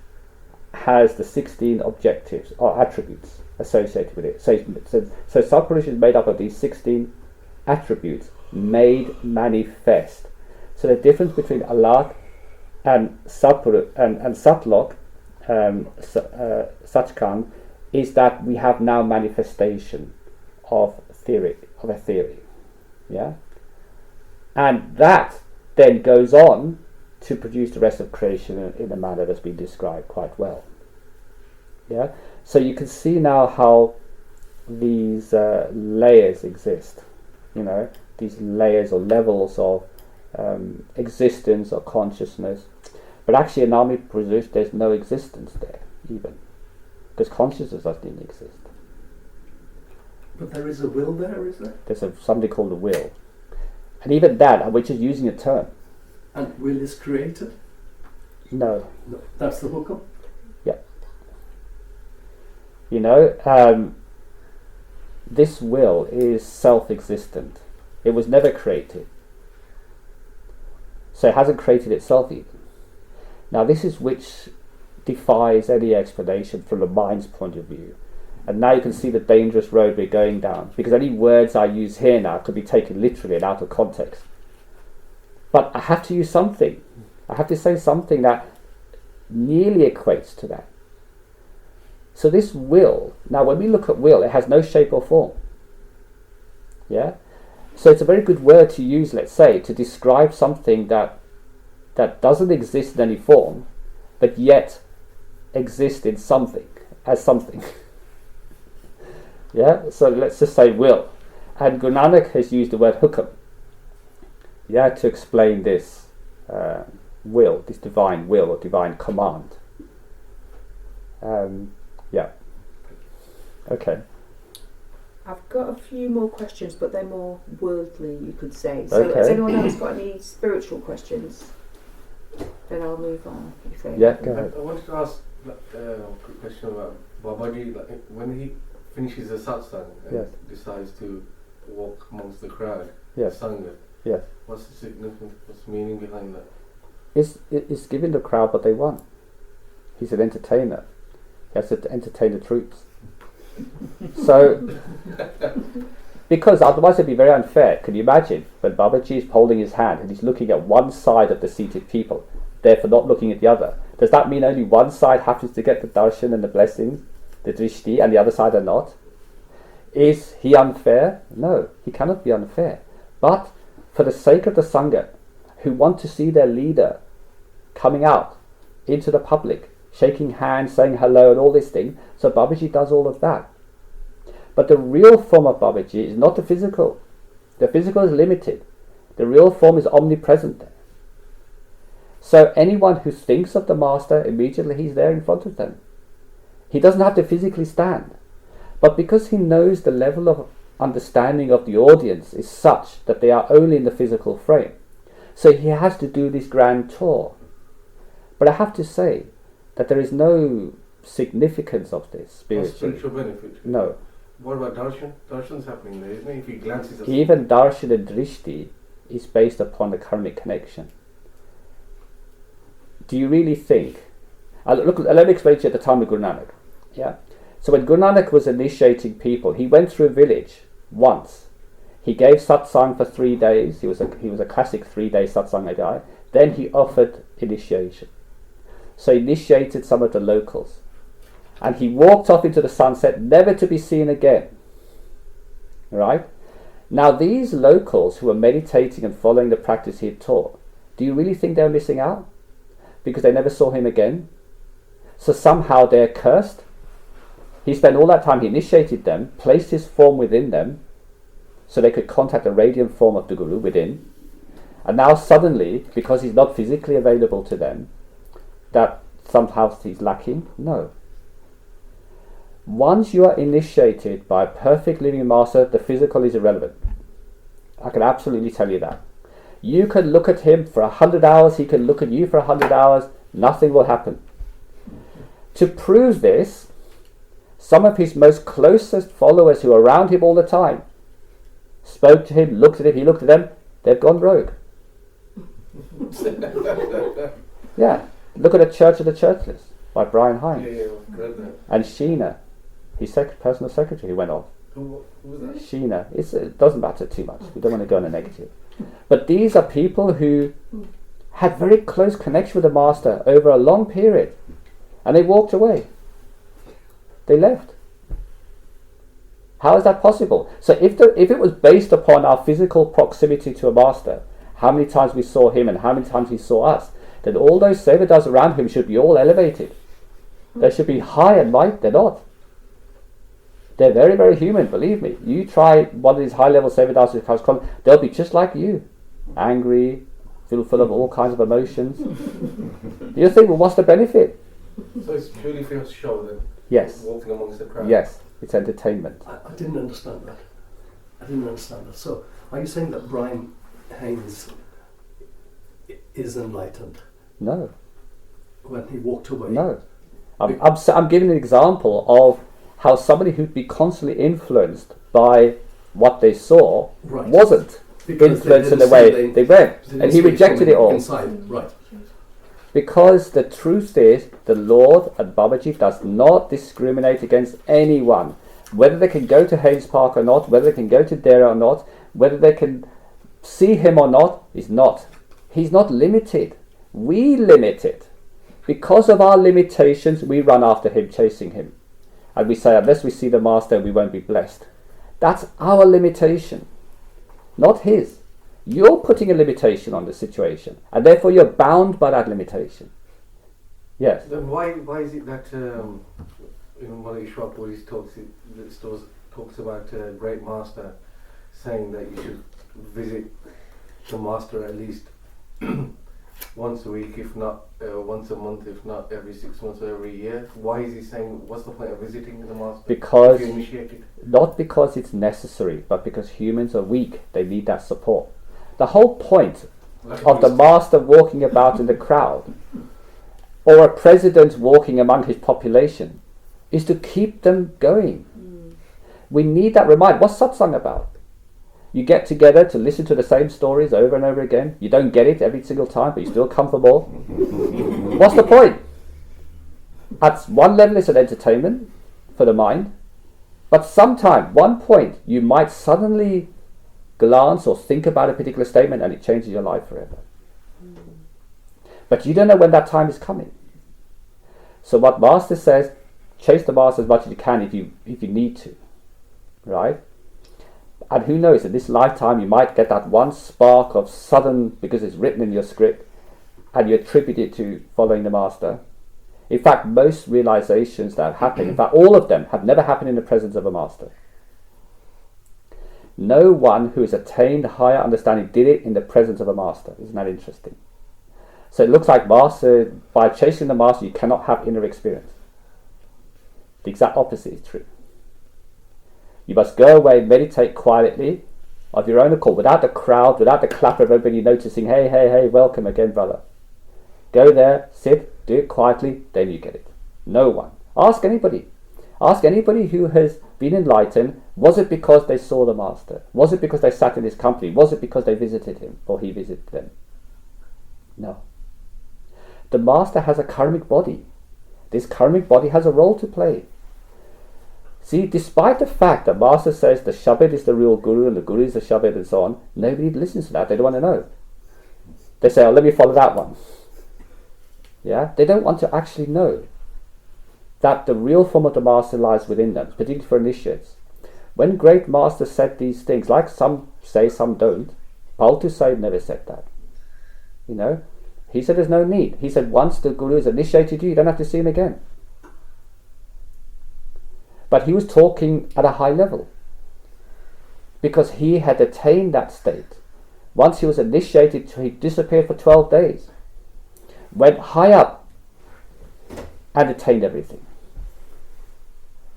has the 16 objectives or attributes associated with it. So Satgurus is made up of these 16 attributes made manifest. So the difference between Alak and Satgurus and Satlok, Satgurus, is that we have now manifestation of a theory. Yeah? And that then goes on to produce the rest of creation in a manner that's been described quite well. Yeah? So you can see now how these layers exist. These layers or levels of existence or consciousness. But actually in Anami Pradesh there's no existence there even, because consciousness doesn't exist. But there is a will there, is there? There's something called a will. And even that, we're just using a term. And will is created? No. No. That's the hookup? Yeah. You know, this will is self-existent. It was never created. So it hasn't created itself even. Now this is which defies any explanation from the mind's point of view. And now you can see the dangerous road we're going down, because any words I use here now could be taken literally and out of context. But I have to use something. I have to say something that nearly equates to that. So this will, now when we look at will, it has no shape or form. Yeah? So it's a very good word to use, let's say, to describe something that doesn't exist in any form, but yet exists in something, as something. Yeah? So let's just say will. And Guru Nanak has used the word hukam, yeah, to explain this will, this divine will or divine command. Yeah. Okay. I've got a few more questions, but they're more worldly, you could say. So Okay. has anyone else got any spiritual questions? Then I'll move on. If they Yeah, go ahead. I wanted to ask a quick question about Babaji. When he finishes the satsang and Yes. decides to walk amongst the crowd, Yes. Sangha, Yes. what's the significance, what's the meaning behind that? It's giving the crowd what they want. He's an entertainer. He has to entertain the troops. So, because otherwise it'd be very unfair. Can you imagine when Babaji is holding his hand and he's looking at one side of the seated people, therefore not looking at the other? Does that mean only one side happens to get the darshan and the blessings, the drishti, and the other side are not? Is he unfair? No, he cannot be unfair. But for the sake of the Sangha, who want to see their leader coming out into the public, shaking hands, saying hello and all this thing, so Babaji does all of that. But the real form of Babaji is not the physical. The physical is limited. The real form is omnipresent there. So anyone who thinks of the Master, immediately he's there in front of them. He doesn't have to physically stand. But because he knows the level of understanding of the audience is such that they are only in the physical frame, so he has to do this grand tour. But I have to say that there is no significance of this spiritually. Spiritual benefit? No. What about darshan? Darshan's happening there, isn't it? If he glances at Even darshan and drishti is based upon the karmic connection. Do you really think... look, let me explain to you at the time of Guru Nanak. Yeah? So when Guru Nanak was initiating people, he went through a village once. He gave satsang for 3 days. He was a classic 3-day satsang guy. Then he offered initiation. So he initiated some of the locals. And he walked off into the sunset, never to be seen again. Right? Now these locals who were meditating and following the practice he had taught, do you really think they were missing out? Because they never saw him again? So somehow they're cursed? He spent all that time, he initiated them, placed his form within them, so they could contact the radiant form of the Guru within. And now suddenly, because he's not physically available to them, that somehow he's lacking? No. Once you are initiated by a perfect living master, the physical is irrelevant. I can absolutely tell you that. You can look at him for 100 hours, he can look at you for 100 hours, nothing will happen. To prove this, some of his most closest followers who are around him all the time spoke to him, looked at him, he looked at them, they've gone rogue. Yeah. Look at the Church of the Churchless by Brian Hines. Yeah. And Sheena, his personal secretary, who went off. Who was that? Sheena. It doesn't matter too much. We don't want to go on a negative. But these are people who had very close connection with the Master over a long period. And they walked away. They left. How is that possible? So if it was based upon our physical proximity to a Master, how many times we saw him and how many times he saw us, then all those Sevadas around him should be all elevated. They should be high and mighty. They're not. They're very, very human, believe me. You try one of these high-level Sevadas who comes, they'll be just like you. Angry, full of all kinds of emotions. You think, well, what's the benefit? So it's purely for your show then? Yes. Walking amongst the crowd? Yes, it's entertainment. I didn't understand that. So are you saying that Brian Haynes is enlightened No. when he walked away. No. I'm giving an example of how somebody who'd be constantly influenced by what they saw Right. wasn't Because influenced in they the didn't way see they went. didn't And he see it rejected from it all. Inside. Right. Because the truth is, the Lord and Babaji does not discriminate against anyone. Whether they can go to Haynes Park or not, whether they can go to Dera or not, whether they can see him or not, is not. He's not limited. We limit it. Because of our limitations, we run after him, chasing him. And we say, unless we see the Master, we won't be blessed. That's our limitation, not his. You're putting a limitation on the situation, and therefore you're bound by that limitation. Yes? Then why is it that in one of ISTAuk Buddhist talks, talks about a great master saying that you should visit the master at least once a week, if not once a month, if not every 6 months or every year? Why is he saying, what's the point of visiting the master? Because, if you're initiated? not because it's necessary, but because humans are weak. They need that support. The whole point of the master walking about in the crowd, or a president walking among his population, is to keep them going. We need that reminder. What's satsang about? You get together to listen to the same stories over and over again. You don't get it every single time, but you still come for more. What's the point? At one level, it's an entertainment for the mind, but sometime, one point, you might suddenly glance or think about a particular statement and it changes your life forever. But you don't know when that time is coming. So what Master says, chase the Master as much as you can if you need to, right? And who knows, in this lifetime you might get that one spark of sudden, because it's written in your script, and you attribute it to following the Master. In fact, most realizations that happen, in fact all of them, have never happened in the presence of a Master. No one who has attained higher understanding did it in the presence of a Master. Isn't that interesting? So it looks like Master, by chasing the Master, you cannot have inner experience. The exact opposite is true. You must go away, meditate quietly, of your own accord, without the crowd, without the clap of everybody noticing, hey, hey, hey, welcome again, brother. Go there, sit, do it quietly, then you get it. No one. Ask anybody. Ask anybody who has been enlightened, was it because they saw the Master? Was it because they sat in his company? Was it because they visited him, or he visited them? No. The Master has a karmic body. This karmic body has a role to play. See, despite the fact that Master says the Shabad is the real Guru and the Guru is the Shabad and so on, nobody listens to that. They don't want to know. They say, oh, let me follow that one. Yeah? They don't want to actually know that the real form of the Master lies within them, particularly for initiates. When great Masters said these things, like some say, some don't, Paltu Sahib never said that. You know? He said there's no need. He said once the Guru has initiated you, you don't have to see him again. But he was talking at a high level, because he had attained that state. Once he was initiated, he disappeared for 12 days, went high up and attained everything.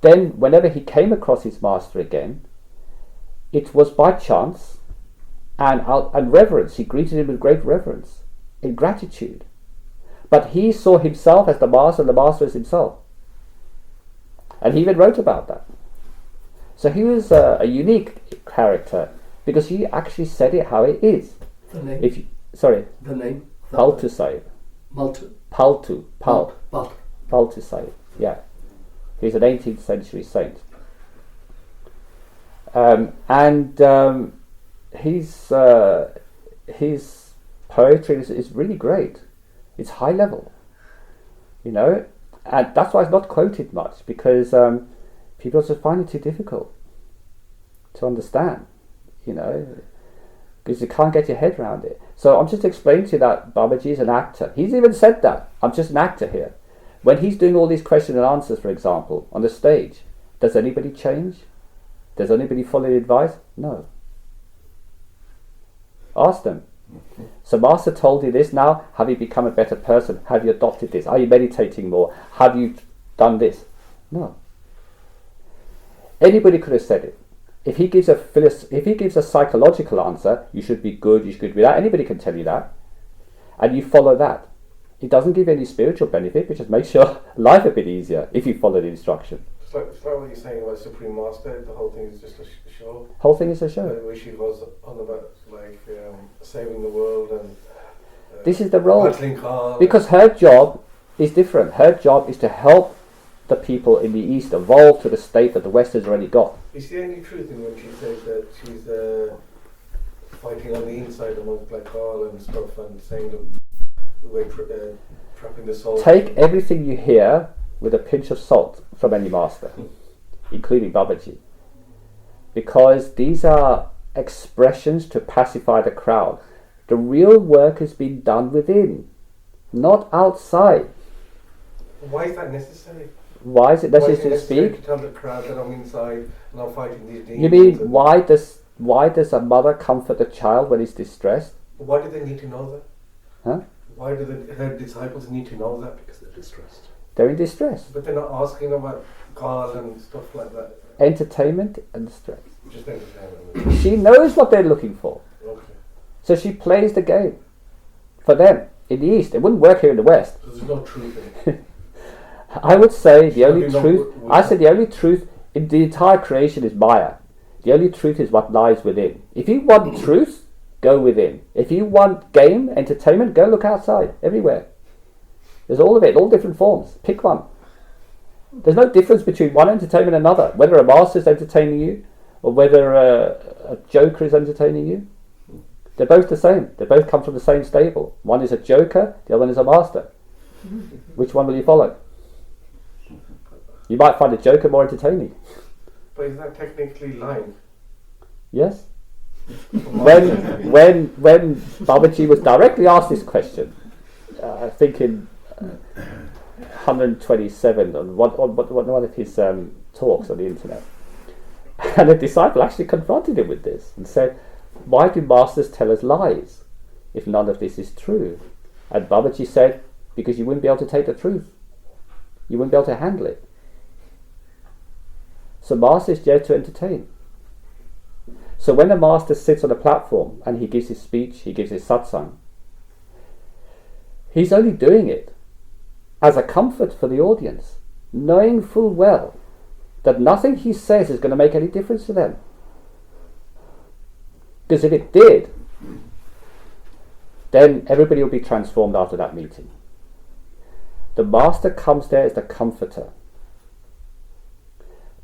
Then whenever he came across his Master again, it was by chance and reverence. He greeted him with great reverence, in gratitude. But he saw himself as the Master and the Master as himself. And he even wrote about that. So he was a unique character, because he actually said it how it is. The name? The name? Paltu Sahib. Paltu, Paltu Sahib, yeah. He's an 18th century saint. His poetry is really great. It's high level, you know, and that's why it's not quoted much, because people just find it too difficult to understand, you know, because you can't get your head around it. So I'm just explaining to you that Babaji is an actor. He's even said that. I'm just an actor here. When he's doing all these questions and answers, for example, on the stage, does anybody change? Does anybody follow the advice? No. Ask them. So Master told you this, now have you become a better person? Have you adopted this? Are you meditating more? Have you done this? No. Anybody could have said it. If he gives a psychological answer, you should be good, you should be that. Anybody can tell you that, and you follow that. It doesn't give any spiritual benefit, which just makes your life a bit easier if you follow the instruction. It's like what you're saying about Supreme Master. The whole thing is just a show. Whole thing is a show. Where she was on about like saving the world and this is the role. battling Khan. Because her job is different. Her job is to help the people in the East evolve to the state that the West has already got. Is there any truth in when she says that she's fighting on the inside amongst Black Hall and stuff and saying the way trapping the soul? Take everything you hear with a pinch of salt from any master, including Babaji. Because these are expressions to pacify the crowd. The real work has been done within, not outside. Why is that necessary? Why is it necessary to speak? To tell the crowd that I'm inside and I'm fighting these demons? You mean why does a mother comfort a child when he's distressed? Why do they need to know that? Huh? Why do her disciples need to know that? Because they're distressed. They're in distress. But they're not asking about God and stuff like that. Entertainment and distress. Just entertainment. She knows what they're looking for. Okay. So she plays the game for them in the East. It wouldn't work here in the West. So there's no truth in it. I would say the only Nothing truth, wrong with I said the only truth in the entire creation is Maya. The only truth is what lies within. If you want truth, go within. If you want game, entertainment, go look outside, everywhere. There's all of it, all different forms. Pick one. There's no difference between one entertainment and another, whether a master is entertaining you or whether a joker is entertaining you. They're both the same. They both come from the same stable. One is a joker, the other one is a master. Which one will you follow? You might find a joker more entertaining. But is that technically lying? Yes. when Babaji was directly asked this question, I think in 127 on one of his talks on the internet, and a disciple actually confronted him with this and said, "Why do masters tell us lies if none of this is true?" And Babaji said, "Because you wouldn't be able to take the truth. You wouldn't be able to handle it. So master is there to entertain." So when a master sits on a platform and he gives his speech, he gives his satsang, he's only doing it as a comfort for the audience, knowing full well that nothing he says is going to make any difference to them. Because if it did, then everybody will be transformed after that meeting. The master comes there as the comforter.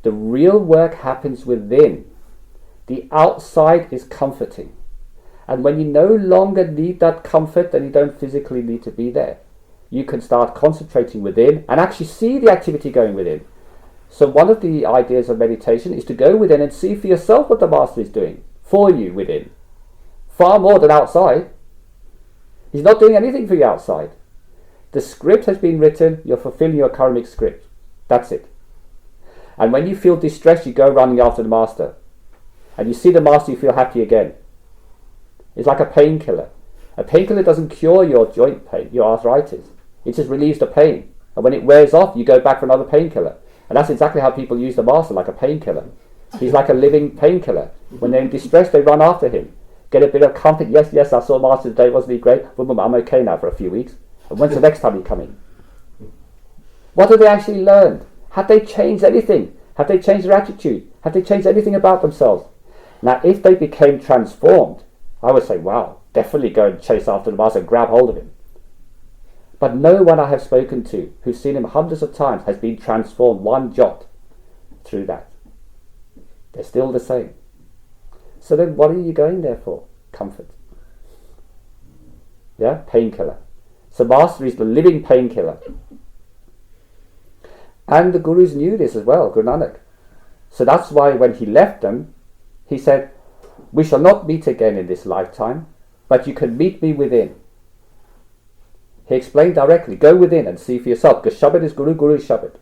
The real work happens within. The outside is comforting. And when you no longer need that comfort, then you don't physically need to be there. You can start concentrating within and actually see the activity going within. So one of the ideas of meditation is to go within and see for yourself what the master is doing for you within. Far more than outside. He's not doing anything for you outside. The script has been written, you're fulfilling your karmic script. That's it. And when you feel distressed, you go running after the master. And you see the master, you feel happy again. It's like a painkiller. A painkiller doesn't cure your joint pain, your arthritis. It just relieves the pain. And when it wears off, you go back for another painkiller. And that's exactly how people use the master, like a painkiller. He's like a living painkiller. When they're in distress, they run after him. Get a bit of comfort. Yes, I saw master today, wasn't he great? Boom, I'm okay now for a few weeks. And when's the next time he's coming? What have they actually learned? Have they changed anything? Have they changed their attitude? Have they changed anything about themselves? Now, if they became transformed, I would say, wow, definitely go and chase after the master and grab hold of him. But no one I have spoken to, who's seen him hundreds of times, has been transformed one jot through that. They're still the same. So then what are you going there for? Comfort. Yeah, painkiller. So master is the living painkiller. And the Gurus knew this as well, Guru Nanak. So that's why when he left them, he said, "We shall not meet again in this lifetime, but you can meet me within." He explained directly, go within and see for yourself, because Shabad is Guru, Guru is Shabad.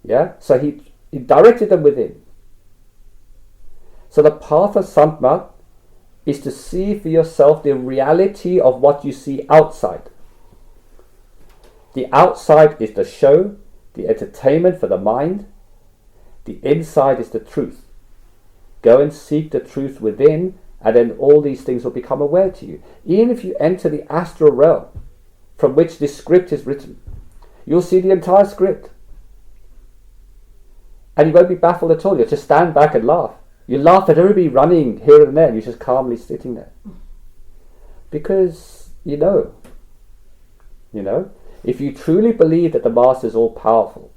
Yeah, so he directed them within. So the path of Sant is to see for yourself the reality of what you see outside. The outside is the show, the entertainment for the mind. The inside is the truth. Go and seek the truth within, and then all these things will become aware to you. Even if you enter the astral realm from which this script is written, you'll see the entire script. And you won't be baffled at all. You'll just stand back and laugh. You laugh at everybody running here and there, and you're just calmly sitting there. Because you know, if you truly believe that the Master is all powerful,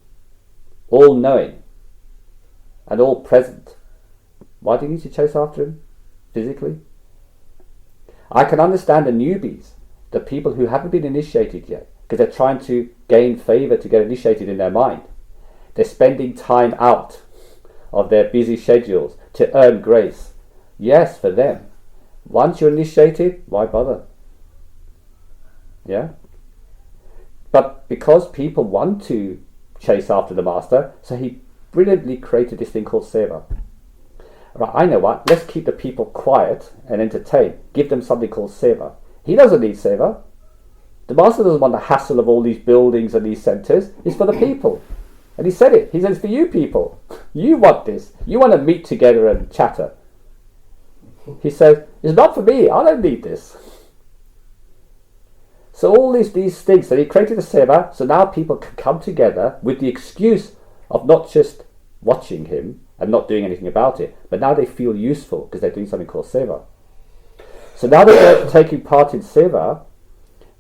all knowing, and all present, why do you need to chase after him physically? I can understand the newbies, the people who haven't been initiated yet, because they're trying to gain favour to get initiated in their mind. They're spending time out of their busy schedules to earn grace. Yes, for them. Once you're initiated, why bother? Yeah? But because people want to chase after the Master, so he brilliantly created this thing called seva. Right, I know what, let's keep the people quiet and entertained. Give them something called seva. He doesn't need seva. The Master doesn't want the hassle of all these buildings and these centres. It's for the people. And he said it. He says, it's for you people. You want this. You want to meet together and chatter. He says, it's not for me. I don't need this. So all these things, that he created a seva, so now people can come together with the excuse of not just watching him and not doing anything about it, but now they feel useful because they're doing something called seva. So now that they're taking part in seva,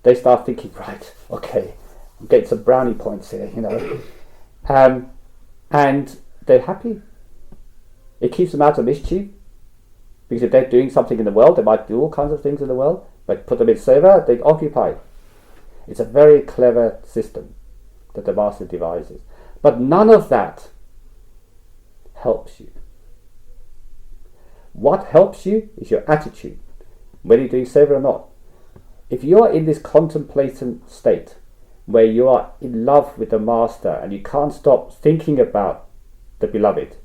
they start thinking, right, okay, I'm getting some brownie points here, and they're happy. It keeps them out of mischief, because if they're doing something in the world, they might do all kinds of things in the world, but put them in seva, they occupy. It's a very clever system that the Master devises. But none of that helps you. What helps you is your attitude, whether you're doing seva or not. If you are in this contemplative state, where you are in love with the Master and you can't stop thinking about the beloved,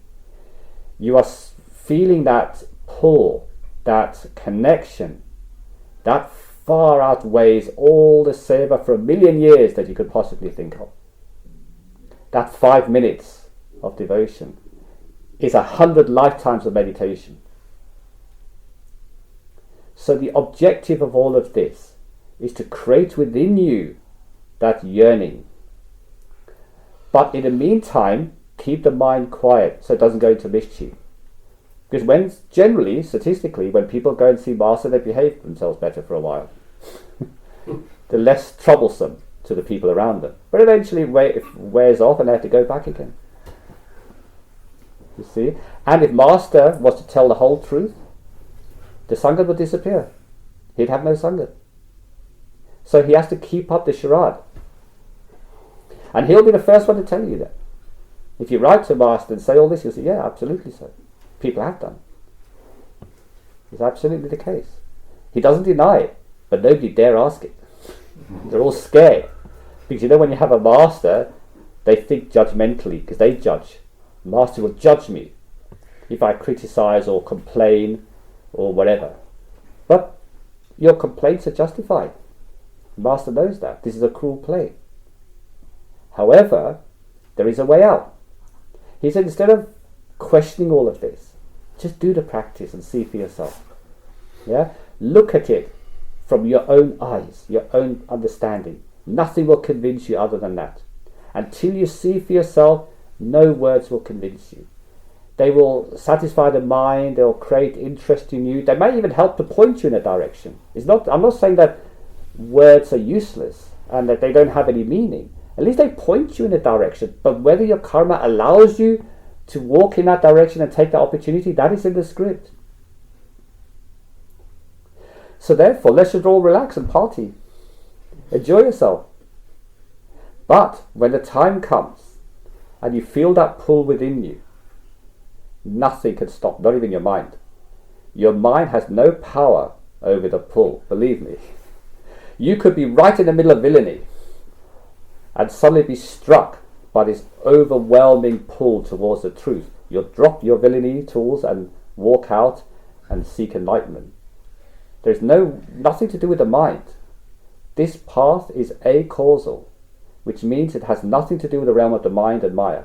you are feeling that pull, that connection, that far outweighs all the seva for 1,000,000 years that you could possibly think of. That 5 minutes of devotion is 100 lifetimes of meditation. So the objective of all of this is to create within you that yearning. But in the meantime, keep the mind quiet so it doesn't go into mischief. Because when generally, statistically, when people go and see Master, they behave themselves better for a while. They're less troublesome to the people around them. But eventually it wears off and they have to go back again. You see? And if Master was to tell the whole truth, the Sangat would disappear. He'd have no Sangat. So he has to keep up the charade. And he'll be the first one to tell you that. If you write to Master and say all this, he'll say, yeah, absolutely so. People have done. It's absolutely the case. He doesn't deny it, but nobody dare ask it. They're all scared. Because when you have a Master, they think judgmentally, because they judge. Master will judge me if I criticize or complain or whatever. But your complaints are justified. Master knows that. This is a cruel play. However, there is a way out. He said, instead of questioning all of this, just do the practice and see for yourself. Yeah? Look at it from your own eyes, your own understanding. Nothing will convince you other than that. Until you see for yourself, no words will convince you. They will satisfy the mind, they will create interest in you. They may even help to point you in a direction. I'm not saying that words are useless and that they don't have any meaning. At least they point you in a direction. But whether your karma allows you to walk in that direction and take that opportunity, that is in the script. So therefore, let's just all relax and party. Enjoy yourself. But when the time comes and you feel that pull within you, nothing can stop, not even your mind. Your mind has no power over the pull, believe me. You could be right in the middle of villainy and suddenly be struck by this overwhelming pull towards the truth. You'll drop your villainy tools and walk out and seek enlightenment. There's nothing to do with the mind. This path is acausal, which means it has nothing to do with the realm of the mind and Maya.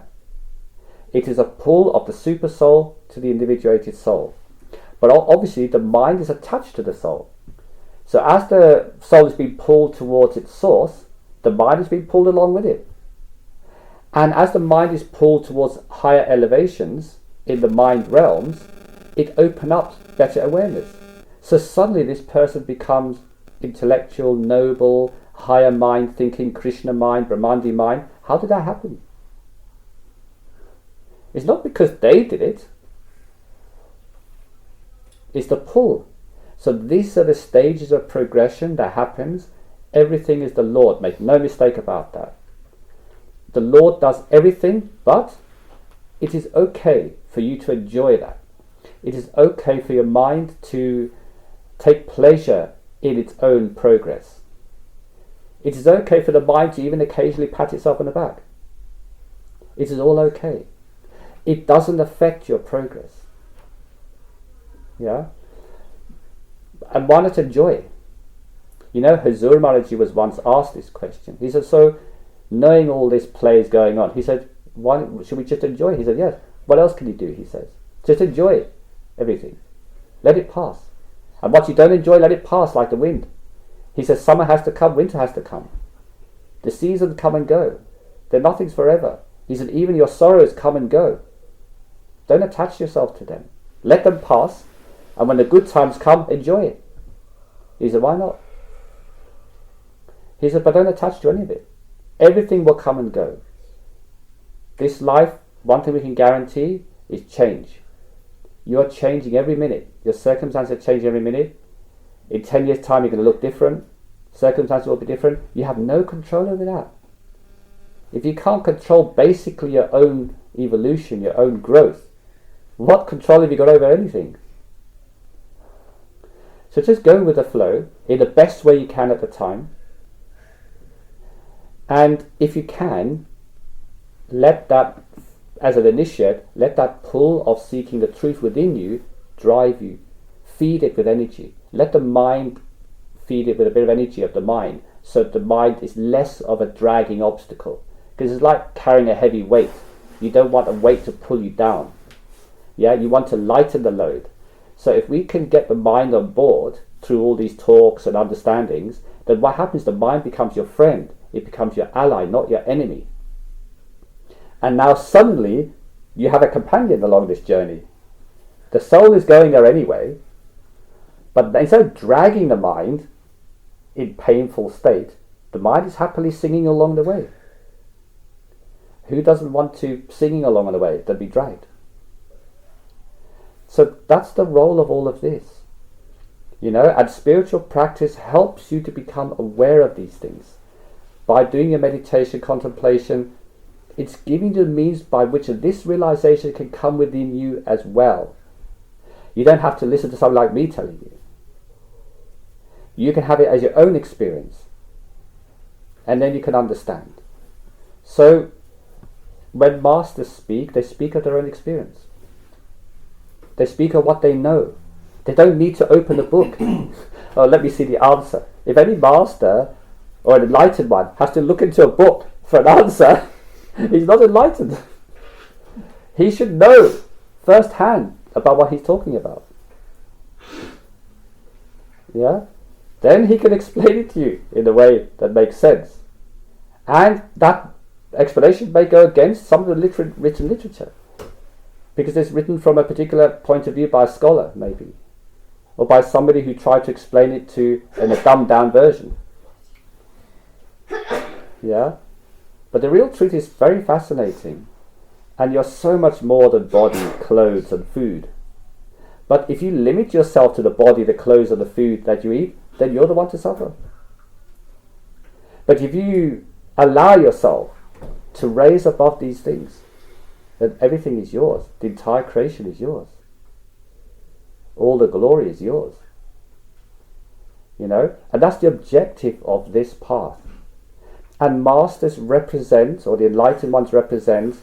It is a pull of the super soul to the individuated soul. But obviously the mind is attached to the soul. So as the soul is being pulled towards its source, the mind is being pulled along with it. And as the mind is pulled towards higher elevations in the mind realms, it opens up better awareness. So suddenly this person becomes intellectual, noble, higher mind thinking, Krishna mind, Brahmandi mind. How did that happen? It's not because they did it. It's the pull. So these are the stages of progression that happens. Everything is the Lord. Make no mistake about that. The Lord does everything, but it is okay for you to enjoy that. It is okay for your mind to take pleasure in its own progress. It is okay for the mind to even occasionally pat itself on the back. It is all okay. It doesn't affect your progress. Yeah? And why not enjoy? You know, Hazur Maharaji was once asked this question. He said, so knowing all this play is going on, he said, why should we just enjoy? He said, yes. What else can you do? He says, just enjoy everything. Let it pass. And what you don't enjoy, let it pass like the wind. He says, summer has to come, winter has to come. The seasons come and go. Nothing's forever. He said, even your sorrows come and go. Don't attach yourself to them. Let them pass. And when the good times come, enjoy it. He said, why not? He said, but don't attach to any of it. Everything will come and go. This life, one thing we can guarantee is change. You're changing every minute. Your circumstances are changing every minute. In 10 years' time, you're going to look different. Circumstances will be different. You have no control over that. If you can't control basically your own evolution, your own growth, what control have you got over anything? So just go with the flow in the best way you can at the time. And if you can, let that, as an initiate, let that pull of seeking the truth within you drive you. Feed it with energy. Let the mind feed it with a bit of energy of the mind, so the mind is less of a dragging obstacle. Because it's like carrying a heavy weight. You don't want a weight to pull you down. Yeah, you want to lighten the load. So if we can get the mind on board through all these talks and understandings, then what happens? The mind becomes your friend. It becomes your ally, not your enemy. And now suddenly you have a companion along this journey. The soul is going there anyway, but instead of dragging the mind in painful state, the mind is happily singing along the way. Who doesn't want to singing along the way than be dragged? So that's the role of all of this. You know, and spiritual practice helps you to become aware of these things. By doing your meditation, contemplation, it's giving you the means by which this realization can come within you as well. You don't have to listen to someone like me telling you. You can have it as your own experience. And then you can understand. So, when masters speak, they speak of their own experience. They speak of what they know. They don't need to open a book. Oh, let me see the answer. If any master or an enlightened one has to look into a book for an answer, he's not enlightened. He should know firsthand about what he's talking about. Yeah? Then he can explain it to you in a way that makes sense. And that explanation may go against some of the written literature, because it's written from a particular point of view by a scholar, maybe, or by somebody who tried to explain it to in a dumbed down version. Yeah? But the real truth is very fascinating, and you're so much more than body, clothes and food. But if you limit yourself to the body, the clothes and the food that you eat, then you're the one to suffer. But if you allow yourself to raise above these things, then everything is yours. The entire creation is yours. All the glory is yours. You know? And that's the objective of this path. And masters represent, or the enlightened ones represent,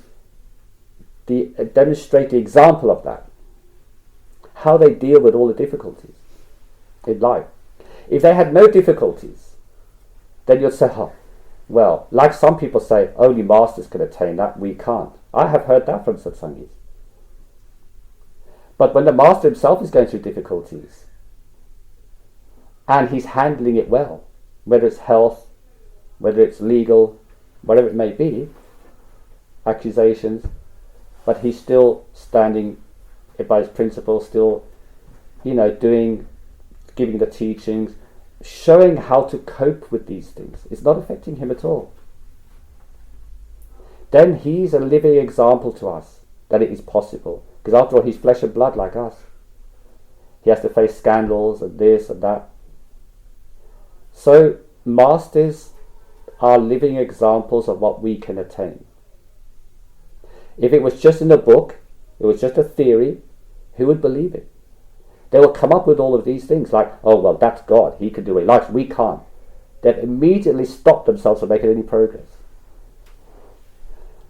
demonstrate the example of that. How they deal with all the difficulties in life. If they had no difficulties, then you'd say, oh, well, like some people say, only masters can attain that, we can't. I have heard that from satsangis. But when the master himself is going through difficulties, and he's handling it well, whether it's health, whether it's legal, whatever it may be, accusations, but he's still standing by his principles, still, giving the teachings, showing how to cope with these things. It's not affecting him at all. Then he's a living example to us that it is possible. Because after all, he's flesh and blood like us. He has to face scandals and this and that. So masters are living examples of what we can attain. If it was just in a book, it was just a theory, who would believe it? They will come up with all of these things like, oh, well, that's God. He can do what he likes. We can't. They've immediately stopped themselves from making any progress.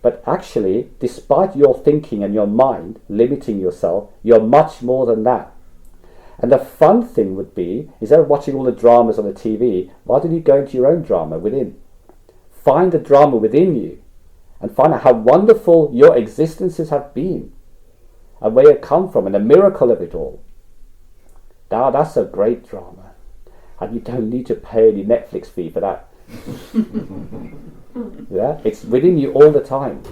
But actually, despite your thinking and your mind limiting yourself, you're much more than that. And the fun thing would be, instead of watching all the dramas on the TV, why don't you go into your own drama within? Find the drama within you and find out how wonderful your existences have been and where you come from and the miracle of it all. Now that's a great drama. And you don't need to pay any Netflix fee for that. Yeah, it's within you all the time.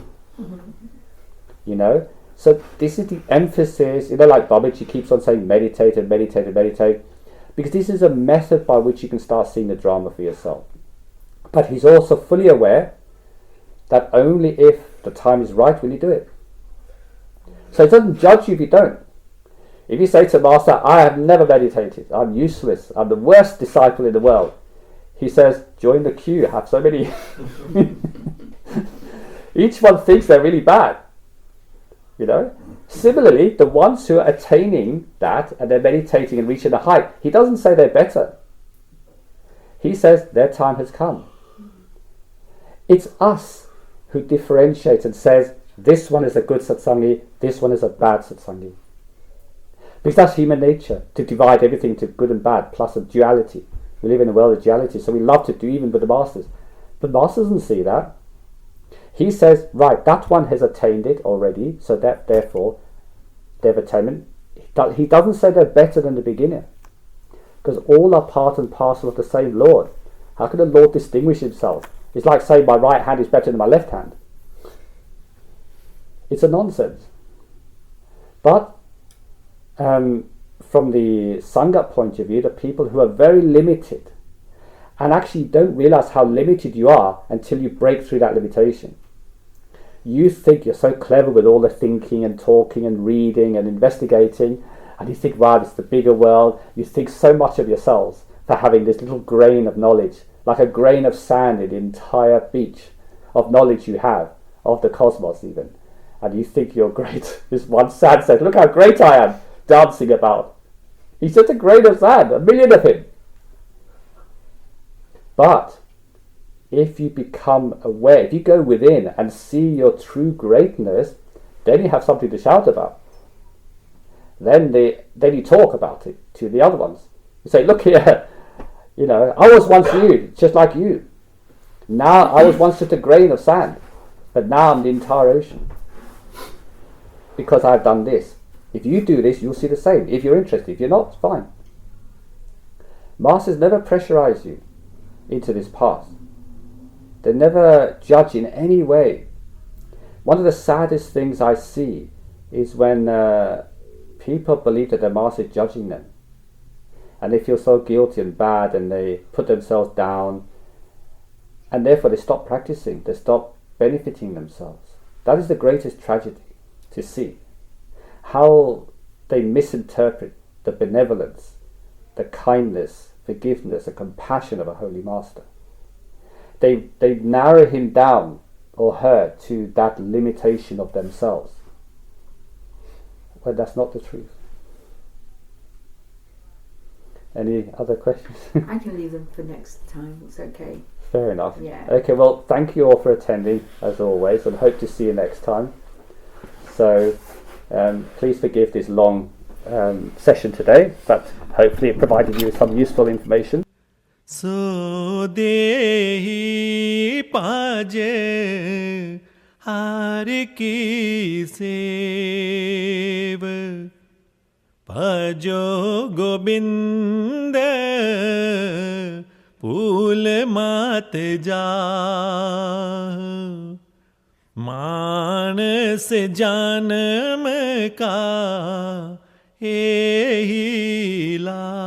So this is the emphasis, like Babaji keeps on saying meditate and meditate and meditate, because this is a method by which you can start seeing the drama for yourself. But he's also fully aware that only if the time is right will you do it. So he doesn't judge you if you don't. If you say to Master, I have never meditated, I'm useless, I'm the worst disciple in the world, he says, join the queue, have so many. Each one thinks they're really bad. Similarly, the ones who are attaining that and they're meditating and reaching the height, he doesn't say they're better. He says their time has come. It's us who differentiate and says, this one is a good satsangi, this one is a bad satsangi. Because that's human nature, to divide everything to good and bad, plus a duality. We live in a world of duality, so we love to do even with the masters. But the master doesn't see that. He says, right, that one has attained it already, so that therefore they've attained it. He doesn't say they're better than the beginner, because all are part and parcel of the same Lord. How can the Lord distinguish himself? It's like saying my right hand is better than my left hand. It's a nonsense. But from the Sangha point of view, the people who are very limited and actually don't realize how limited you are until you break through that limitation. You think you're so clever with all the thinking and talking and reading and investigating, and you think, wow, it's the bigger world. You think so much of yourselves for having this little grain of knowledge, like a grain of sand in the entire beach of knowledge you have, of the cosmos even. And you think you're great. This one sand says, look how great I am, dancing about. He's just a grain of sand, 1,000,000 of him. But if you become aware, if you go within and see your true greatness, then you have something to shout about. Then you talk about it to the other ones. You say, look here, I was once you, just like you. Now I was once just a grain of sand, but now I'm the entire ocean. Because I've done this. If you do this, you'll see the same. If you're interested. If you're not, it's fine. Masters never pressurize you into this path. They never judge in any way. One of the saddest things I see is when people believe that their master is judging them. And they feel so guilty and bad and they put themselves down. And therefore they stop practicing. They stop benefiting themselves. That is the greatest tragedy to see. How they misinterpret the benevolence, the kindness, forgiveness, and compassion of a holy master. They narrow him down or her to that limitation of themselves. Well, that's not the truth. Any other questions? I can leave them for next time. It's okay. Fair enough. Yeah. Okay, well, thank you all for attending, as always, and hope to see you next time. So, please forgive this long session today, but hopefully it provided you with some useful information. So dehi paje हार की save भजो गोविंद फूल मात जा मानस जन्म का यही लाभ